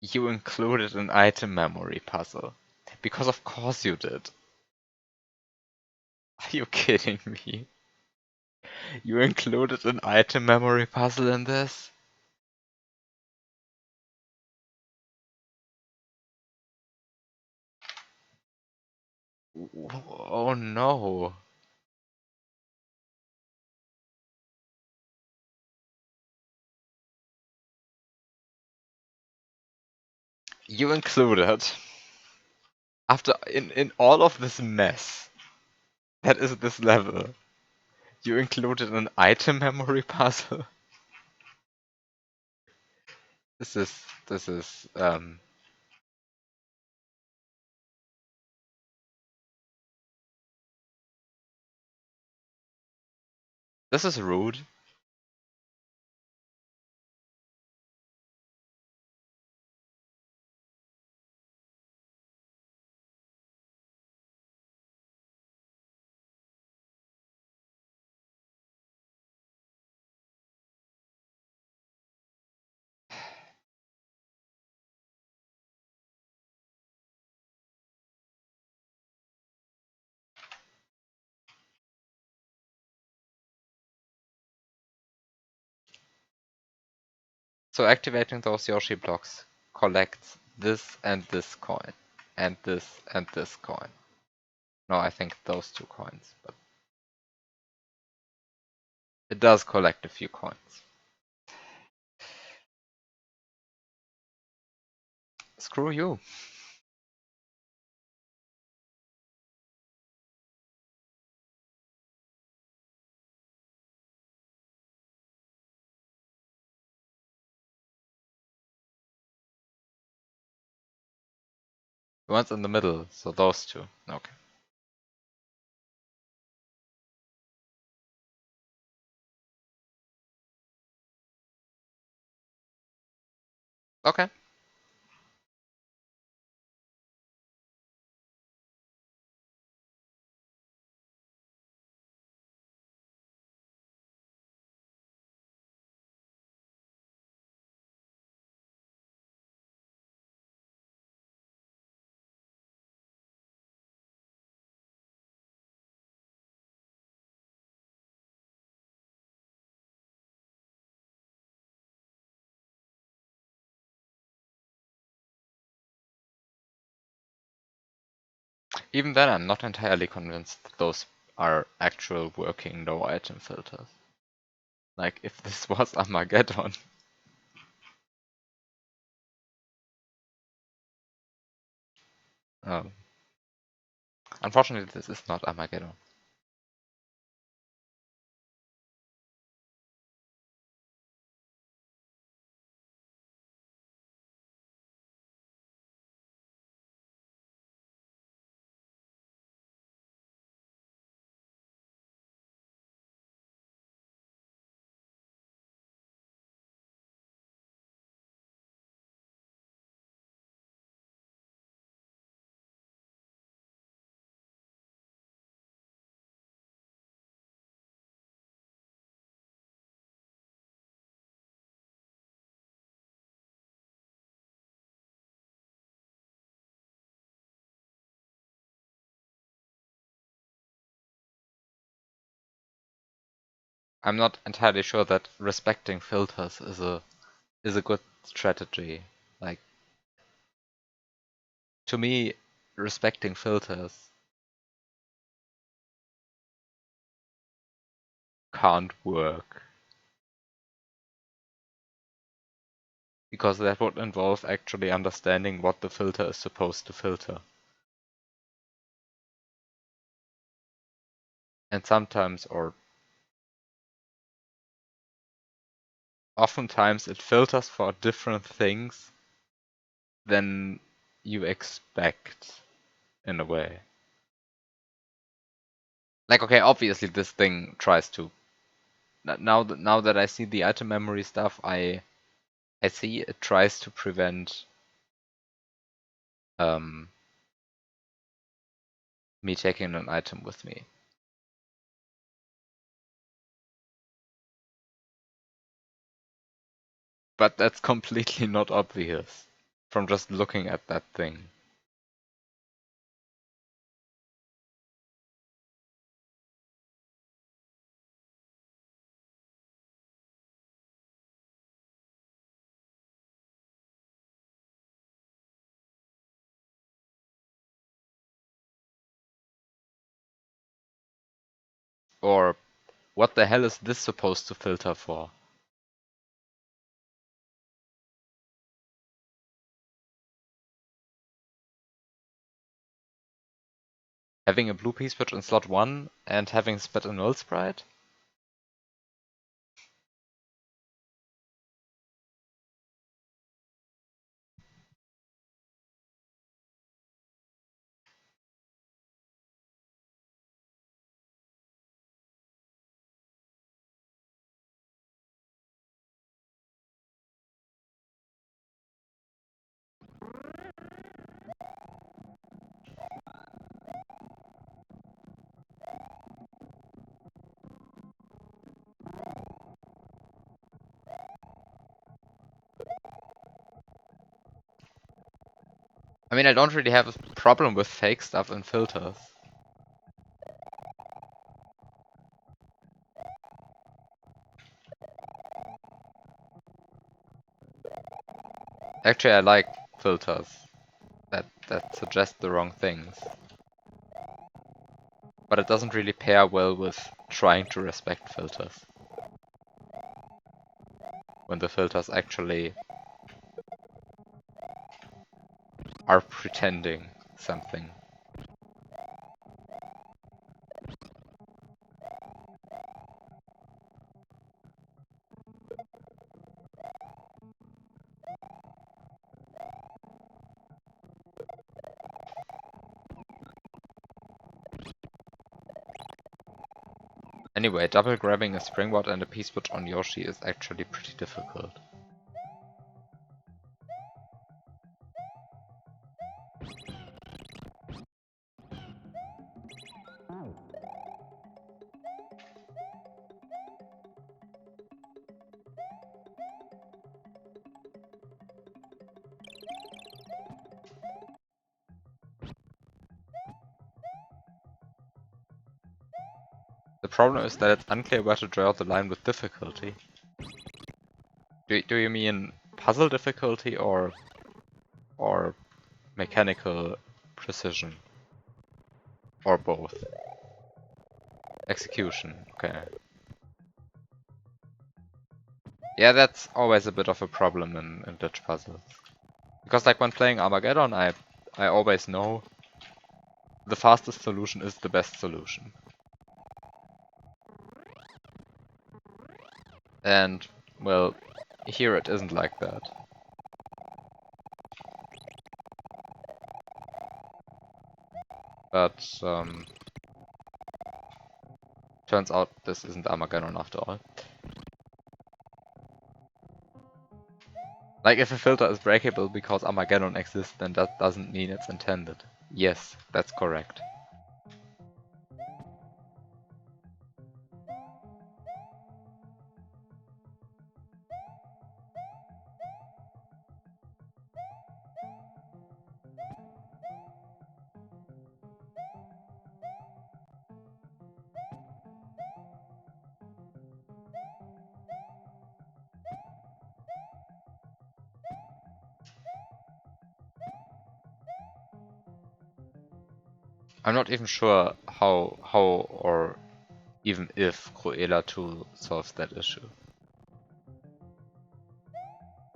You included an item memory puzzle. Because of course you did. Are you kidding me? You included an item memory puzzle in this? Oh no. You included, after in all of this mess that is this level, you included an item memory puzzle. This is this is rude. So activating those Yoshi blocks collects this and this coin. And this coin. No, I think those 2 coins, but it does collect a few coins. Screw you. The ones in the middle, so those 2. Okay. Okay. Even then, I'm not entirely convinced that those are actual working no item filters. Like, if this was Armageddon. Um, Unfortunately, this is not Armageddon. I'm not entirely sure that respecting filters is a good strategy. Like, to me, respecting filters can't work. Because that would involve actually understanding what the filter is supposed to filter. And sometimes, or oftentimes, it filters for different things than you expect, in a way. Like, okay, obviously this thing tries to. Now that I see the item memory stuff, I see it tries to prevent um, me taking an item with me. But that's completely not obvious. from just looking at that thing. Or what the hell is this supposed to filter for? Having a blue P-switch in slot 1 and having split a null sprite? I mean, I don't really have a problem with fake stuff in filters. Actually, I like filters that suggest the wrong things. But it doesn't really pair well with trying to respect filters. When the filters actually are pretending something. Anyway, double grabbing a springboard and a P-switch on Yoshi is actually pretty difficult. The problem is that it's unclear where to draw the line with difficulty. Do you mean puzzle difficulty or mechanical precision? Or both? Execution, okay. Yeah, that's always a bit of a problem in glitch puzzles. Because like when playing Armageddon, I always know the fastest solution is the best solution. And, well, here it isn't like that. But, turns out this isn't Armageddon after all. Like, if a filter is breakable because Armageddon exists, then that doesn't mean it's intended. Yes, that's correct. I'm not even sure how or even if Cruella 2 solves that issue.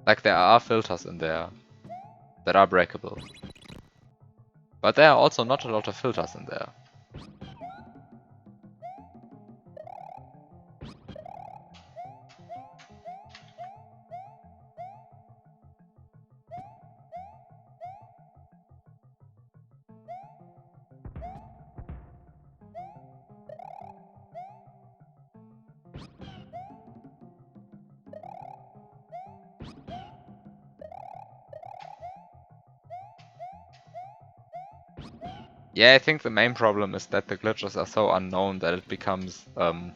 Like, there are filters in there that are breakable. But there are also not a lot of filters in there. Yeah, I think the main problem is that the glitches are so unknown that it becomes that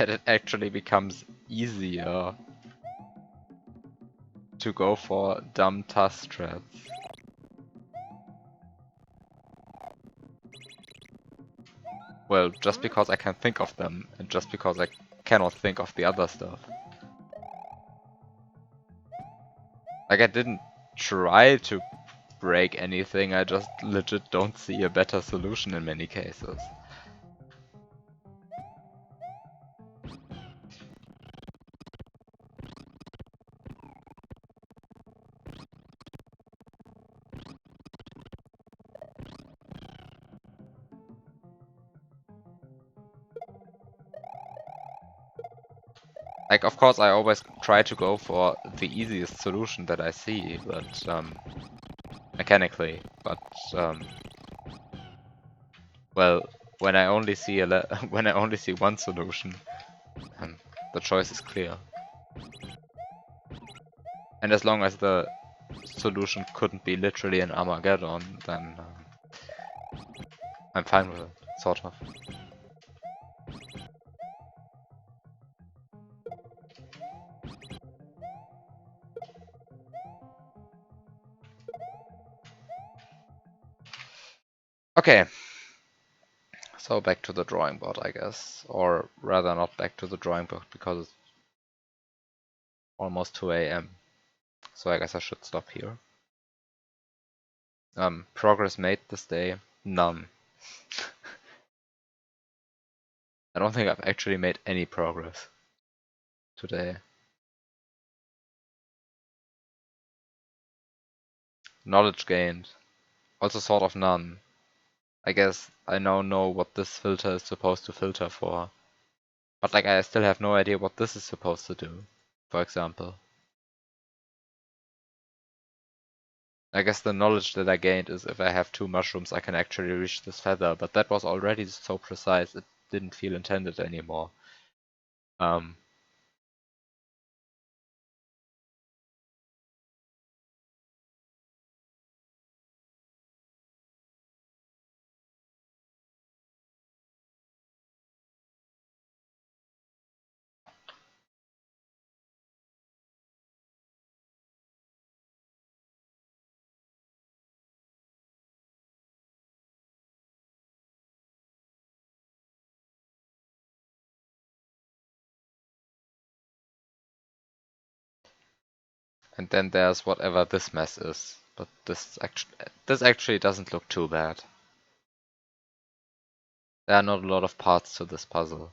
it actually becomes easier to go for dumb task strats. Well, just because I can think of them, and just because I cannot think of the other stuff. Like, I didn't try to break anything, I just legit don't see a better solution in many cases. Like, of course, I always try to go for the easiest solution that I see, but, mechanically, but, well, when I only see when I only see one solution, the choice is clear. And as long as the solution couldn't be literally an Armageddon, then I'm fine with it, sort of. Okay, so back to the drawing board, I guess. Or rather not back to the drawing board, because it's almost 2 AM. So I guess I should stop here. Progress made this day? None. I don't think I've actually made any progress today. Knowledge gained. Also sort of none. I guess I now know what this filter is supposed to filter for. But like I still have no idea what this is supposed to do, for example. I guess the knowledge that I gained is if I have 2 mushrooms I can actually reach this feather, but that was already so precise it didn't feel intended anymore. And then there's whatever this mess is, but this actually doesn't look too bad. There are not a lot of parts to this puzzle.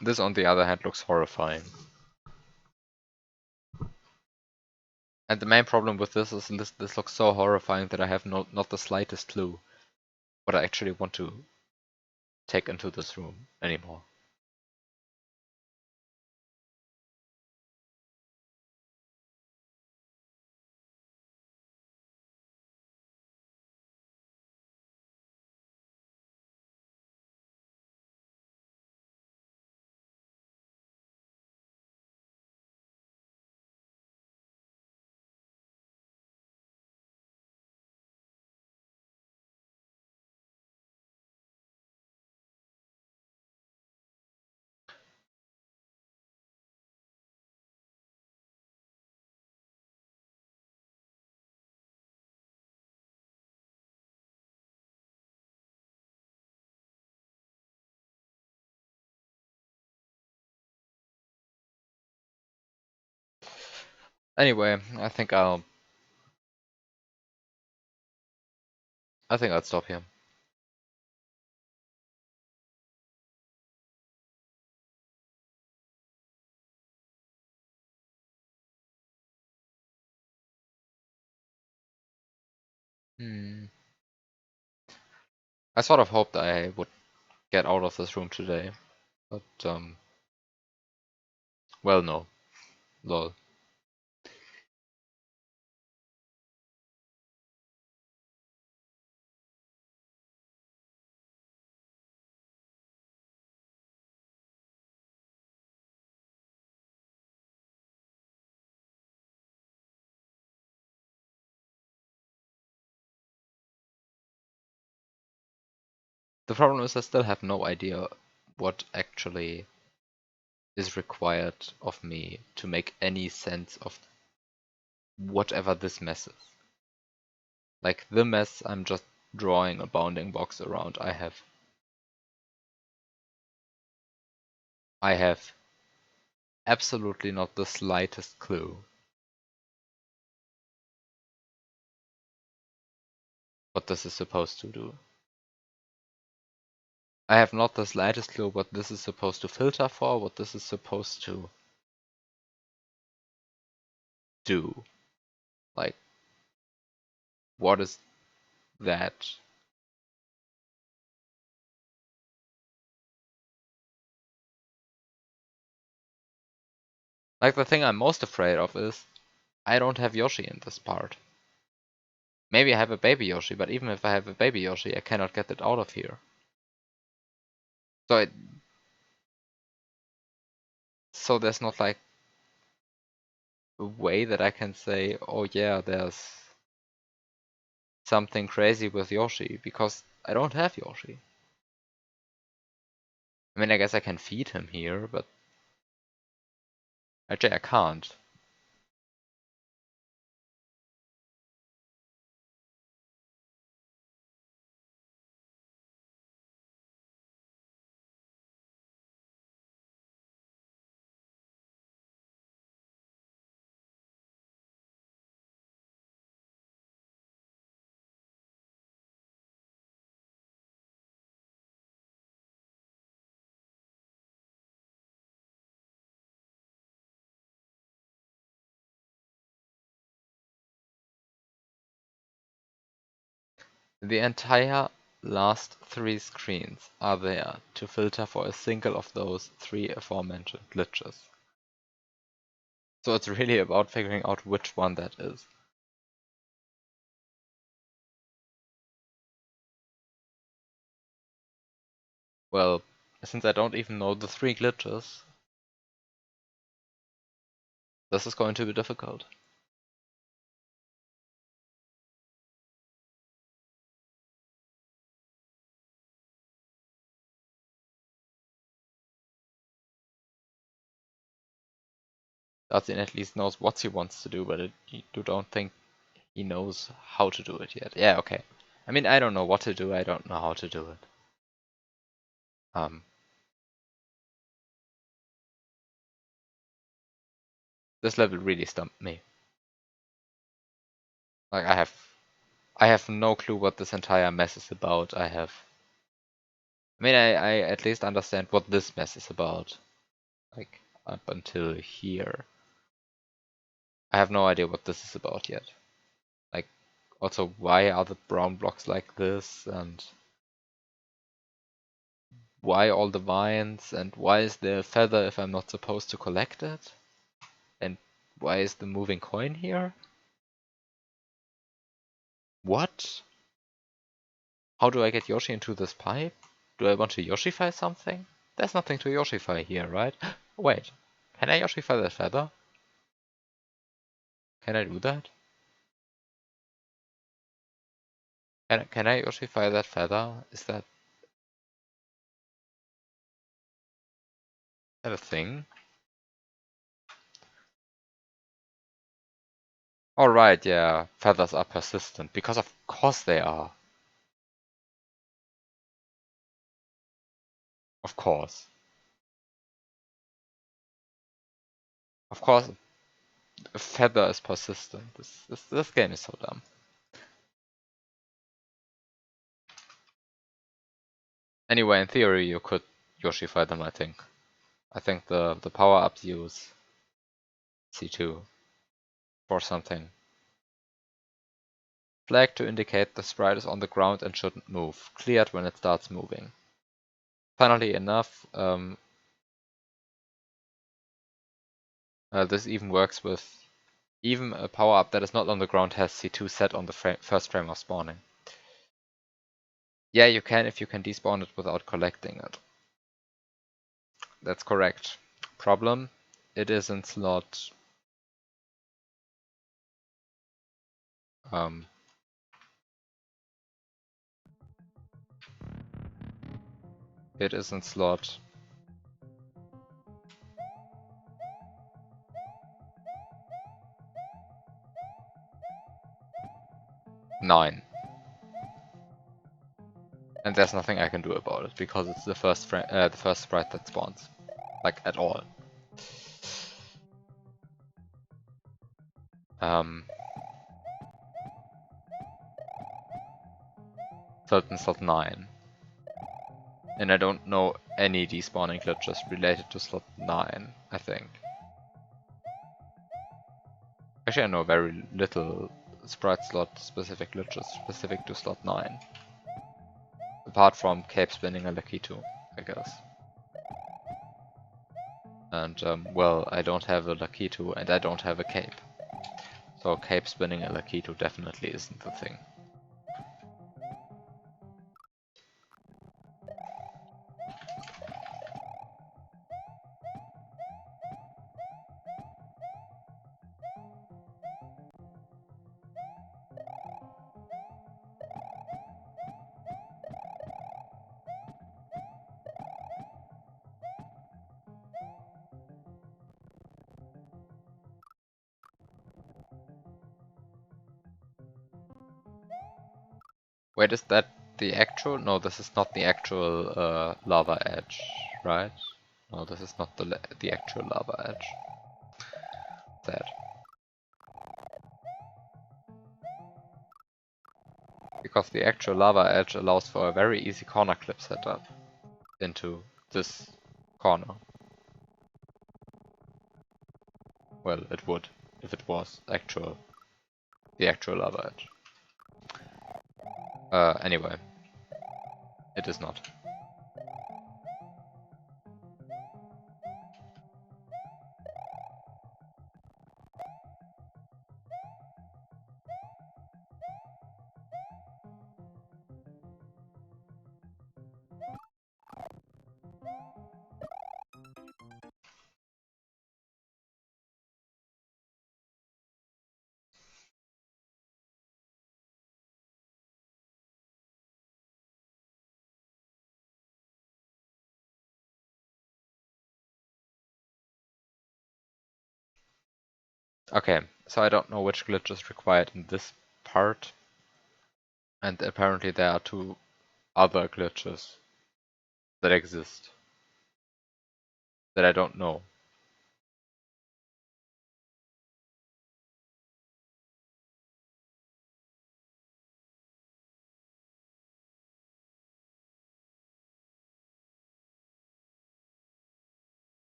This, on the other hand, looks horrifying. And the main problem with this is this looks so horrifying that I have not the slightest clue what I actually want to take into this room anymore. Anyway, I think I'll stop here. I sort of hoped I would get out of this room today, but well, no. Lol. The problem is I still have no idea what actually is required of me to make any sense of whatever this mess is. Like the mess, I'm just drawing a bounding box around. I have absolutely not the slightest clue what this is supposed to do. I have not the slightest clue what this is supposed to filter for, what this is supposed to do. Like, what is that? Like, the thing I'm most afraid of is I don't have Yoshi in this part. Maybe I have a baby Yoshi, but even if I have a baby Yoshi, I cannot get it out of here. So there's not like a way that I can say, oh yeah, there's something crazy with Yoshi, because I don't have Yoshi. I mean, I guess I can feed him here, but actually I can't. The entire last 3 screens are there to filter for a single of those 3 aforementioned glitches. So it's really about figuring out which one that is. Well, since I don't even know the 3 glitches, this is going to be difficult. Dazin at least knows what he wants to do, but you don't think he knows how to do it yet. Yeah, okay. I mean, I don't know what to do, I don't know how to do it. This level really stumped me. Like, I have no clue what this entire mess is about. I mean, I at least understand what this mess is about. Like, up until here. I have no idea what this is about yet. Like, also, why are the brown blocks like this, and why all the vines, and why is there a feather if I'm not supposed to collect it? And why is the moving coin here? What? How do I get Yoshi into this pipe? Do I want to Yoshify something? There's nothing to Yoshify here, right? Wait, can I Yoshify that feather? Can I do that? Can I Yoshify that feather? Is that a thing? Alright, yeah, feathers are persistent, because of course they are. Of course. Of course, a feather is persistent. This game is so dumb. Anyway, in theory, you could Yoshify them, I think. I think the power-ups use C2 for something. Flag to indicate the sprite is on the ground and shouldn't move. Cleared when it starts moving. Funnily enough, this even works with even a power-up that is not on the ground has C2 set on the first frame of spawning. Yeah, you can if you can despawn it without collecting it. That's correct. Problem, it is in slot It is in slot 9. And there's nothing I can do about it, because it's the first sprite that spawns. Like, at all. So it's in slot 9. And I don't know any despawning glitches related to slot 9, I think. Actually, I know very little sprite slot specific glitches specific to slot 9. Apart from cape spinning and Lakitu, I guess. And, well, I don't have a Lakitu and I don't have a cape. So cape spinning and Lakitu definitely isn't the thing. Wait, is that the actual? No, this is not the actual lava edge, right? No, this is not the actual lava edge. Sad. Because the actual lava edge allows for a very easy corner clip setup into this corner. Well, it would, if it was the actual lava edge. Anyway, it is not. Okay, so I don't know which glitch is required in this part. And apparently there are 2 other glitches that exist that I don't know.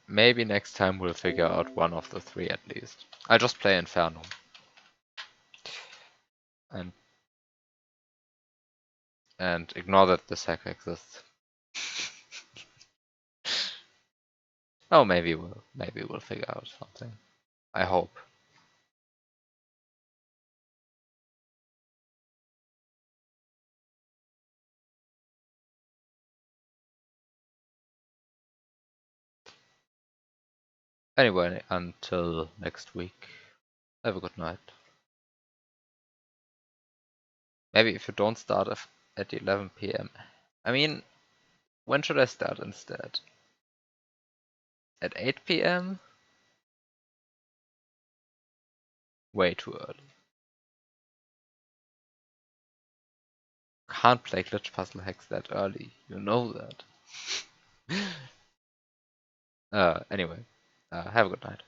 Maybe next time we'll figure out one of the 3 at least. I'll just play Inferno. And ignore that this hack exists. Oh, maybe we'll figure out something. I hope. Anyway, until next week, have a good night. Maybe if you don't start at 11 PM. I mean, when should I start instead? At 8 PM? Way too early. Can't play glitch puzzle hacks that early, you know that. Anyway, have a good night.